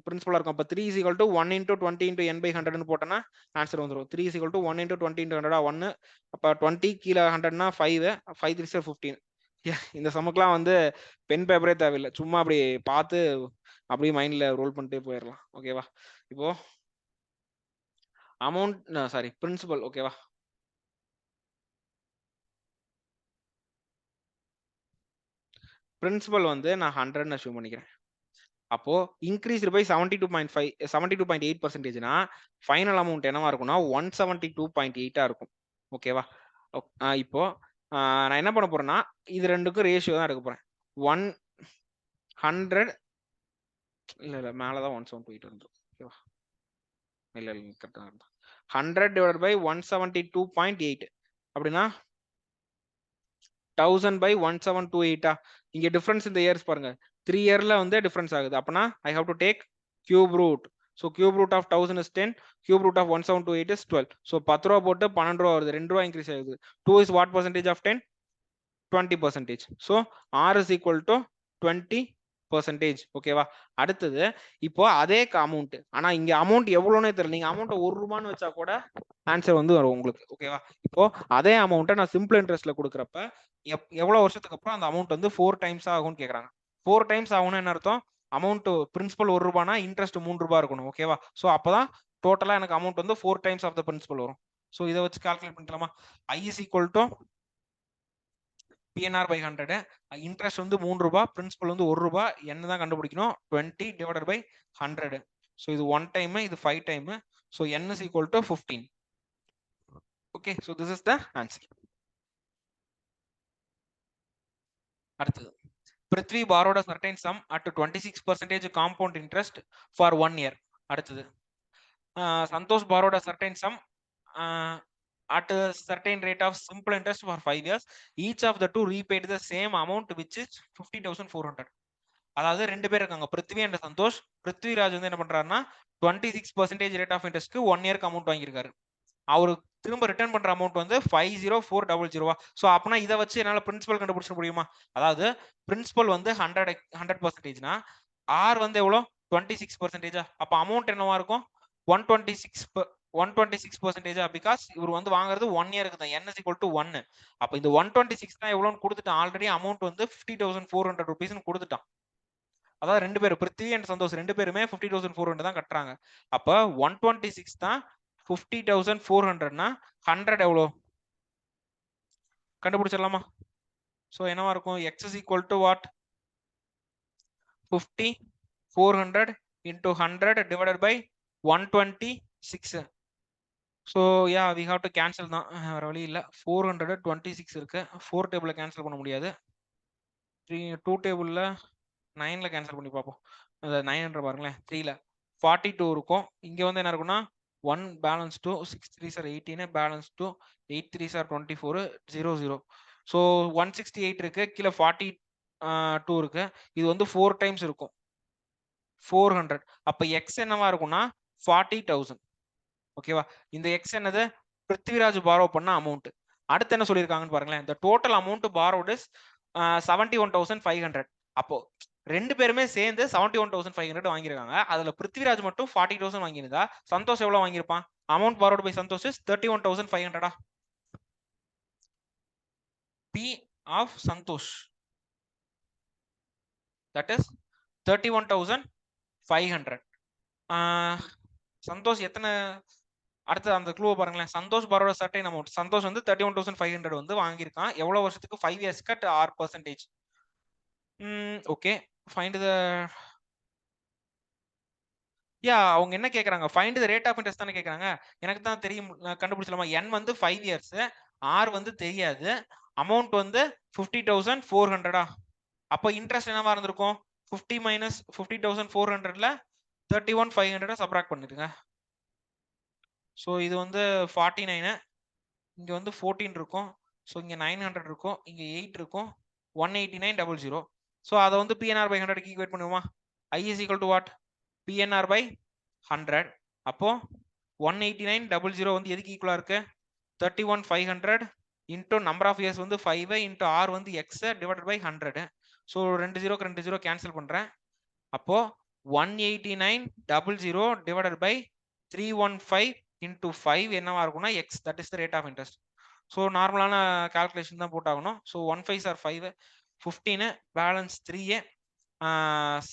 A: பிரின்சிபலா இருக்கும். அப்ப 3 is equal to 1 into 20 into n by 100 னு போட்டனா ஆன்சர் வந்துரும். 3 is equal to 1 into 20 into 100 1. அப்ப 20 கீழ 100னா 5, 5 3 is 15. இந்த சமக்குலாம் வந்து பென் பேப்பரே தேவையில்லை, சும்மா அப்படி பார்த்து அப்படியே மைண்ட்ல ரோல் பண்ணிட்டே போயிடலாம். ஓகேவா, இப்போ அமௌண்ட் பிரின்சிபல். ஓகேவா, பிரின்சிபல் வந்து நான் 100ன்னு அஸ்யூம் பண்ணிக்கிறேன். அப்போ இன்க்ரீஸ்டு பை 72.8%னா ஃபைனல் அமௌண்ட் என்னவா இருக்கும்னா 172.8 இருக்கும். ஓகேவா, இப்போ நான் என்ன பண்ண போறேன்னா இது ரெண்டுக்கும் ரேஷியோ தான் எடுக்க போறேன். 100 இல்ல மேலதான் 172 வந்துடும். ஓகேவா, இல்ல கரெக்டா 100 divided by 172.8 அப்படின்னா 1000 by 1728 இங்க டிஃபரன்ஸ் இந்த இயர்ஸ் பாருங்க 3 இயர்ல வந்து டிஃபரன்ஸ் ஆகுது அப்பனா I have to take cube root. So cube root of 1000 is 10, cube root of 1728 is 12. So 10 ரூபா போட்டு 12 ரூபா வருது 2 ரூபா இன்க்ரீஸ் ஆகுது. 2 is what percentage of 10? 20%. So R is equal to 20%. ஓகேவா? அடுத்தது இப்போ அதே அமௌண்ட் ஆனா இங்க அமௌண்ட் எவ்வளவுனே தெரியல. நீங்க அமௌண்ட் 1 ரூபான்னு வச்சா கூட ஆன்சர் வந்து வரும் உங்களுக்கு. ஓகேவா? இப்போ அதே அமௌண்ட்டை நான் சிம்பிள் இன்ட்ரெஸ்ட்ல கொடுக்குறப்ப எவ்வளவு வருஷத்துக்கு அப்புறம் அந்த அமௌண்ட் வந்து 4 டைம்ஸ் ஆகும்னு கேக்குறாங்க. 4 டைம்ஸ் ஆகும்னு என்ன அர்த்தம்? அமௌண்ட் பிரின்சிபல் 1 ரூபானா இன்ட்ரெஸ்ட் 3 ரூபாய் இருக்கணும். ஓகேவா? சோ அப்பதான் டோட்டலா எனக்கு அமௌண்ட் வந்து 4 டைம்ஸ் ஆஃப் த பிரின்சிபல் வரும். சோ இதை வச்சு கால்குலேட் பண்ணிக்கலாமா? I is equal to PNR by 100. Interest வந்து 3 ரூபாய், பிரின்சிபல் வந்து 1 ரூபாய். என்ன தான் கண்டுபிடிக்கணும்? 20 divided by 100. So இது 1 டைம், இது 5 time. So n is equal to 15. Okay, so this is the answer. அடுத்தது Prithvi borrowed a certain sum at 26% compound interest for 1 year. அடுத்தது Santosh borrowed a certain sum at a certain rate of simple interest for 5 years. Each of the two repaid the same amount, which is 50,400. அதாவது ரெண்டு பேர் இருக்காங்க, Prithvi and Santhosh. Prithviraj வந்து என்ன பண்றாருன்னா 26% rate of இன்ட்ரெஸ்ட்க்கு 1 இயர்க்கு amount வாங்கியிருக்காரு. அவரு திரும்ப ரிட்டர்ன் பண்ற அமௌண்ட் வந்து 50400. சோ அப்பனா இதை வச்சு என்னால பிரின்சிபல் கண்டுபிடிச்ச முடியுமா? அதாவது பிரின்சிபல் வந்து 100%னா ஆர் வந்து எவ்வளவு 26%. அப்ப அமௌண்ட் என்னவா இருக்கும்? 126%. பிகாஸ் இவர் வந்து வாங்குறது 1 இயருக்கு தான். n is equal to 1. அப்ப இந்த 126 தான் எவ்வளவுன்னு கொடுத்துட்டான். ஆல்ரெடி அமௌண்ட் வந்து 50,400 rupees கொடுத்துட்டான். அதாவது ரெண்டு பேரும் பிருத்வி அண்ட் சந்தோஷ் ரெண்டு பேருமே 50,400 தான் கட்டுறாங்க. அப்ப 126 தான் 50,400னா 100 எவ்வளோ கண்டுபிடிச்சிடலாமா? சோ என்னவா இருக்கும்? x is equal to what? 50,400 into 100 divided by 126. So yeah, we have to cancel தான், வேற வழி இல்ல. 426 இருக்கு. 4 டேபிள்ல கேன்சல் பண்ண முடியாது. 2 டேபிள்ல 9ல கேன்சல் பண்ணி பார்ப்போம். அந்த 900 பாருங்களேன். 3ல 42 இருக்கும். இங்க வந்து என்ன இருக்குன்னா 1 balance 2, 6 3s are 18, balance 2, 8 3s are 24, 0 0. So 168 இருக்கு, கீழே 42 இருக்கு. இது வந்து 4 டைம்ஸ் இருக்கும், 400. அப்ப எக்ஸ் என்னவா இருக்கும்னா 40,000. ஓகேவா? இந்த எக்ஸ் என்னது? பிருத்விராஜ் பாரோ பண்ண அமௌண்ட். அடுத்து என்ன சொல்லியிருக்காங்கன்னு பாருங்களேன். the total amount borrowed is 71,500. அப்போ ரெண்டு பேருமே சேர்ந்து 71,500 வாங்கியிருக்காங்க. அதுல பிருத்விராஜ் மட்டும் 40,000 வாங்கியிருந்தா சந்தோஷ் எவ்வளவு வாங்கியிருப்பான்? Amount borrowed by Santosh is 31,500. P of Santosh that is 31,500. Santosh எத்தனை? அடுத்து அந்த க்ளூ பாருங்களேன். Santhosh borrowed certain amount. Santhosh வந்து 31,500 வந்து வாங்கியிருக்கான். எவ்வளவு வருஷத்துக்கு? 5 years at R%. ஓகே, ஃபைண்ட் த அவங்க என்ன கேக்குறாங்க? Find the rate of interest தானே கேக்குறாங்க. எனக்கு தான் தெரியும், கண்டுபிடிச்சலாமா? n வந்து 5 years, r வந்து தெரியாது, அமௌண்ட் வந்து 50,400. அப்ப இன்ட்ரெஸ்ட் என்னவா இருந்திருக்கும்? 50 minus 50,400ல 31,500 சப்ராக்ட் பண்ணிடுங்க. ஸோ இது வந்து 49, இங்க வந்து 14 இருக்கும். ஸோ இங்க 900 இருக்கும், இங்க 8 இருக்கும், 189,000. ஸோ அதை வந்து PNR by 100 ஈக்குவேட் பண்ணுவோமா? I is equal to what? PNR by 100. அப்போ 189,000 வந்து எதுக்கு ஈக்குவலா இருக்கு? 31,500 into number of years வந்து 5 into r வந்து x divided by 100. ஸோ 2 0க்கு 2 0 கேன்சல் பண்றேன். அப்போ 189,000 divided by 315 into 5 என்னவா இருக்கும்னா x, that is the rate of interest. So நார்மலான கால்குலேஷன் தான் போட்டாகணும். ஸோ 1 5s are 5, 15, பேலன்ஸ் 3,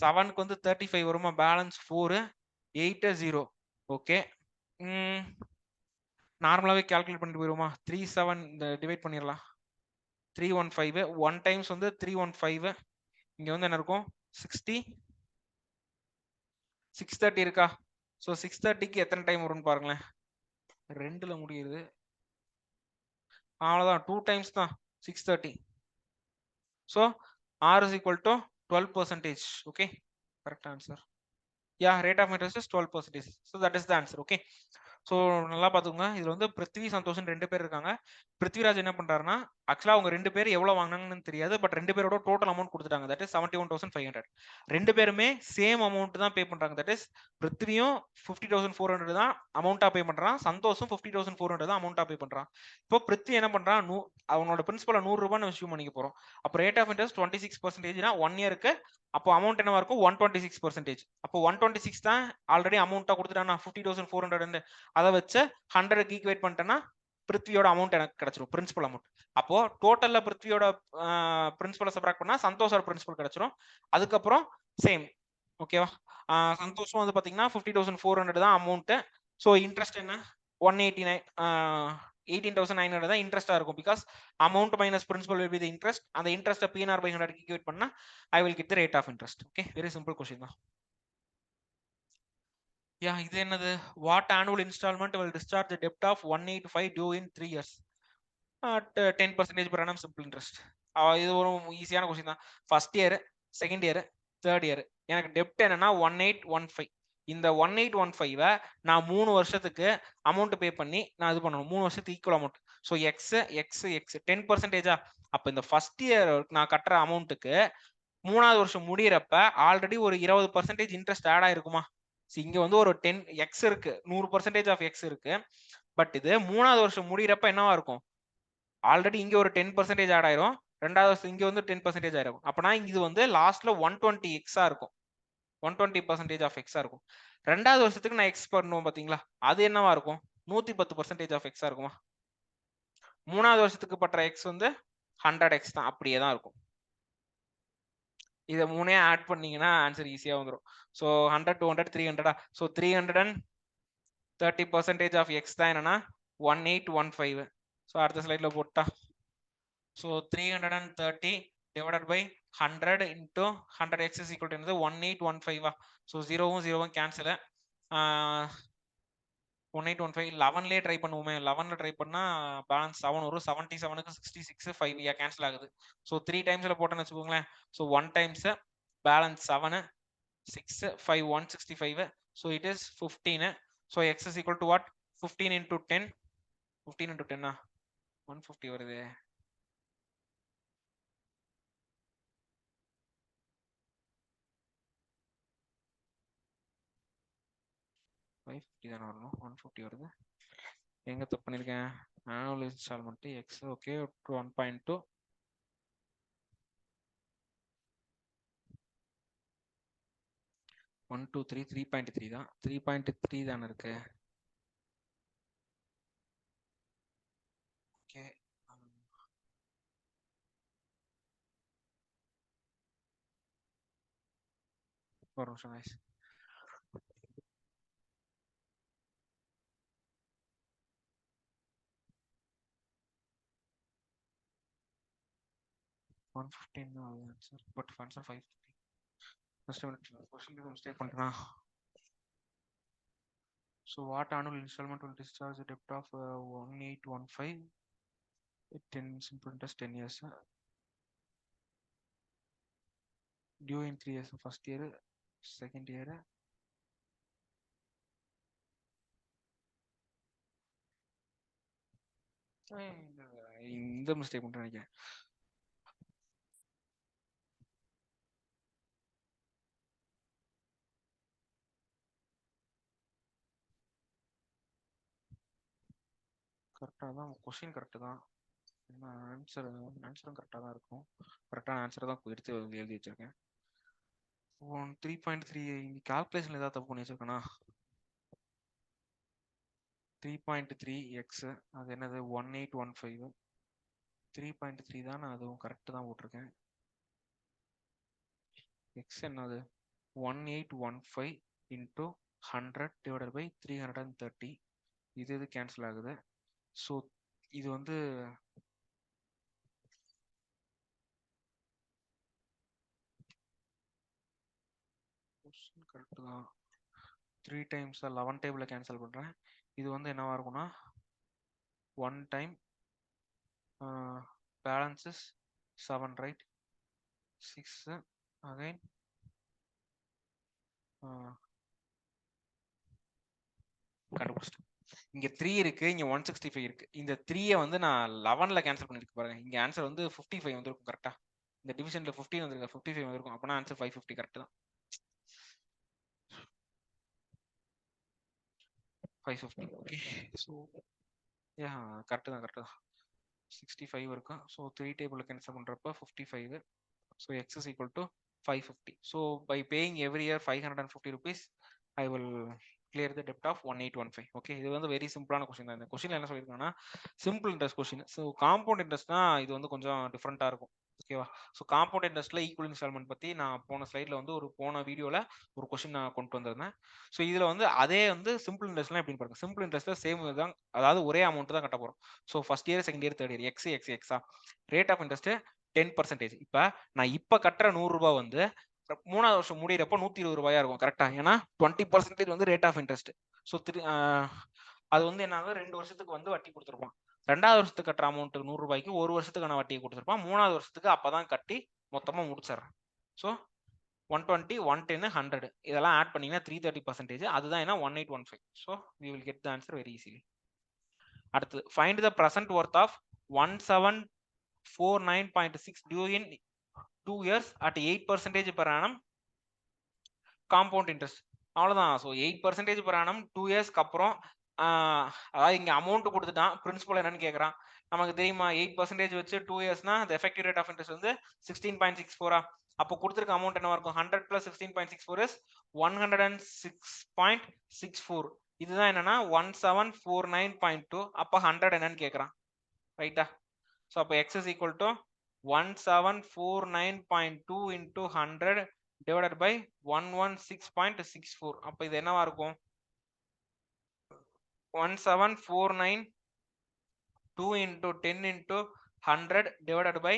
A: 7க்கு வந்து 35 வருமா? பேலன்ஸ் 4, 8 0. ஓகே, நார்மலாவே கால்குலேட் பண்ணிட்டு போயிருமா? 3 7 டிவைட் பண்ணிடலாம். 315 1 டைம்ஸ் வந்து 315. இங்க வந்து என்ன இருக்கும்? 60, 630 இருக்கா? ஸோ 630க்கு எத்தனை டைம் வரும்னு பாருங்களேன். 2ல முடியுது, அவ்வளவுதான், 2 டைம்ஸ் தான் 630. So r is equal to 12%. Okay, correct answer. Yeah, rate of interest is 12%. So that is the answer. Okay,
B: so நல்லா பார்த்துக்கோங்க. இதுல வந்து பிருத்வி சந்தோஷன் 2 பேர் இருக்காங்க. பிருத்விராஜ் என்ன பண்றாருன்னா, ஆக்சுவலா அவங்க 2 பேர் எவ்வளவு வாங்கினாங்கன்னு தெரியாது. பட் 2 பேரோட டோட்டல் அமௌண்ட் கொடுத்துட்டாங்க. That is 71,500. 2 பேருமே சேம் அமௌண்ட் தான் பே பண்றாங்க. தட் இஸ் பிருத்வியும் 50,400 தான் அமௌண்டா பே பண்றான். சந்தோஷம் 50,400 தான் அமௌண்டா பே பண்றான். இப்போ பிருத்வி என்ன பண்றான், அவனோட பிரின்சிபல் 100 ரூபாய் அசியூம் பண்ணிக்க போறோம். அப்போ ரேட் ஆஃப் இன்ட்ரெஸ்ட் 26%. 1 இயருக்கு அப்போ அமௌண்ட் என்னவா இருக்கும், 126%. அப்போ 126 தான் ஆல்ரெடி அமௌண்ட்டா கொடுத்துட்டானா 50,400. அதை வச்சு 100க்கு ஈக்குவேட் பண்ணிட்டேன்னா பிருத்வியோட அமௌண்ட் எனக்கு கிடைச்சிரும், பிரின்சிபல் அமௌண்ட். அப்போ டோட்டல்ல பிருத்வியோட பிரின்சிபலை சப்ராக்ட் பண்ணா சந்தோஷோட பிரின்சிபல் கிடைச்சிரும். அதுக்கப்புறம் சேம் ஓகேவா. சந்தோஷம் வந்து பாத்தீங்கன்னா 50,400 தான் அமௌண்ட். ஸோ இன்ட்ரெஸ்ட் என்ன 189 18,900 தான் இன்ட்ரெஸ்டா இருக்கும். Because amount minus principal will be the interest. அந்த இன்ட்ரெஸ்ட் PNR by 100 ஈக்குவேட் பண்ணா I will get the rate of interest. ஓகே, வெரி சிம்பிள் கொஸ்டின் தான். யா, இது என்னது, what annual installment will discharge the debt of 185 due in 3 years at 10% per annum simple interest. இது ஒரு ஈஸியான question தான். First year, second year, third year. எனக்கு டெப்ட் என்னன்னா 1815. இந்த 1815 நான் 3 வருஷத்துக்கு அமௌண்ட் பே பண்ணி நான் இது பண்ணணும். 3 வருஷத்துக்கு equal amount. So X X X 10%. அப்போ இந்த ஃபர்ஸ்ட் இயர் நான் கட்டுற அமௌண்ட்டுக்கு 3வது வருஷம் முடியிறப்ப ஆல்ரெடி ஒரு 20% இன்ட்ரெஸ்ட் ஆட் ஆயிருக்குமா. இங்க வந்து ஒரு 10 எக்ஸ் இருக்கு, 100% ஆஃப் எக்ஸ் இருக்கு. பட் இது 3வது வருஷம் முடியிறப்ப என்னவா இருக்கும், ஆல்ரெடி இங்க ஒரு 10% ஆட் ஆயிரும். 2வது வருஷம் இங்க வந்து 10% ஆயிரும். அப்பனா இது வந்து லாஸ்ட்ல 120 எக்ஸா இருக்கும், 120% ஆஃப் எக்ஸா இருக்கும். 2வது வருஷத்துக்கு நான் எக்ஸ் பண்ணுவோம் பாத்தீங்களா, அது என்னவா இருக்கும், 110% ஆஃப் எக்ஸா இருக்குமா. 3வது வருஷத்துக்கு பண்ற எக்ஸ் வந்து 100 எக்ஸ் தான், அப்படியே தான் இருக்கும். இதை மூணே ஆட் பண்ணீங்கன்னா ஆன்சர் ஈஸியா வந்துடும். ஸோ 100 200 300. ஸோ 330% ஆஃப் எக்ஸ் தான் என்னன்னா 1815. ஸோ அடுத்த ஸ்லைட்ல போட்டா, so 330 divided by 100 into 100 X is equal to 1815. So 0வும் 0வும் கேன்சல். 1815 11லேயே ட்ரை பண்ணுவோமே, 11ல ட்ரை பண்ணா பேலன்ஸ் 7 வரும். 77க்கு 66 5 கேன்சல் ஆகுது. ஸோ 3 டைம்ஸ்ல போட்டேன்னு வச்சுக்கோங்களேன். So 1 times balance 7 6 5 165. So it is 15. So X is equal to what, 15 into 10. 15 into 10 150 வருது. தானே வரணும், 150 வருது. எங்க தப்பு பண்ணிருக்கேன், ஆனுவல் இன்ஸ்டால்மெண்ட் எக்ஸ் ஓகே 1.2 1 2 3 3.3 தான், 3.3 தானே இருக்கு. ஓகே, ஒரு நிமிஷம் guys. But funds are 550. Just a minute, question mistake பண்றேனா. So what annual installment will discharge the debt of 1815 10 simple interest 10 years due in 3 years. First year, second year. இந்த mistake பண்றேன் நினைக்கிறேன். கரெக்டாக தான் கொஸ்டின் கரெக்டு தான், ஆன்சரும் கரெக்டாக தான் இருக்கும். கரெக்டான ஆன்சரை தான் எடுத்து எழுதி வச்சிருக்கேன். 3.3 கால்குலேஷன் ஏதாவது தப்பு பண்ணி வச்சிருக்கேனா. 3.3 எக்ஸ் அது என்னது 1815. 3.3 தான், நான் அதுவும் கரெக்டு தான் போட்டிருக்கேன். எக்ஸ் என்னது 1815 இன்டூ 100 டிவைடட் பை 330. இது கேன்சல் ஆகுது. ஸோ இது வந்து கரெக்டு தான். 3 டைம்ஸ் 11 டேபிள் கேன்சல் பண்ணுறேன். இது வந்து என்னவா இருக்கும்னா 1 டைம் பேலன்சஸ் 7 ரைட் 6 அகைன் கண்டுபிடிச்சிட்டேன். இங்க 3 இருக்கு, இங்க 165 இருக்கு. இந்த 3 வந்து நான் 11ல கேன்சல் பண்ணிருக்கேன் பாருங்க. இங்க ஆன்சர் வந்து 55 வந்திருக்கும் கரெக்ட்டா. இந்த டிவிஷன்ல 15 வந்திருக்கு, 55 வந்திருக்கும். அப்பனா ஆன்சர் 550 கரெக்ட் தான். 550 ஓகே. சோ யா கரெக்ட் தான், கரெக்ட் தான். 65 இருக்கும். ஸோ 3 டேபிள் கேன்சல் பண்றப்ப 55. So x is equal to 550. So by paying every year 550 rupees, I will clear the debt of 1815. Okay, இது வந்து வெரி சிம்பிளான கொஸ்டின் தான். இந்த கொஸ்டின்ல என்ன சொல்லியிருக்காங்கன்னா simple interest question. So compound இன்ட்ரெஸ்ட்னா இது வந்து கொஞ்சம் டிஃப்ரெண்டா இருக்கும். ஓகேவா? ஸோ காம்பவுண்ட் இன்ட்ரெஸ்ட்ல ஈக்குவல் இன்ஸ்டால்மெண்ட் பத்தி நான் போன ஸ்லைட்ல வந்து போன வீடியோல ஒரு கொஸ்டின் நான் கொண்டு வந்திருந்தேன். ஸோ இதுல வந்து அதே வந்து சிம்பிள் இன்ட்ரெஸ்ட்லாம் எப்படின்னு பாருங்க. சிம்பிள் இன்ட்ரெஸ்ட்ல சேம் தான், அதாவது ஒரே அமௌண்ட் தான் கட்ட போறோம். So first year, second year, third year எக்ஸா ரேட் ஆஃப் இன்ட்ரெஸ்ட் 10%. இப்ப நான் இப்ப கட்டுற 100 ரூபாய் வந்து 3வது வருஷம் முடியிறப்ப 120 ரூபாயா இருக்கும் கரெக்டா? ஏன்னா 20% வந்து ரேட் ஆஃப் இன்ட்ரெஸ்ட். ஸோ அது வந்து என்ன ஆகும், 2 வருஷத்துக்கு வந்து வட்டி கொடுத்துருப்பான். 2வது வருஷத்துக்கு கட்டுற அமௌண்ட் 100 ரூபாய்க்கு 1 வருஷத்துக்கான வட்டியை கொடுத்துருப்பான். 3வது வருஷத்துக்கு அப்பதான் கட்டி மொத்தமா முடிச்சிடுறேன். ஸோ 120, 110, 100 இதெல்லாம் ஆட் பண்ணீங்கன்னா 330%. அதுதான் என்ன 1815. So we will get the answer very easily. அடுத்து find the present worth of 1749.6 due in 2 years at 8% per annum compound interest. அவ்வளவுதான். ஸோ 8% per annum 2 இயர்ஸ்க்கு அப்புறம் அதாவது இங்க அமௌண்ட் கொடுத்துட்டான், பிரின்சிபல் என்னன்னு கேட்கறான். நமக்கு தெரியுமா 8% வச்சு 2 இயர்ஸ்னா the effective rate of interest வந்து 16.64. அப்போ கொடுத்துருக்க அமௌண்ட் என்னவா இருக்கும்? 100 plus 16.64 is 106.64. இதுதான் என்னன்னா 1749.2. அப்ப 100 என்னன்னு கேட்கறான், ரைட்டா? ஸோ அப்போ x is equal to 1749.2 into 100 divided by 116.64. அப்ப இது என்னவா இருக்கும்? 1749.2 into 10 into 100 divided by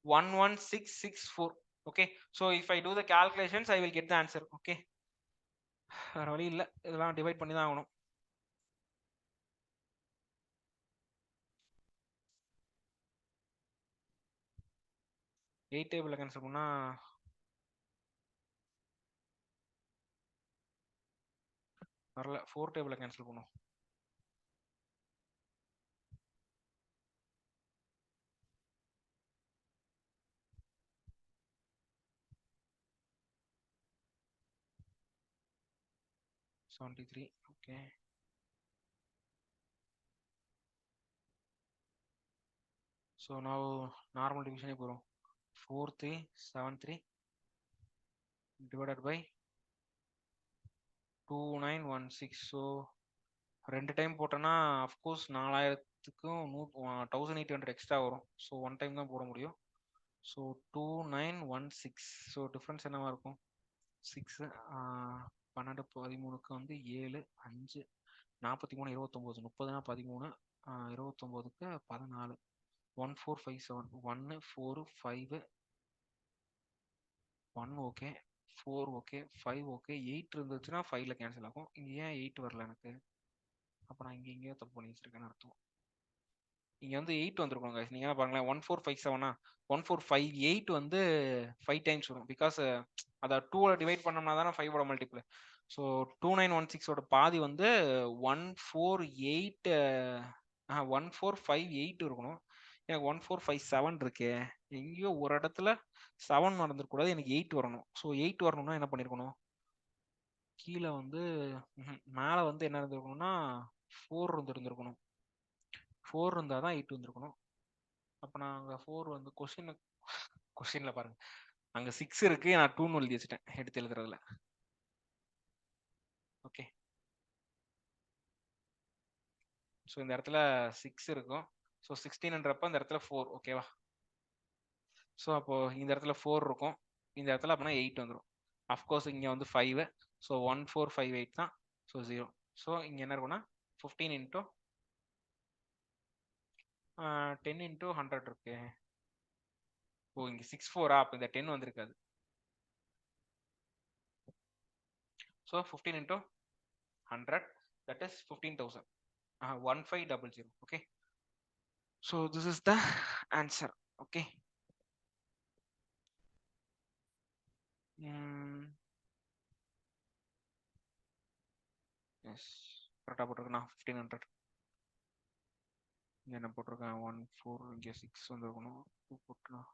B: 11664. Okay, so if I do the calculations I will get the answer. Okay, வேற வழி இல்ல, இதெல்லாம் டிவைட் பண்ணி தான் ஆகணும். எயிட் டேபிள் கேன்சல் பண்ணா வரல, 4 டேபிள் கேன்சல் பண்ணும். Okay, so now normal division போறோம். 4373 divided by 2916. so ரெண்டு டைம் போட்டோன்னா அஃப்கோர்ஸ் 4000க்கும் 1800 எக்ஸ்ட்ரா வரும். ஸோ ஒன் டைம் தான் போட முடியும். ஸோ 2916. ஸோ டிஃப்ரென்ஸ் என்னவா இருக்கும்? 6 12 13க்கு வந்து 7 5 43 29 30னா 13 29க்கு 14 1457 1 4 5 1 ஓகே 4 ஓகே 5 ஓகே 8 இருந்துச்சுன்னா 5ல கேன்சல் ஆகும். இங்க ஏன் 8 வரல எனக்கு? அப்ப நான் இங்க எங்கேயோ தப்பு பண்ணி வச்சிருக்கேன்னு அர்த்தம். இங்க வந்து 8 வந்திருக்கும் guys. நீங்க பாருங்களேன் 1457 1458 வந்து 5 டைம்ஸ் வரும். பிகாஸ் அத 2ல டிவைட் பண்ணோம்னா தானே 5 ஓட மல்டிபிள். ஸோ 2916 ஓட பாதி வந்து 1458 இருக்கணும். எனக்கு 1457 இருக்கு. எங்கேயோ ஒரு இடத்துல 7 நடந்துருக்கூடாது, எனக்கு 8 வரணும். ஸோ 8 வரணும்னா என்ன பண்ணிருக்கணும்? கீழே வந்து மேல வந்து என்ன இருந்திருக்கணும்னா 4 இருந்திருக்கணும். 4 இருந்தா தான் 8 வந்திருக்கணும். அப்ப நான் அங்க 4 வந்து கொஸ்டின்ல பாருங்க, அங்க 6 இருக்கு, நான் 2ன்னு எழுதி வச்சுட்டேன் எடுத்து எழுதுறதுல. ஓகே, ஸோ இந்த இடத்துல 6 இருக்கும். ஸோ 16ன்றப்ப இந்த இடத்துல 4. ஓகேவா? ஸோ அப்போ இந்த இடத்துல 4 இருக்கும், இந்த இடத்துல அப்படின்னா 8 வந்துடும். அஃப்கோர்ஸ் இங்க வந்து 5. ஸோ 1458 தான். ஸோ 0. ஸோ இங்க என்ன இருக்கும்னா 15 into 10 into 100 இருக்கு. ஓ இங்க 64 அப்ப இந்த 10 வந்திருக்காது. So 15 into 100 that is 15,000. 1500. Okay, so this is the answer. Okay, yes. கரெக்டாக போட்டிருக்கேன் 1500. இங்கே என்ன போட்டிருக்கேன் 1 4 இங்கே 6 வந்துருக்கணும். 2 போட்டுலாம்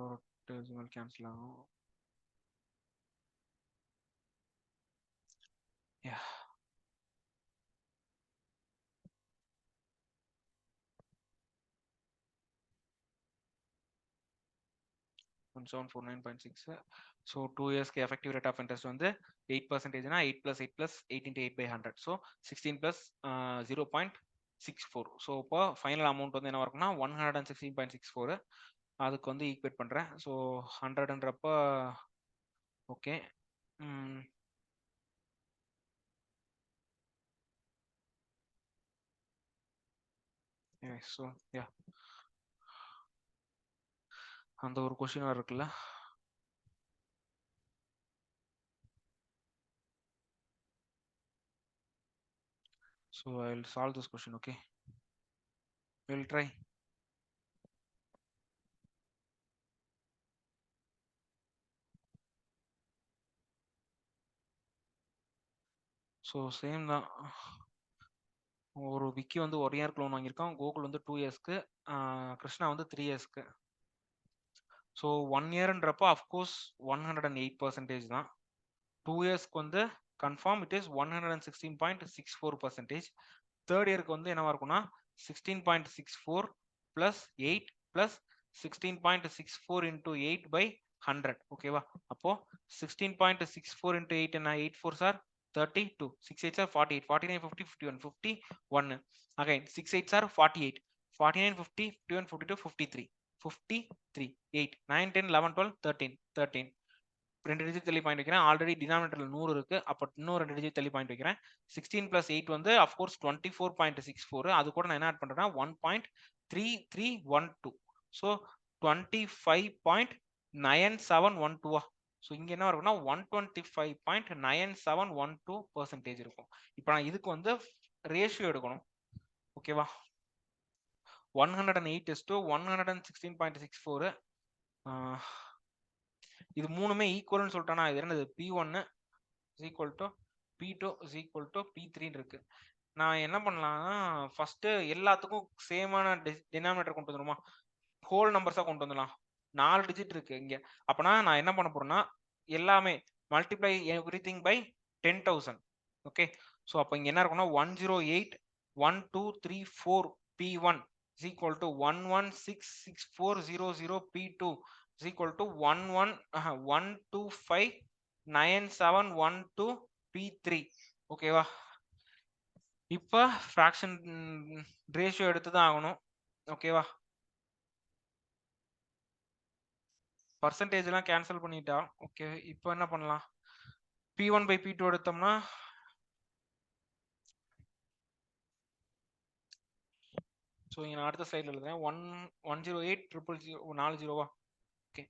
B: ஒரு டெசிமல் கேன்சல் ஆகும். யா 1749.6. ஸோ 2 இயர்ஸ்க்கு எஃபெக்டிவ் ரேட் ஆஃப் இன்ட்ரெஸ்ட் வந்து 8%னா 8 + 8 + 8 × 8/100. ஸோ 16 + 0.64. ஸோ இப்போ ஃபைனல் அமௌண்ட் வந்து என்ன இருக்குன்னா 116.64. அதுக்கு வந்து ஈக்குவேட் பண்ணுறேன். ஸோ 100ன்றப்போ ஓகே. ஸோ யா அந்த ஒரு கொஸ்டின் இருக்குல்ல. So I'll solve this question, okay? We'll try. So same தான். ஒரு விக்கி வந்து 1 இயர்க்கு லோன் வாங்கியிருக்கான். கோகுல் வந்து 2 இயர்ஸ்க்கு, கிருஷ்ணா வந்து 3 இயர்ஸ்க்கு. ஸோ 1 இயர்ன்றப்போ அஃப்கோர்ஸ் 108% தான். 2 இயர்ஸ்க்கு வந்து கன்ஃபார்ம் இட் இஸ் 116.64%. தேர்ட் இயருக்கு வந்து என்னவா இருக்கும்னா 16.64 + 8 + 16.64 × 8/100. ஓகேவா? அப்போ 16.64 × 8 என்ன? 8 4s are 32, 6 8s are 48, 49 50 51 51. Again 6 8s are 48, 49 50 51 52 53 53 8 9 10 11 12 13 13. 2 digit தள்ளி பாயிண்ட் வைக்கிறேன். ஆல்ரெடி டினாமினேட்டர்ல 100 இருக்கு. அப்போ இன்னும் 2 டிஜிட் தள்ளி பாயிண்ட் வைக்கிறேன். 16 + 8 வந்து அஃப்கோர்ஸ் 24.64. அது கூட நான் என்ன ஆட் பண்றேன்னா 1.3312. ஸோ 25.9712. ஸோ இங்க என்ன இருக்குன்னா 125.9712% இருக்கும். இப்போ நான் இதுக்கு வந்து ரேஷியோ எடுக்கணும். ஓகேவா? 108:116.64. இது மூணுமே ஈக்குவல்னு சொல்லிட்டேன்னா இது என்னது P1 = P2 = P3 இருக்கு. நான் என்ன பண்ணலாம்னா ஃபர்ஸ்ட் எல்லாத்துக்கும் சேமான டினாமினேட்டர் கொண்டு வந்துருமா, ஹோல் நம்பர்ஸா கொண்டு வந்துடலாம். 4 டிஜிட் இருக்கு இங்க. அப்பனா நான் என்ன பண்ண போறேன்னா எல்லாமே multiply everything by 10,000. Okay. So அப்போ இங்க என்ன இருக்குன்னா 108.1234 P1 = 1166400 P2 = 125.9712 P3. ஓகேவா? இப்போ ஃப்ராக்ஷன் ரேஷியோ எடுத்து தான் ஆகணும். ஓகேவா? பர்சன்டேஜ்லாம் கேன்சல் பண்ணிட்டா. ஓகே. இப்போ என்ன பண்ணலாம்? P1/P2 எடுத்தோம்னா ஸோ இங்கே நான் அடுத்த ஸ்லைடில் எழுதுறேன். 108,000,040. Okay.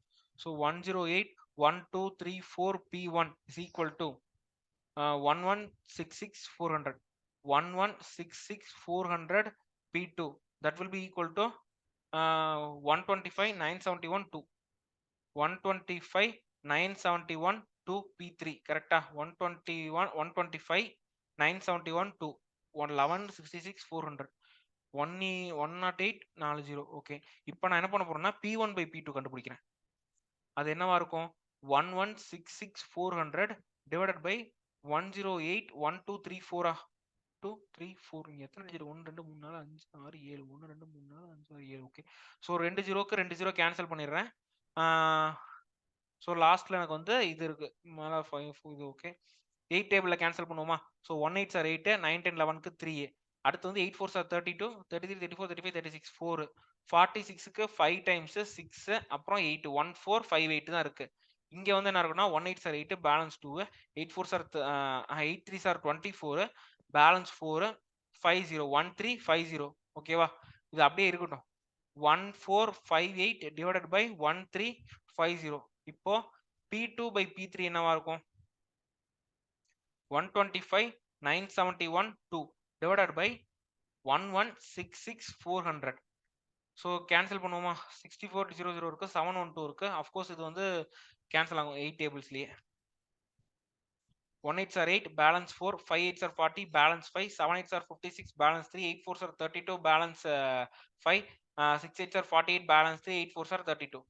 B: So 108.1234 P1 = 1166,400. 1166,400 P2 that will be equal to 125,971.2. 125,971.2 P3 கரெக்டா? 125,971.2 1166,400 108,40. ஓகே. இப்போ நான் என்ன பண்ண போறேன்னா P1/P2 கண்டுபிடிக்கிறேன். அது என்னவா இருக்கும்? 1166,400 டிவைடட் பை 108.1234. 234 இங்க எத்தனை டிஜிட்? 1 2 3 4 5 6 7 1 2 3 4 5 6 7. ஓகே. ஸோ 2 ஜீரோக்கு 2 ஜீரோ கேன்சல் பண்ணிடுறேன். ஸோ லாஸ்ட்ல எனக்கு வந்து இது இருக்கு மேலே 5 இது. ஓகே. 8 டேபிள்ல கேன்சல் பண்ணுவோமா? So 1 8s are 8, 9 10 11க்கு 3. அடுத்து வந்து 8 4s are 32, 33 34 35 36 4. 46க்கு 5 டைம்ஸ் 6 அப்புறம் 8 1 4 5 8 தான் இருக்கு. இங்க வந்து என்ன இருக்குன்னா 1 8s are 8 balance 2, 8 4s are 8 3s are 24 balance 4 50 1350. ஓகேவா? இது அப்படியே இருக்கட்டும். 1458 டிவைடட் பை 1350. இப்போ P2/P3 என்னவா இருக்கும்? 125,971.2 டிவைடட் பை 1166,400. ஸோ கேன்சல் பண்ணுவோமா? 6400 இருக்கு, 712 இருக்கு. அஃப்கோர்ஸ் இது வந்து கேன்சல் ஆகும் 8 டேபிள்ஸ்லயே. 1 8s are 8, balance 4, 5 8s are 40, balance 5, 7 8s are 56, balance 3, 8 4s are 32, balance 5, 6 8s are 48, balance 3, 8 4s are 32.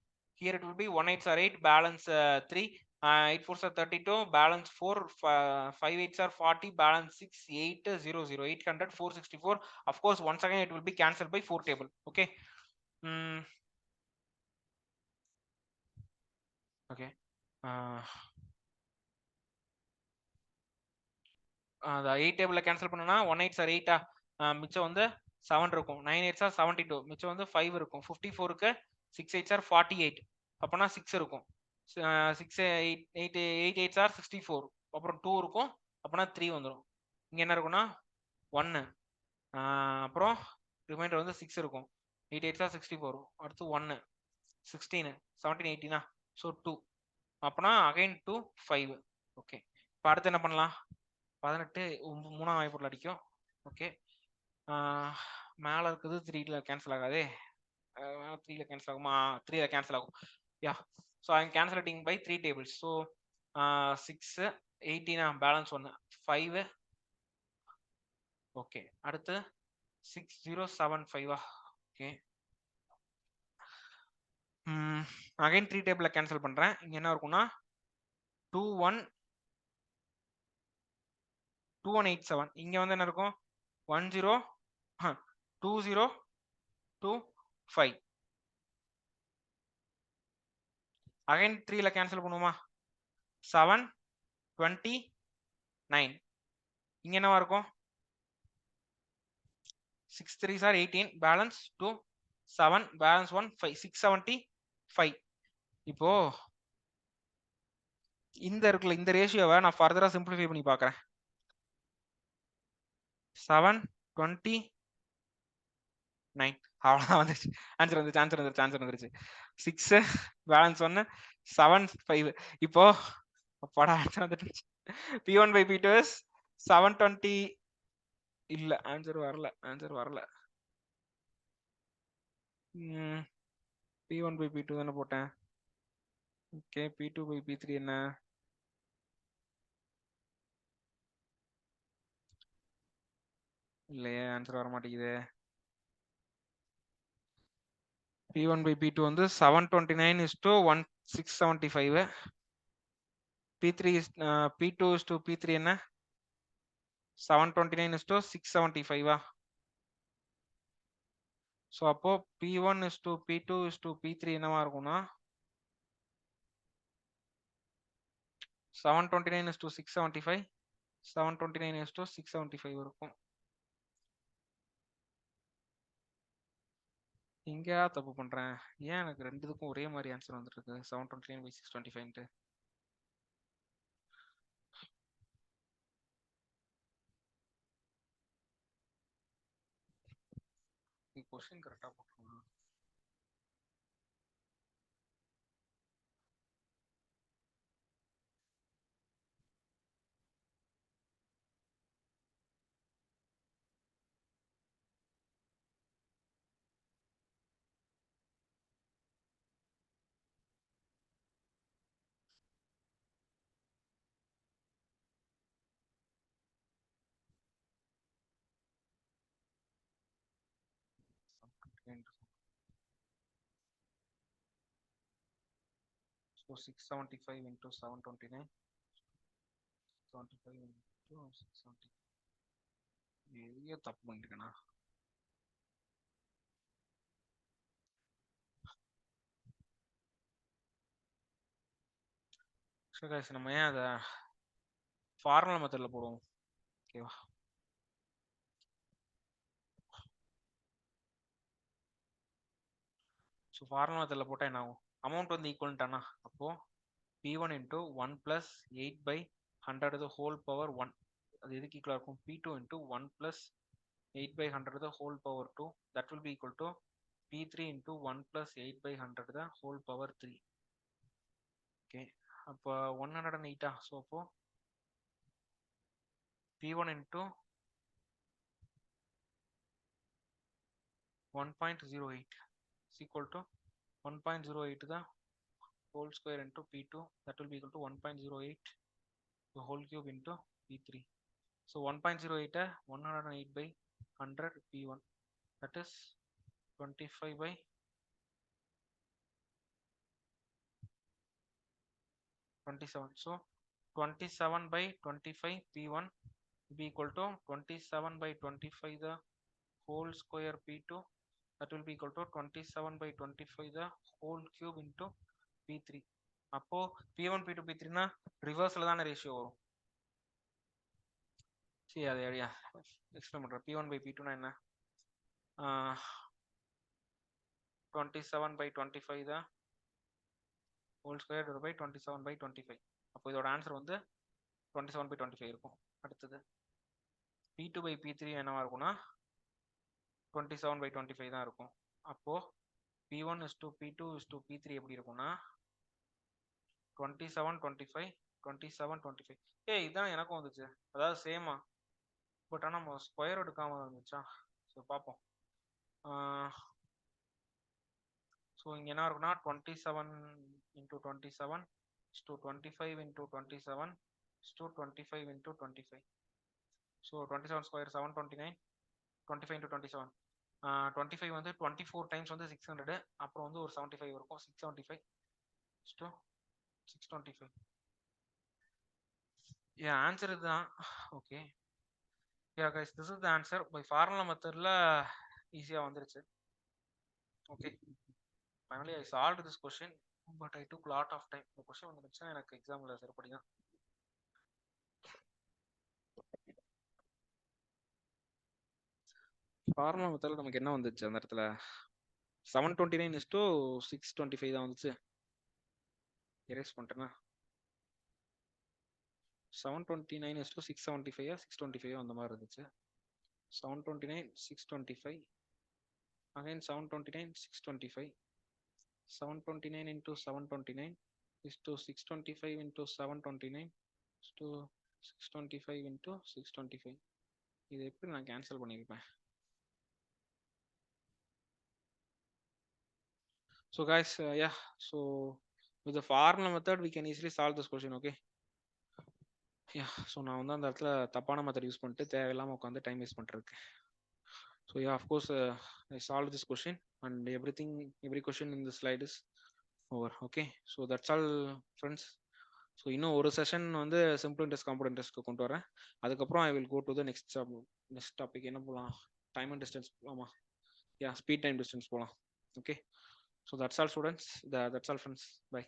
B: Here it will be 1 8s are 8, balance 3, 8 4s are 32, balance 4, 5 8s are 40, balance 6, 8 0 0, 800, 464. Of course, once again it will be cancelled by 4 table. Okay. Okay. அந்த 8 டேபிள்ல cancel பண்ணனா 1 8s are 8 மிச்சம் வந்து 7 இருக்கும். 9 8s are 72, மிச்சம் வந்து 5 இருக்கும். 54க்கு 6 8s are 48, அப்பனா 6 இருக்கும். 6 8 8s are 64, அப்புறம் 2 இருக்கும், அப்பனா 3 வந்துரும். இங்க என்ன இருக்கும்னா 1, அப்புறம் ரிமைண்டர் வந்து 6 இருக்கும். 8 8s are 64, அடுத்து 1 16 17 18 ஸோ 2, அப்பனா அகைன் 2 5. ஓகே, இப்போ அடுத்து என்ன பண்ணலாம்? 18 3ஆம் வாய்ப்புல அடிக்கும். ஓகே, மேல இருக்குது 3ல கேன்சல் ஆகாதே. 3ல கேன்சல் ஆகுமா? 3ல கேன்சல் ஆகும். Yeah, so I am cancelating by 3 tables. So 6 18 balance 1 5. Okay, அடுத்து 6075. ஓகே, அகைன் 3 டேபிள்ல கேன்சல் பண்றேன். இங்க என்ன இருக்கும்னா 2187. இங்க வந்து என்ன இருக்கும் 2025. அகைன் 3ல கேன்சல் பண்ணுவோமா? 729. இங்க என்னவா இருக்கும்? 6 3s are 18, பேலன்ஸ் 2 7, பேலன்ஸ் 1 5, 675. இப்போ இந்த இருக்குல்ல, இந்த ரேஷியோவை நான் ஃபர்தரா சிம்பிளிஃபை பண்ணி பார்க்கறேன். 729 அவ்வளவுதான் வந்துருச்சு. ஆன்சர் வந்துருச்சு. 6 பேலன்ஸ் 1 7 5. இப்போ அப்பாடா ஆன்சர் வந்துருச்சு. P1 by P2 is 720. இல்ல, ஆன்சர் வரல. P1 by P2 தானே போட்டேன். ஓகே, P2 by P3 என்ன? இல்லையே, ஆன்சர் வர மாட்டேங்குது. P1 by P2 வந்து 729 is to 1675. P3 is P2 is to P3 என்ன? 729 is to 675. ஸோ அப்போ P1 is to P2 is to P3 என்னவா இருக்கும்னா 729 is to 675, 729 is to 675 இருக்கும். இங்க தப்பு பண்றேன். ஏன் எனக்கு ரெண்டுத்துக்கும் ஒரே மாதிரி ஆன்சர் வந்துட்டு இருக்கு? 729 by 625. கொஸ்டின் கரெக்டா போட்டுருங்க. So 675 into 729, 75 into 670. எதையோ தப்பு பண்ணிருக்கேனா? சரி guys, நம்ம ஏன் அதை ஃபார்முலா மெத்தட்ல போடுவோம். ஓகேவா? ஸோ ஃபார்முலா மெத்தட்ல போட்டா என்ன ஆகும்? அமௌண்ட் வந்து ஈக்குவல்ட்டானா, அப்போ P1 into 1 plus 8 by 100 the whole power 1. அது எதுக்கு ஈக்குவலா இருக்கும்? P2 into 1 plus 8 by 100 the whole power 2. That will be equal to P3 into 1 plus 8 by 100 the whole power 3. Okay, அப்போ 108. ஸோ அப்போ P1 into 1.08 is equal to 1.08 the whole square into P2. That will be equal to 1.08 the whole cube into P3. So 1.08 108 by 100 P1, that is 25 by 27. So 27 by 25 P1 will be equal to 27 by 25 the whole square P2, that will be equal to 27 by 25 the whole cube into P3. அப்போ P1 P2 P3 னா ரிவர்ஸ்ல தான ratio வரும். சரி அது idea explain பண்றேன். P1 by P2 னா என்ன, 27 by 25 the whole square divided by 27 by 25. அப்போ இதோட ஆன்சர் வந்து 27 by 25 இருக்கும். அடுத்தது P2 by P3 என்னவா இருக்கும்னா 27 by 25 தான் இருக்கும். அப்போ P1 is to P2 is to P3 எப்படி இருக்கும்னா 27 25 27 25. ஏய் இதான் எனக்கும் வந்துச்சு, அதாவது சேமா, பட் ஆனால் நம்ம ஸ்கொயர் எடுக்காம இருந்துச்சா. ஸோ பார்ப்போம். ஸோ இங்கே என்ன இருக்குன்னா 27 into 27 is to 25 into 27 is to 25 into 25. So 27 square 729, 25 into 27, 25 வந்து 24 டைம்ஸ் வந்து 600, அப்புறம் வந்து ஒரு 75 இருக்கும், 675 is to 625. Yeah, ஆன்சர் இதுதான். Okay yeah guys, this is the answer. by formula methodல ஈஸியா வந்துருச்சு. Okay finally I solved this question, but I took lot of time. இந்த क्वेश्चन வந்துருச்சுன்னா எனக்கு எக்ஸாம்ல சரிப்படி தான். ஃபார்முலா மெத்தட்ல நமக்கு என்ன வந்துச்சு அந்த இடத்துல 729 is to 625 தான் வந்துச்சு. எரேஸ் பண்ணிட்டேனா 729 is to 675 625 அந்த மாதிரி இருந்துச்சு. 729 625 again 729 625, 729 into 729 is to 625 into 729 is to 625 into 625. இது எப்படி நான் cancel பண்ணிருப்பேன். So guys, yeah, so with the formula method we can easily solve this question. Okay, yeah, so நான் வந்து அந்த இடத்துல தப்பான மெத்தட் யூஸ் பண்ணிட்டு தேவையில்லாம உட்காந்து டைம் வேஸ்ட் பண்ணிருக்கு. So yeah, of course I solved this question and every question in the slide is over. Okay, so that's all friends. So இன்னும் ஒரு செஷன் வந்து சிம்பிள் இன்ட்ரெஸ்ட் காம்பவுண்ட் இன்ட்ரெஸ்ட்க்கு கொண்டு வரேன். அதுக்கப்புறம் I will go to the next topic. என்ன போகலாம், time and distance போகலாமா? Ya, speed time distance போகலாம். Okay, so that's all students, that's all friends, by.